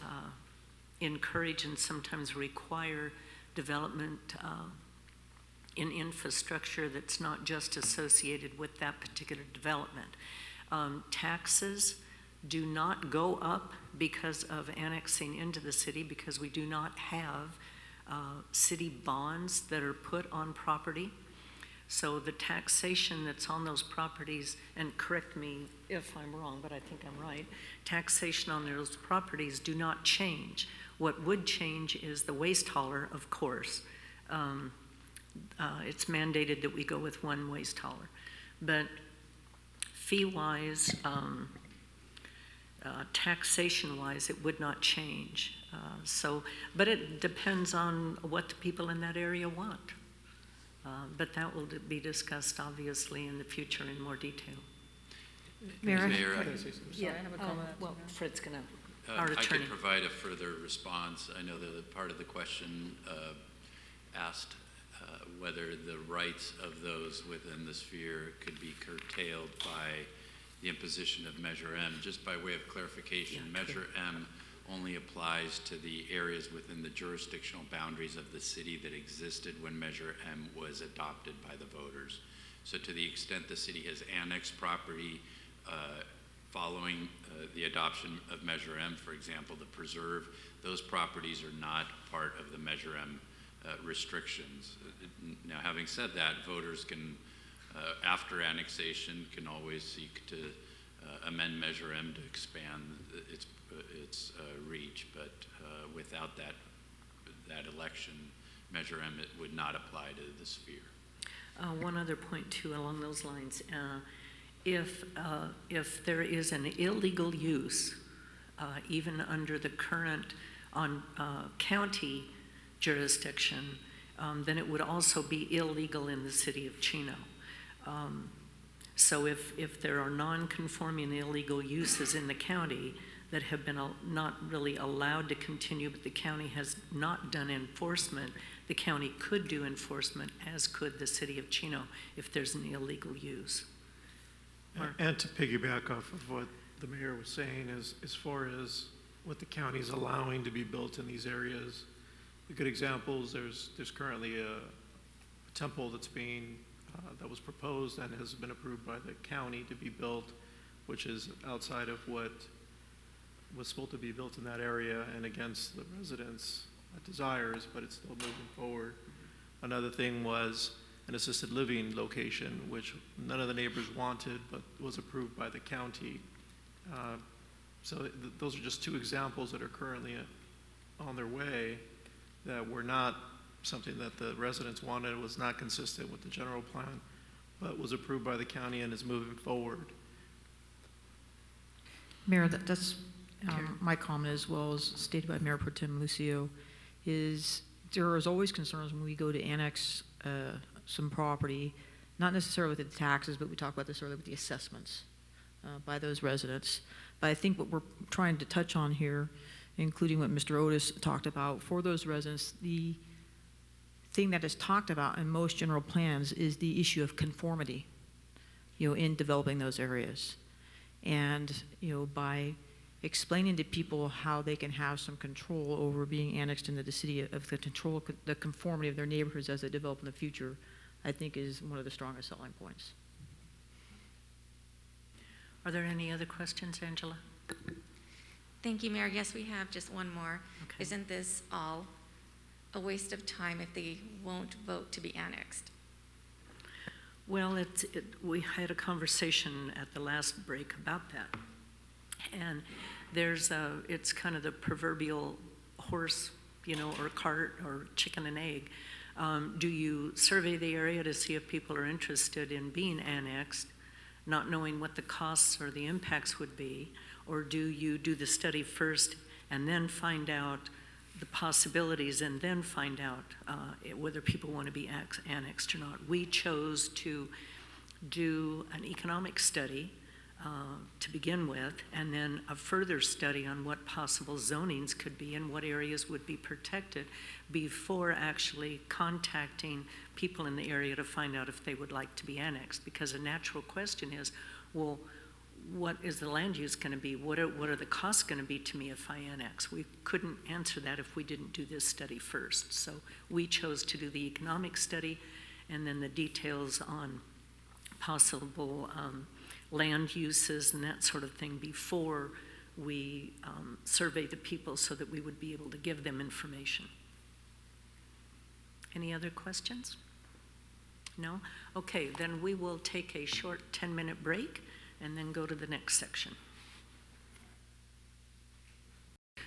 encourage and sometimes require development in infrastructure that's not just associated with that particular development. Taxes do not go up because of annexing into the city because we do not have city bonds that are put on property. So the taxation that's on those properties, and correct me if I'm wrong, but I think I'm right, taxation on those properties do not change. What would change is the waste hauler, of course. It's mandated that we go with one waste hauler. But fee-wise, taxation-wise, it would not change. But it depends on what the people in that area want. But that will be discussed, obviously, in the future in more detail. Mayor, Mayor, Yeah, I have a comment. well, Fred's gonna, I our attorney. could provide a further response. I know that the part of the question asked whether the rights of those within the sphere could be curtailed by the imposition of Measure M. Just by way of clarification, Yeah, Measure M only applies to the areas within the jurisdictional boundaries of the city that existed when Measure M was adopted by the voters. So to the extent the city has annexed property following the adoption of Measure M, for example, the preserve, those properties are not part of the Measure M restrictions. Now, having said that, voters can, after annexation, can always seek to amend Measure M to expand its reach, but without that election, Measure M, it would not apply to the sphere. One other point too along those lines. If there is an illegal use, even under the current county jurisdiction, then it would also be illegal in the city of Chino. So if there are non-conforming illegal uses in the county that have been not really allowed to continue, but the county has not done enforcement, the county could do enforcement, as could the city of Chino, if there's an illegal use. And to piggyback off of what the mayor was saying, is as far as what the county is allowing to be built in these areas, the good examples, there's currently a temple that's being that was proposed and has been approved by the county to be built, which is outside of what was supposed to be built in that area and against the residents' desires, but it's still moving forward. Another thing was an assisted living location, which none of the neighbors wanted, but was approved by the county. Those are just two examples that are currently on their way that were not something that the residents wanted, was not consistent with the general plan, but was approved by the county and is moving forward. Mayor, that's my comment, as well as stated by Mayor Pro Tem Lucio, is there is always concerns when we go to annex some property, not necessarily with the taxes, but we talked about this earlier with the assessments by those residents. But I think what we're trying to touch on here, including what Mr. Otis talked about, for those residents, the thing that is talked about in most general plans is the issue of conformity, in developing those areas. And, by explaining to people how they can have some control over being annexed into the city, of the conformity of their neighborhoods as they develop in the future, I think is one of the strongest selling points. Are there any other questions, Angela? Thank you, Mayor. Yes, we have just one more. Okay. Isn't this all a waste of time if they won't vote to be annexed? Well, we had a conversation at the last break about that. And it's kind of the proverbial horse, or cart or chicken and egg. Do you survey the area to see if people are interested in being annexed, not knowing what the costs or the impacts would be? Or do you do the study first and then find out the possibilities and then find out whether people want to be annexed or not? We chose to do an economic study to begin with, and then a further study on what possible zonings could be and what areas would be protected before actually contacting people in the area to find out if they would like to be annexed. Because a natural question is, well, what is the land use going to be? What are the costs going to be to me if I annex? We couldn't answer that if we didn't do this study first. So we chose to do the economic study and then the details on possible land uses and that sort of thing before we survey the people so that we would be able to give them information. Any other questions? No? Okay, then we will take a short 10-minute break and then go to the next section.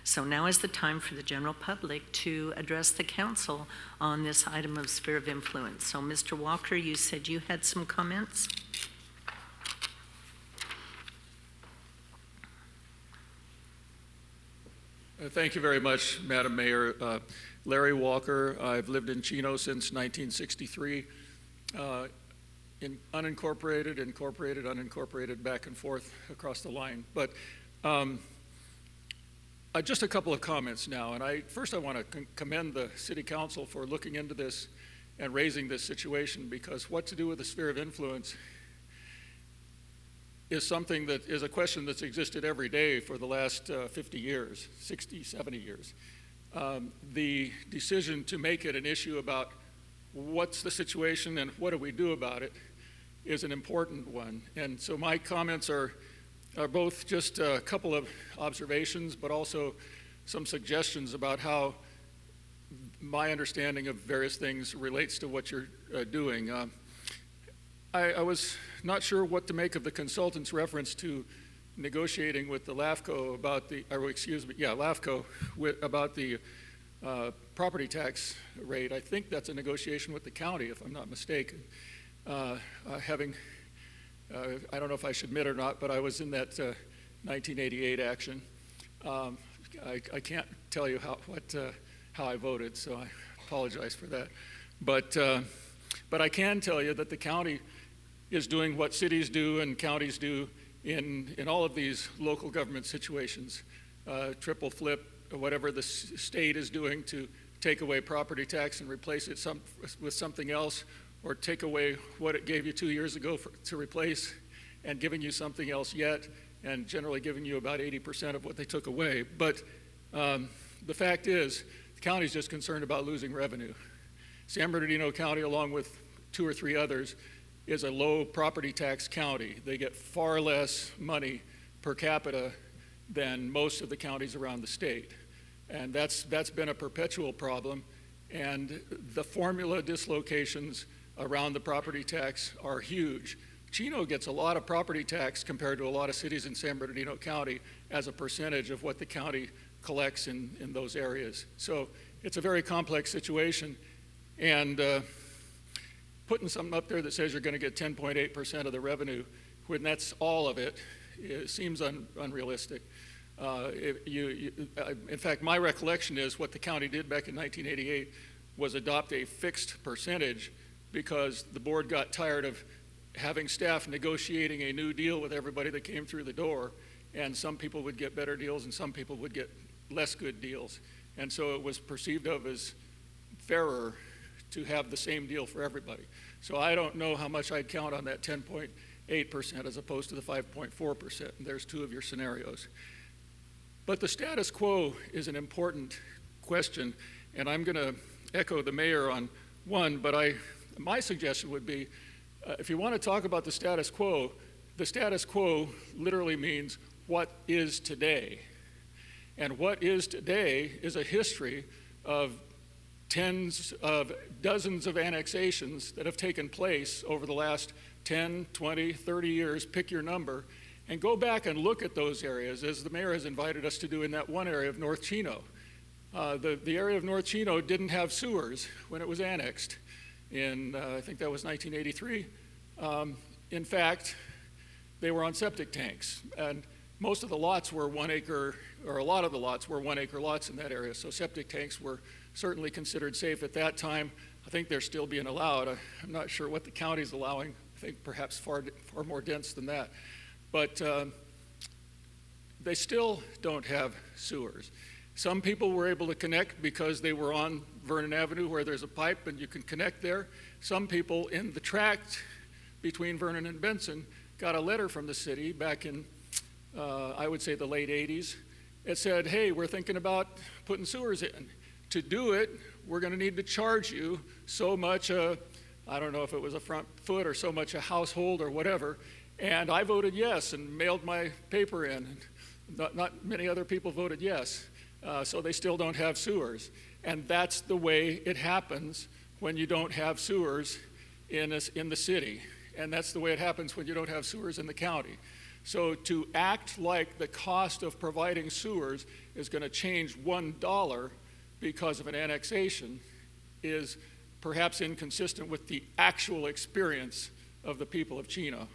So now is the time for the general public to address the council on this item of sphere of influence. So Mr. Walker, you said you had some comments? Thank you very much, Madam Mayor. Larry Walker. I've lived in Chino since 1963. In unincorporated, incorporated, unincorporated, back and forth across the line. But just a couple of comments now. And first I want to commend the City Council for looking into this and raising this situation, because what to do with the sphere of influence is something that is a question that's existed every day for the last 50 years, 60, 70 years. The decision to make it an issue about what's the situation and what do we do about it is an important one. And so my comments are both just a couple of observations, but also some suggestions about how my understanding of various things relates to what you're doing. I was not sure what to make of the consultant's reference to negotiating with the LAFCO about LAFCO about the property tax rate. I think that's a negotiation with the county, if I'm not mistaken. I don't know if I should admit or not, but I was in that 1988 action. I can't tell you how I voted, so I apologize for that. But I can tell you that the county is doing what cities do and counties do in all of these local government situations. Triple flip, whatever the state is doing to take away property tax and replace it with something else, or take away what it gave you 2 years ago to replace and giving you something else yet, and generally giving you about 80% of what they took away. But the fact is, the county's just concerned about losing revenue. San Bernardino County, along with 2 or 3 others, is a low property tax county. They get far less money per capita than most of the counties around the state. And that's been a perpetual problem. And the formula dislocations around the property tax are huge. Chino gets a lot of property tax compared to a lot of cities in San Bernardino County as a percentage of what the county collects in those areas. So it's a very complex situation. And putting something up there that says you're going to get 10.8% of the revenue, when that's all of it, seems unrealistic. In fact, my recollection is what the county did back in 1988 was adopt a fixed percentage, because the board got tired of having staff negotiating a new deal with everybody that came through the door, and some people would get better deals and some people would get less good deals. And so it was perceived of as fairer to have the same deal for everybody. So I don't know how much I'd count on that 10.8% as opposed to the 5.4%. And there's 2 of your scenarios. But the status quo is an important question, and I'm going to echo the mayor on one, but my suggestion would be, if you want to talk about the status quo literally means what is today. And what is today is a history of dozens of annexations that have taken place over the last 10, 20, 30 years, pick your number, and go back and look at those areas, as the mayor has invited us to do in that one area of North Chino. The area of North Chino didn't have sewers when it was annexed in, I think that was 1983. In fact, they were on septic tanks, and most of the lots were 1 acre, or a lot of the lots were 1 acre lots in that area, so septic tanks were certainly considered safe at that time. I think they're still being allowed. I'm not sure what the county's allowing. I think perhaps far more dense than that. But they still don't have sewers. Some people were able to connect because they were on Vernon Avenue where there's a pipe and you can connect there. Some people in the tract between Vernon and Benson got a letter from the city back in, I would say, the late 80s. It said, hey, we're thinking about putting sewers in. To do it, we're going to need to charge you so much, I don't know if it was a front foot or so much a household or whatever. And I voted yes and mailed my paper in. Not many other people voted yes. So they still don't have sewers. And that's the way it happens when you don't have sewers in the city. And that's the way it happens when you don't have sewers in the county. So to act like the cost of providing sewers is going to change $1 because of an annexation is perhaps inconsistent with the actual experience of the people of Chino.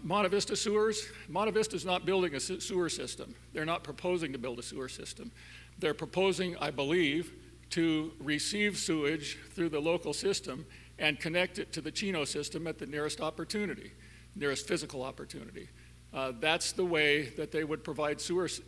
Monte Vista Sewers, Monte Vista is not building a sewer system. They're not proposing to build a sewer system. They're proposing, I believe, to receive sewage through the local system and connect it to the Chino system at the nearest opportunity, nearest physical opportunity. That's the way that they would provide sewers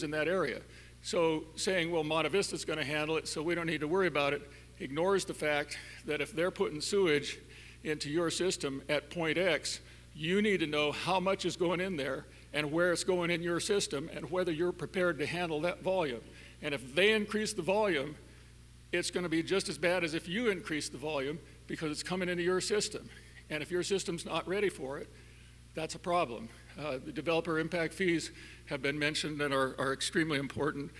in that area. So saying, well, Monte Vista's going to handle it, so we don't need to worry about it, ignores the fact that if they're putting sewage into your system at point X, you need to know how much is going in there and where it's going in your system and whether you're prepared to handle that volume. And if they increase the volume, it's going to be just as bad as if you increase the volume because it's coming into your system. And if your system's not ready for it, that's a problem. The developer impact fees have been mentioned and are extremely important.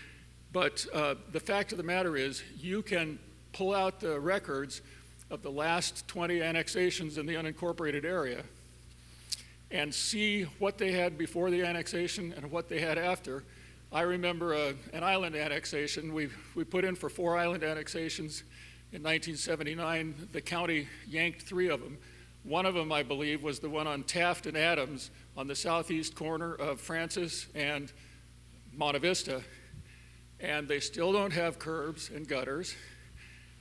But the fact of the matter is you can pull out the records of the last 20 annexations in the unincorporated area and see what they had before the annexation and what they had after. I remember an island annexation. We put in for 4 island annexations in 1979. The county yanked 3 of them. One of them, I believe, was the one on Taft and Adams on the southeast corner of Francis and Monte Vista. And they still don't have curbs and gutters,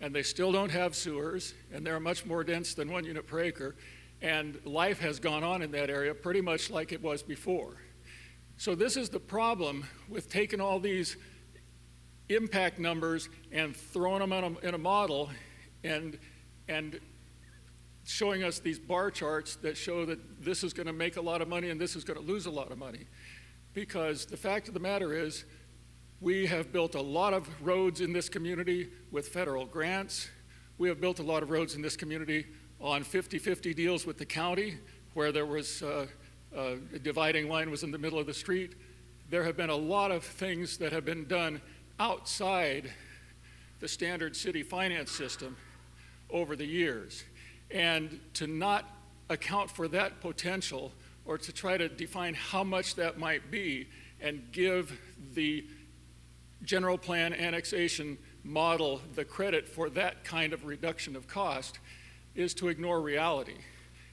and they still don't have sewers, and they're much more dense than 1 unit per acre. And life has gone on in that area pretty much like it was before. So this is the problem with taking all these impact numbers and throwing them in a model and showing us these bar charts that show that this is going to make a lot of money and this is going to lose a lot of money. Because the fact of the matter is, we have built a lot of roads in this community with federal grants. We have built a lot of roads in this community on 50-50 deals with the county, where there was a dividing line was in the middle of the street. There have been a lot of things that have been done outside the standard city finance system over the years. And to not account for that potential or to try to define how much that might be and give the general plan annexation model the credit for that kind of reduction of cost is to ignore reality.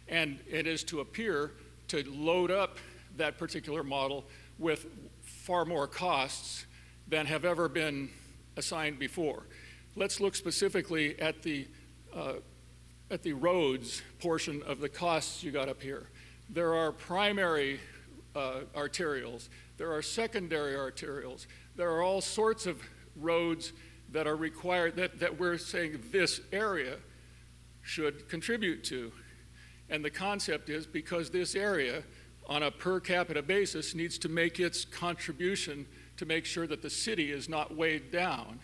And it is to appear to load up that particular model with far more costs than have ever been assigned before. Let's look specifically at the roads portion of the costs you got up here. There are primary arterials. There are secondary arterials. There are all sorts of roads that are required that we're saying this area should contribute to. And the concept is because this area on a per capita basis needs to make its contribution to make sure that the city is not weighed down.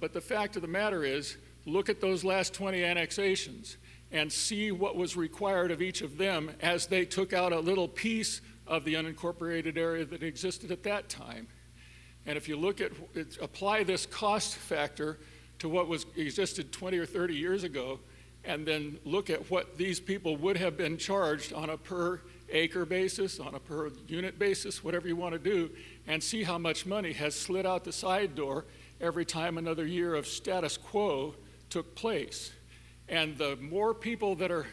But the fact of the matter is, look at those last 20 annexations and see what was required of each of them as they took out a little piece of the unincorporated area that existed at that time. And if you look at, apply this cost factor to what was existed 20 or 30 years ago, and then look at what these people would have been charged on a per acre basis, on a per unit basis, whatever you want to do, and see how much money has slid out the side door every time another year of status quo took place. And the more people that are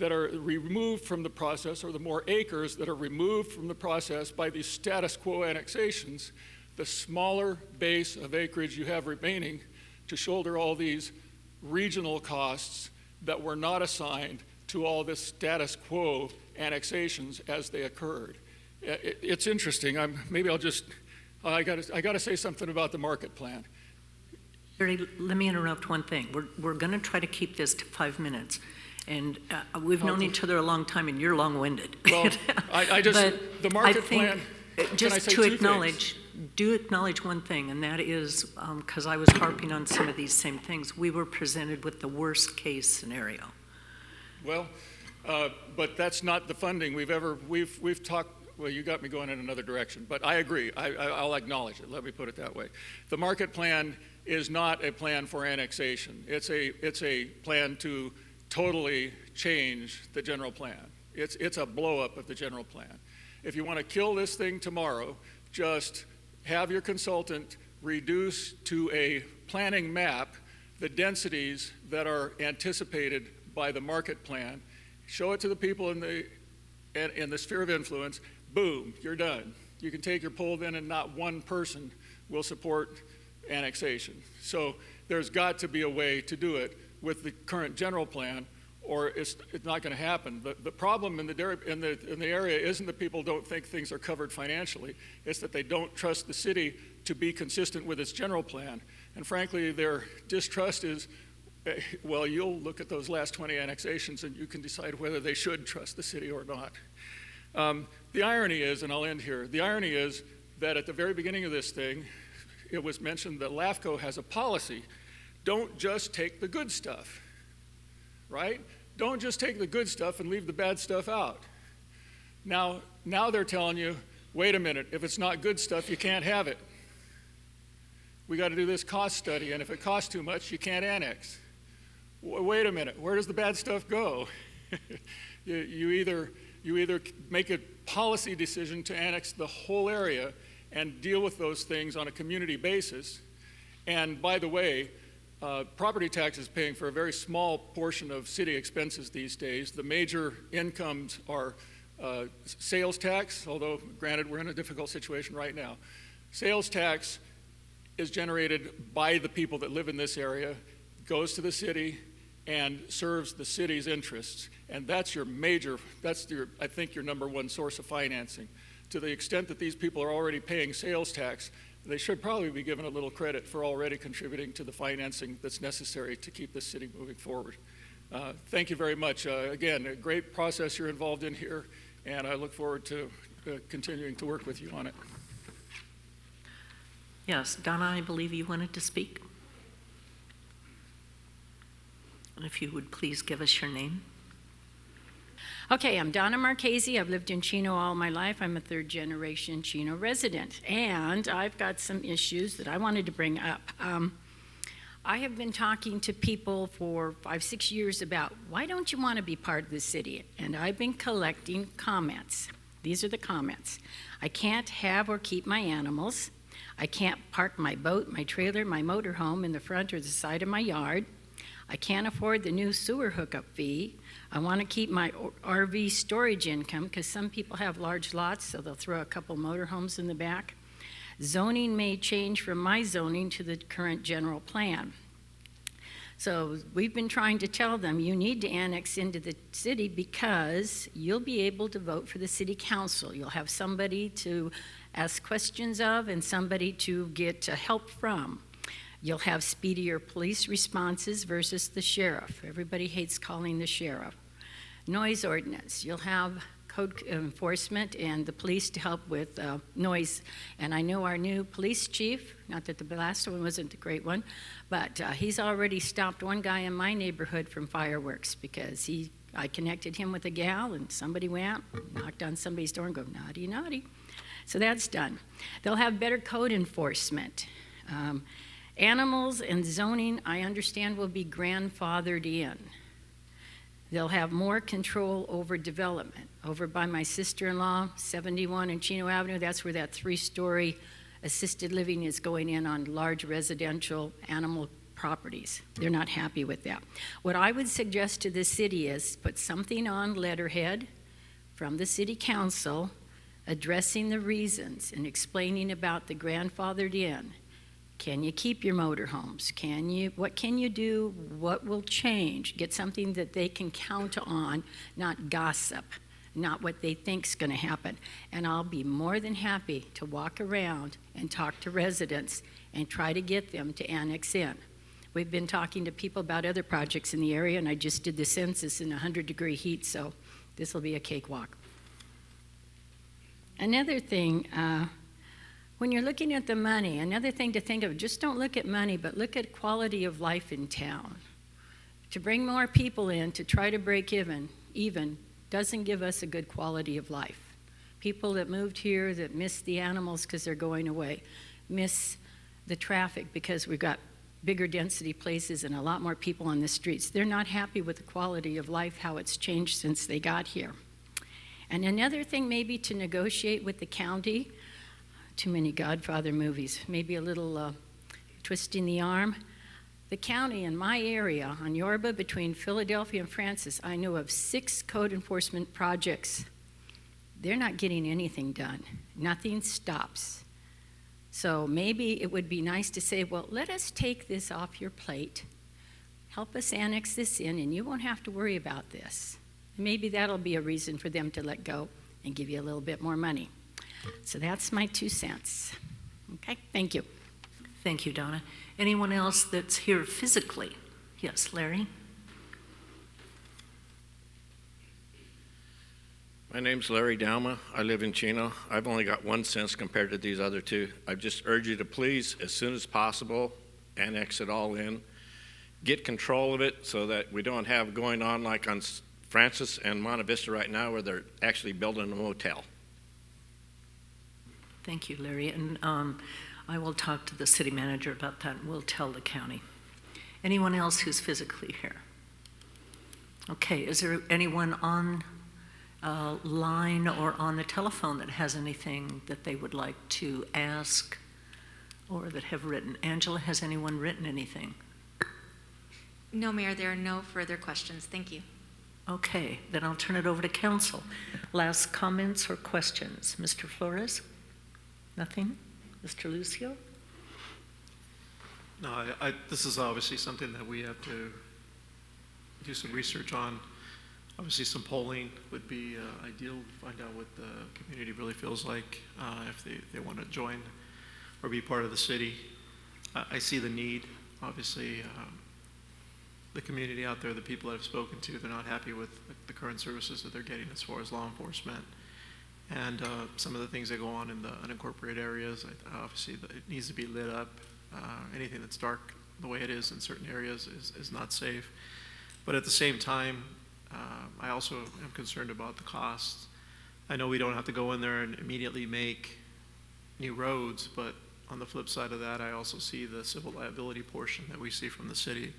removed from the process, or the more acres that are removed from the process by these status quo annexations, the smaller base of acreage you have remaining to shoulder all these regional costs that were not assigned to all this status quo annexations as they occurred. It's interesting. Maybe I'll just, I gotta say something about the market plan. Jerry, let me interrupt one thing. We're going to try to keep this to 5 minutes. And we've known each other a long time, and you're long-winded. Well, I just, but the market I think plan, just to acknowledge, do acknowledge one thing, and that is, because I was harping on some of these same things, we were presented with the worst-case scenario. Well, but that's not the funding we've talked. Well, you got me going in another direction, but I agree. I'll acknowledge it. Let me put it that way. The market plan is not a plan for annexation. It's a plan to totally change the general plan. It's a blow up of the general plan. If you want to kill this thing tomorrow, just have your consultant reduce to a planning map the densities that are anticipated by the market plan, show it to the people in the sphere of influence, boom, you're done. You can take your poll then, and not one person will support annexation. So there's got to be a way to do it with the current general plan, or it's not going to happen. The problem in the area isn't that people don't think things are covered financially, it's that they don't trust the city to be consistent with its general plan. And frankly, their distrust is, well, you'll look at those last 20 annexations and you can decide whether they should trust the city or not. The irony is, and I'll end here, the irony is that at the very beginning of this thing, it was mentioned that LAFCO has a policy. Don't just take the good stuff, right? Don't just take the good stuff and leave the bad stuff out. Now they're telling you, wait a minute, if it's not good stuff, you can't have it. We got to do this cost study, and if it costs too much, you can't annex. Wait a minute, where does the bad stuff go? you either make a policy decision to annex the whole area and deal with those things on a community basis. And by the way, property tax is paying for a very small portion of city expenses these days. The major incomes are sales tax, although granted we're in a difficult situation right now. Sales tax is generated by the people that live in this area, goes to the city, and serves the city's interests. And that's I think your number one source of financing. To the extent that these people are already paying sales tax, they should probably be given a little credit for already contributing to the financing that's necessary to keep this city moving forward. Thank you very much. Again, a great process you're involved in here, and I look forward to continuing to work with you on it. Yes, Donna, I believe you wanted to speak. And if you would please give us your name. Okay, I'm Donna Marchese. I've lived in Chino all my life. I'm a third-generation Chino resident, and I've got some issues that I wanted to bring up. I have been talking to people for 5-6 years about why don't you want to be part of the city, and I've been collecting comments. These are the comments. I can't have or keep my animals. I can't park my boat, my trailer, my motorhome in the front or the side of my yard. I can't afford the new sewer hookup fee. I want to keep my RV storage income because some people have large lots, so they'll throw a couple motorhomes in the back. Zoning may change from my zoning to the current general plan. So we've been trying to tell them you need to annex into the city because you'll be able to vote for the city council. You'll have somebody to ask questions of and somebody to get help from. You'll have speedier police responses versus the sheriff. Everybody hates calling the sheriff. Noise ordinance. You'll have code enforcement and the police to help with noise. And I know our new police chief, not that the last one wasn't a great one, but he's already stopped one guy in my neighborhood from fireworks because I connected him with a gal and somebody went, knocked on somebody's door and go, naughty, naughty. So that's done. They'll have better code enforcement. Animals and zoning, I understand, will be grandfathered in. They'll have more control over development. Over by my sister-in-law, 71 and Chino Avenue, that's where that 3-story assisted living is going in on large residential animal properties. They're not happy with that. What I would suggest to the city is put something on letterhead from the city council addressing the reasons and explaining about the grandfathered in. Can you keep your motorhomes? What can you do? What will change? Get something that they can count on, not gossip, not what they think's going to happen. And I'll be more than happy to walk around and talk to residents and try to get them to annex in. We've been talking to people about other projects in the area, and I just did the census in 100-degree heat, so this will be a cakewalk. Another thing, when you're looking at the money, another thing to think of, just don't look at money, but look at quality of life in town. To bring more people in to try to break even doesn't give us a good quality of life. People that moved here that miss the animals because they're going away, miss the traffic because we've got bigger density places and a lot more people on the streets. They're not happy with the quality of life, how it's changed since they got here. And another thing maybe to negotiate with the county, too many Godfather movies, maybe a little twisting the arm. The county in my area on Yorba between Philadelphia and Francis, I know of 6 code enforcement projects. They're not getting anything done. Nothing stops. So maybe it would be nice to say, well, let us take this off your plate, help us annex this in, and you won't have to worry about this. Maybe that'll be a reason for them to let go and give you a little bit more money. So that's my 2 cents. Okay, thank you. Thank you, Donna. Anyone else that's here physically? Yes, Larry? My name's Larry Dalma. I live in Chino. I've only got 1 cent compared to these other 2. I just urge you to please, as soon as possible, annex it all in. Get control of it so that we don't have going on like on Francis and Monte Vista right now where they're actually building a motel. Thank you, Larry. And I will talk to the city manager about that, and we'll tell the county. Anyone else who's physically here? Okay, is there anyone on line or on the telephone that has anything that they would like to ask or that have written? Angela, has anyone written anything? No, Mayor, there are no further questions. Thank you. Okay, then I'll turn it over to council. Last comments or questions? Mr. Flores? Nothing? Mr. Lucio? No, this is obviously something that we have to do some research on. Obviously, some polling would be ideal to find out what the community really feels like if they want to join or be part of the city. I see the need. Obviously, the community out there, the people that I've spoken to, they're not happy with the current services that they're getting as far as law enforcement. And some of the things that go on in the unincorporated areas, obviously it needs to be lit up. Anything that's dark the way it is in certain areas is not safe. But at the same time, I also am concerned about the costs. I know we don't have to go in there and immediately make new roads, but on the flip side of that, I also see the civil liability portion that we see from the city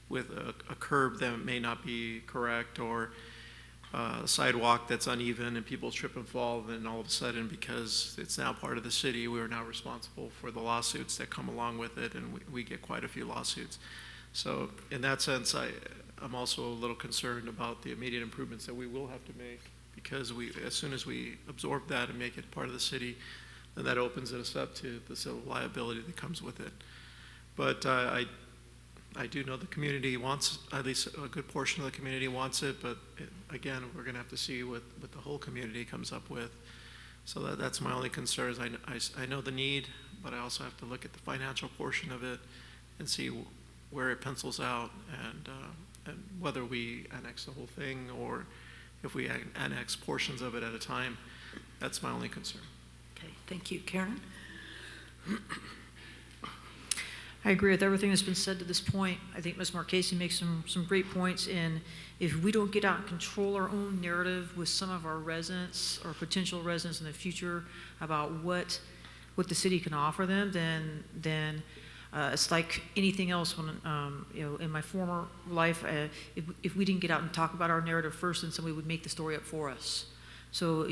with a curb that may not be correct, or a sidewalk that's uneven and people trip and fall, then all of a sudden, because it's now part of the city, we are now responsible for the lawsuits that come along with it, and we get quite a few lawsuits. So in that sense, I'm also a little concerned about the immediate improvements that we will have to make, because as soon as we absorb that and make it part of the city, then that opens us up to the civil liability that comes with it. But I do know the community wants, at least a good portion of the community wants it, but again, we're going to have to see what the whole community comes up with. So that's my only concern is I know the need, but I also have to look at the financial portion of it and see where it pencils out, and whether we annex the whole thing or if we annex portions of it at a time. That's my only concern. Okay, thank you. Karen? I agree with everything that's been said to this point. I think Ms. Marchese makes some great points, and if we don't get out and control our own narrative with some of our residents or potential residents in the future about what the city can offer them, then it's like anything else. When in my former life, if we didn't get out and talk about our narrative first, then somebody would make the story up for us. So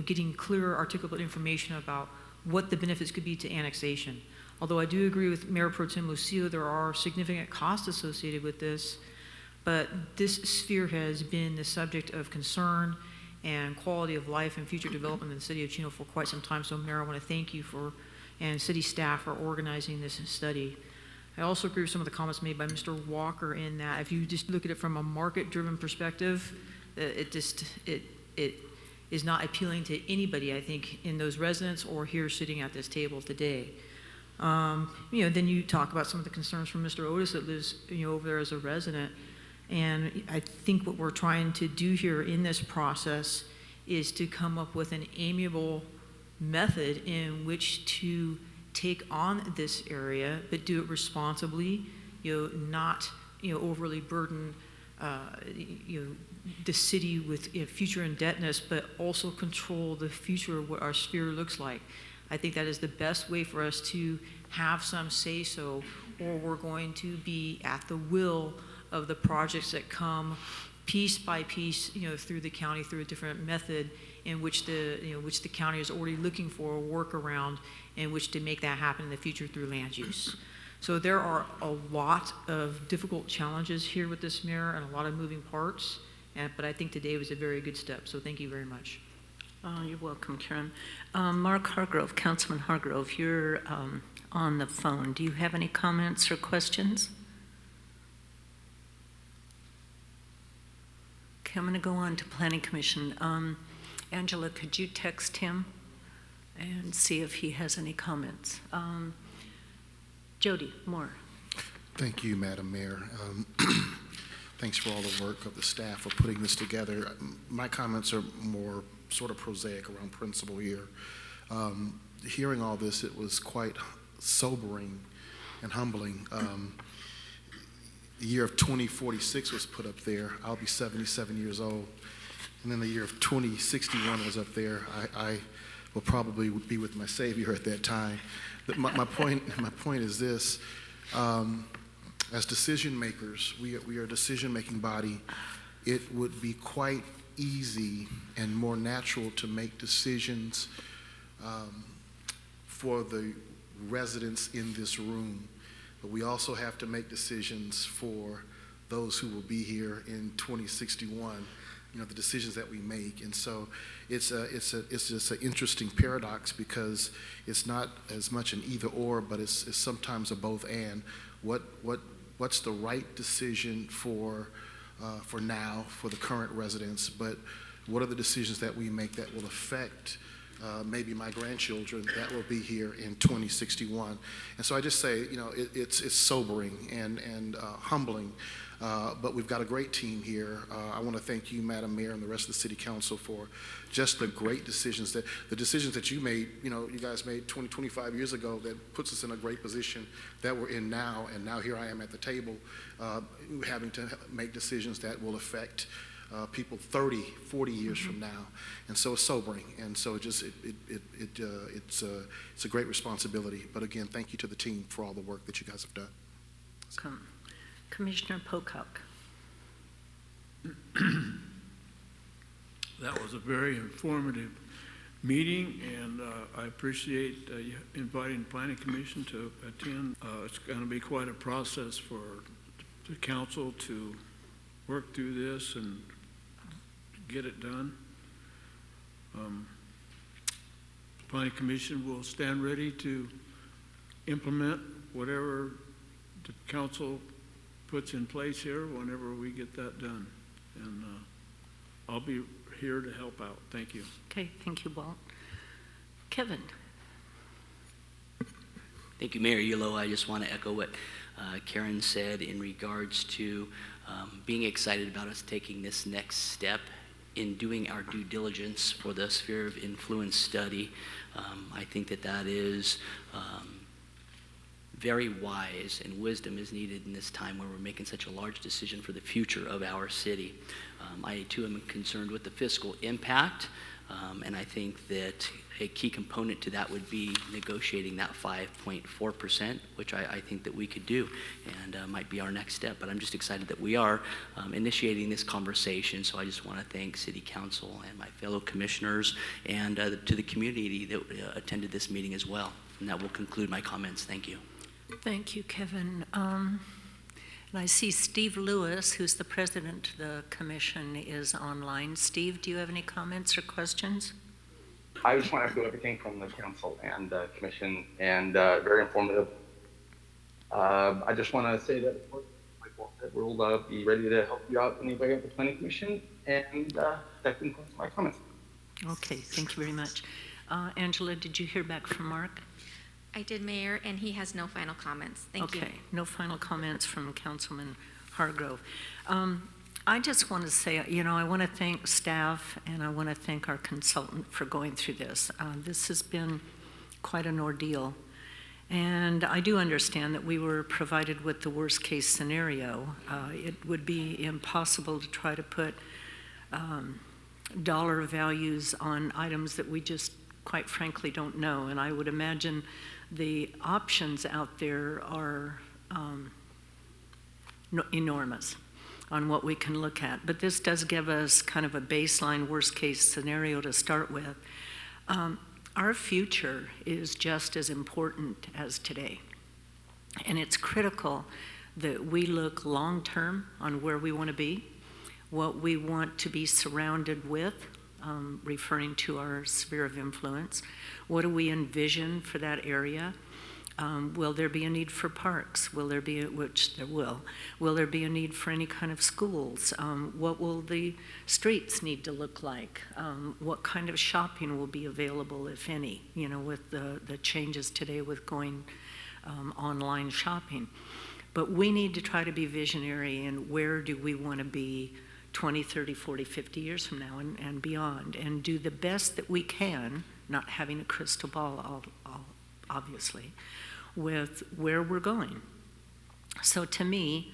getting clear, articulate information about what the benefits could be to annexation. Although I do agree with Mayor Pro Tem Lucio, there are significant costs associated with this, but this sphere has been the subject of concern and quality of life and future development in the city of Chino for quite some time. So Mayor, I want to thank you and city staff for organizing this study. I also agree with some of the comments made by Mr. Walker in that if you just look at it from a market-driven perspective, it is not appealing to anybody, I think, in those residents or here sitting at this table today. Then you talk about some of the concerns from Mr. Otis that lives, over there as a resident. And I think what we're trying to do here in this process is to come up with an amiable method in which to take on this area, but do it responsibly, not, overly burden, the city with future indebtedness, but also control the future of what our sphere looks like. I think that is the best way for us to have some say-so or we're going to be at the will of the projects that come piece by piece, through the county through a different method in which the county is already looking for a workaround in which to make that happen in the future through land use. So there are a lot of difficult challenges here with this, Mayor, and a lot of moving parts, but I think today was a very good step, so thank you very much. Oh, you're welcome, Karen. Mark Hargrove, Councilman Hargrove, you're on the phone. Do you have any comments or questions? Okay, I'm going to go on to Planning Commission. Angela, could you text him and see if he has any comments? Jody Moore. Thank you, Madam Mayor. Thanks for all the work of the staff for putting this together. My comments are more sort of prosaic around principle here. Hearing all this, it was quite sobering and humbling. The year of 2046 was put up there. I'll be 77 years old. And then the year of 2061 was up there. I will probably be with my Savior at that time. But my point is this. As decision makers, we are a decision-making body. It would be quite easy and more natural to make decisions for the residents in this room. But we also have to make decisions for those who will be here in 2061, the decisions that we make. And so it's just an interesting paradox, because it's not as much an either or, but it's sometimes a both and. What's the right decision for now, for the current residents, but what are the decisions that we make that will affect maybe my grandchildren that will be here in 2061? And so I just say, it's sobering and humbling, but we've got a great team here. I want to thank you, Madam Mayor, and the rest of the City Council for just the great decisions the decisions that you made, you guys made 20, 25 years ago, that puts us in a great position that we're in now. And now here I am at the table having to make decisions that will affect people 30, 40 years from now. And so it's sobering. And so it's a great responsibility. But again, thank you to the team for all the work that you guys have done. Commissioner Pocock. That was a very informative meeting, and I appreciate you inviting the Planning Commission to attend. It's going to be quite a process for the council to work through this and get it done. The Planning Commission will stand ready to implement whatever the council puts in place here whenever we get that done. And I'll be here to help out. Thank you. Okay, thank you, Walt. Kevin. Thank you, Mayor Yulo. I just want to echo what Karen said in regards to being excited about us taking this next step in doing our due diligence for the sphere of influence study. I think that is very wise, and wisdom is needed in this time where we're making such a large decision for the future of our city. I too am concerned with the fiscal impact, and I think that a key component to that would be negotiating that 5.4%, which I think that we could do, and might be our next step. But I'm just excited that we are initiating this conversation. So I just want to thank City Council and my fellow commissioners, and to the community that attended this meeting as well. And that will conclude my comments. Thank you. Thank you, Kevin. And I see Steve Lewis, who's the president of the commission, is online. Steve, do you have any comments or questions? I just want to echo everything from the council and the commission, and very informative. I just want to say that, like Walt said, we'll be ready to help you out anybody at the Planning Commission, and that concludes my comments. Okay, thank you very much. Angela, did you hear back from Mark? I did, Mayor, and he has no final comments. Thank you. Okay, no final comments from Councilman Hargrove. I just want to say, I want to thank staff, and I want to thank our consultant for going through this. This has been quite an ordeal. And I do understand that we were provided with the worst case scenario. It would be impossible to try to put dollar values on items that we just quite frankly don't know. And I would imagine the options out there are enormous on what we can look at. But this does give us kind of a baseline worst-case scenario to start with. Our future is just as important as today. And it's critical that we look long-term on where we want to be, what we want to be surrounded with, referring to our sphere of influence. What do we envision for that area? Will there be a need for parks? Will there be, which there will. Will there be a need for any kind of schools? What will the streets need to look like? What kind of shopping will be available, if any, you know, with the changes today with going online shopping. But we need to try to be visionary in where do we want to be 20, 30, 40, 50 years from now and beyond, and do the best that we can, not having a crystal ball, obviously, with where we're going. So to me,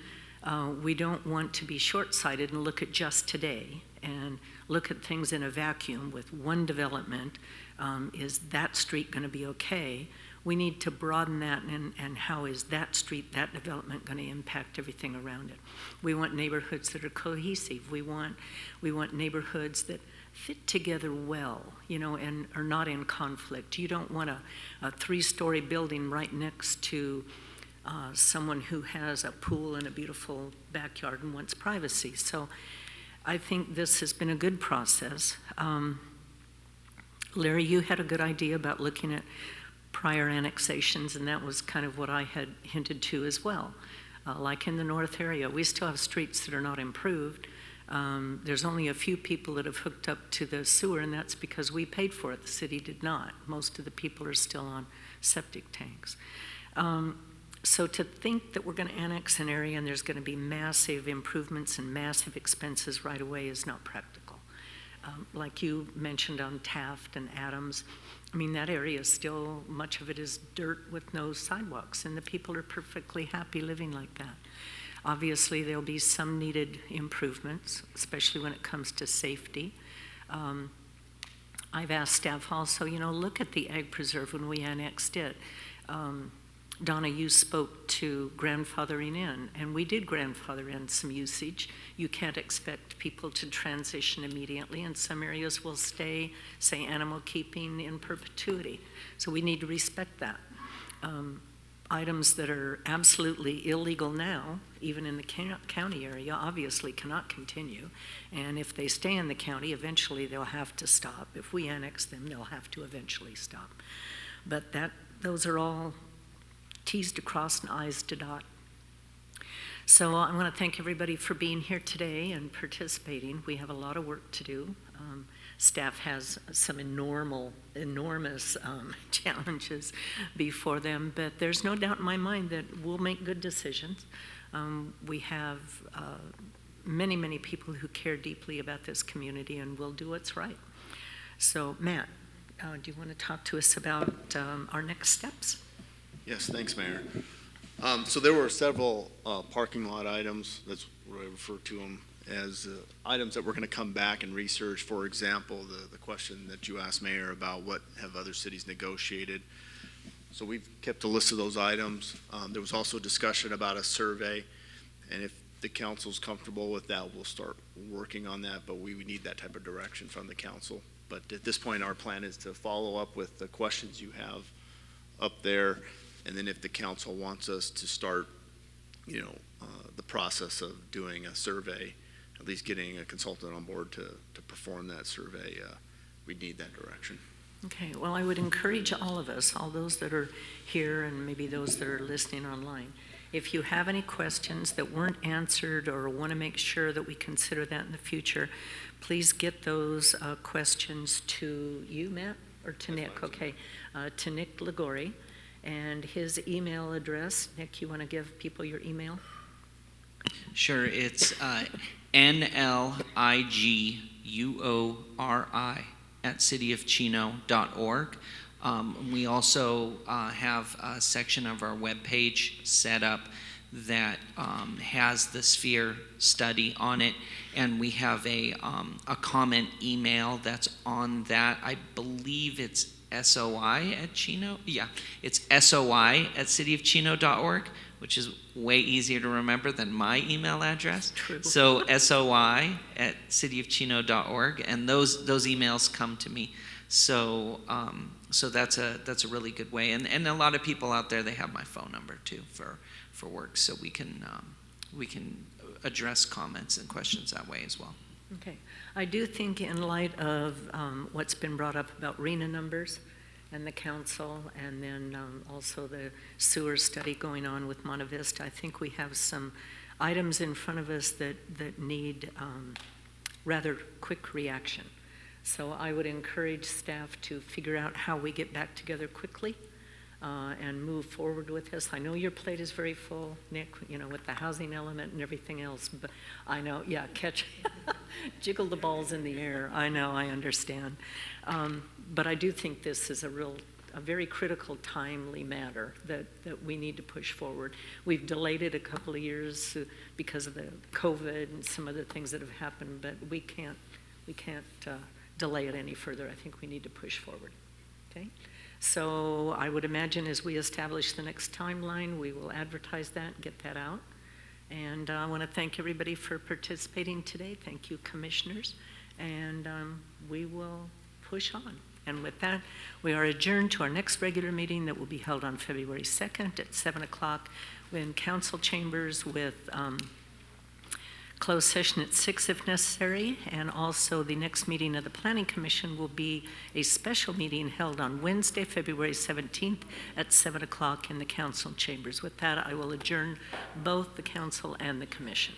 we don't want to be short-sighted and look at just today and look at things in a vacuum with one development. Is that street going to be okay? We need to broaden that, and how is that street, that development going to impact everything around it? We want neighborhoods that are cohesive. We want neighborhoods that fit together well, you know, and are not in conflict. You don't want a three-story building right next to someone who has a pool and a beautiful backyard and wants privacy. So I think this has been a good process. Larry, you had a good idea about looking at prior annexations, and that was kind of what I had hinted to as well. Like in the north area, we still have streets that are not improved. There's only a few people that have hooked up to the sewer, and that's because we paid for it. The city did not. Most of the people are still on septic tanks. So to think that we're going to annex an area and there's going to be massive improvements and massive expenses right away is not practical. Like you mentioned on Taft and Adams, I mean, that area is still, much of it is dirt with no sidewalks, and the people are perfectly happy living like that. Obviously, there'll be some needed improvements, especially when it comes to safety. I've asked staff also, you know, look at the ag preserve when we annexed it. Donna, you spoke to grandfathering in, and we did grandfather in some usage. You can't expect people to transition immediately, and some areas will stay, say, animal keeping in perpetuity. So we need to respect that. Items that are absolutely illegal now, even in the county area, obviously cannot continue. And if they stay in the county, eventually they'll have to stop. If we annex them, they'll have to eventually stop. But those are all T's to cross and I's to dot. So I want to thank everybody for being here today and participating. We have a lot of work to do. Staff has some enormous challenges before them, but there's no doubt in my mind that we'll make good decisions. We have many, many people who care deeply about this community, and will do what's right. So Matt, do you want to talk to us about our next steps? Yes, thanks, Mayor. So there were several parking lot items, that's what I refer to them as, items that we're going to come back and research. For example, the question that you asked, Mayor, about what have other cities negotiated. So we've kept a list of those items. There was also discussion about a survey, and if the council's comfortable with that, we'll start working on that, but we would need that type of direction from the council. But at this point, our plan is to follow up with the questions you have up there. And then if the council wants us to start, you know, the process of doing a survey, at least getting a consultant on board to perform that survey, we need that direction. Okay, well, I would encourage all of us, all those that are here and maybe those that are listening online, if you have any questions that weren't answered or want to make sure that we consider that in the future, please get those questions to you, Matt, or to Nick, okay, to Nick Ligori. And his email address, Nick, you want to give people your email? Sure, it's nliguri@cityofchino.org. We also have a section of our webpage set up that has the sphere study on it, and we have a comment email that's on that. I believe it's SOI at Chino. Yeah, it's SOI at cityofchino.org, which is way easier to remember than my email address. True. So SOI at cityofchino.org, and those emails come to me. So so that's a really good way, and a lot of people out there, they have my phone number too for work, so we can address comments and questions that way as well. Okay. I do think in light of what's been brought up about RENA numbers and the council, and then also the sewer study going on with Monte Vista, I think we have some items in front of us that need rather quick reaction. So I would encourage staff to figure out how we get back together quickly and move forward with this. I know your plate is very full, Nick, you know, with the housing element and everything else, but I know, yeah, jiggle the balls in the air. I know, I understand. But I do think this is a very critical, timely matter that we need to push forward. We've delayed it a couple of years because of the COVID and some other things that have happened, but we can't delay it any further. I think we need to push forward, okay? So I would imagine as we establish the next timeline, we will advertise that, get that out. And I want to thank everybody for participating today. Thank you, commissioners. And we will push on. And with that, we are adjourned to our next regular meeting that will be held on February 2nd at 7 o'clock in council chambers with closed session at 6 if necessary. And also the next meeting of the Planning Commission will be a special meeting held on Wednesday, February 17th at 7 o'clock in the council chambers. With that, I will adjourn both the council and the commission.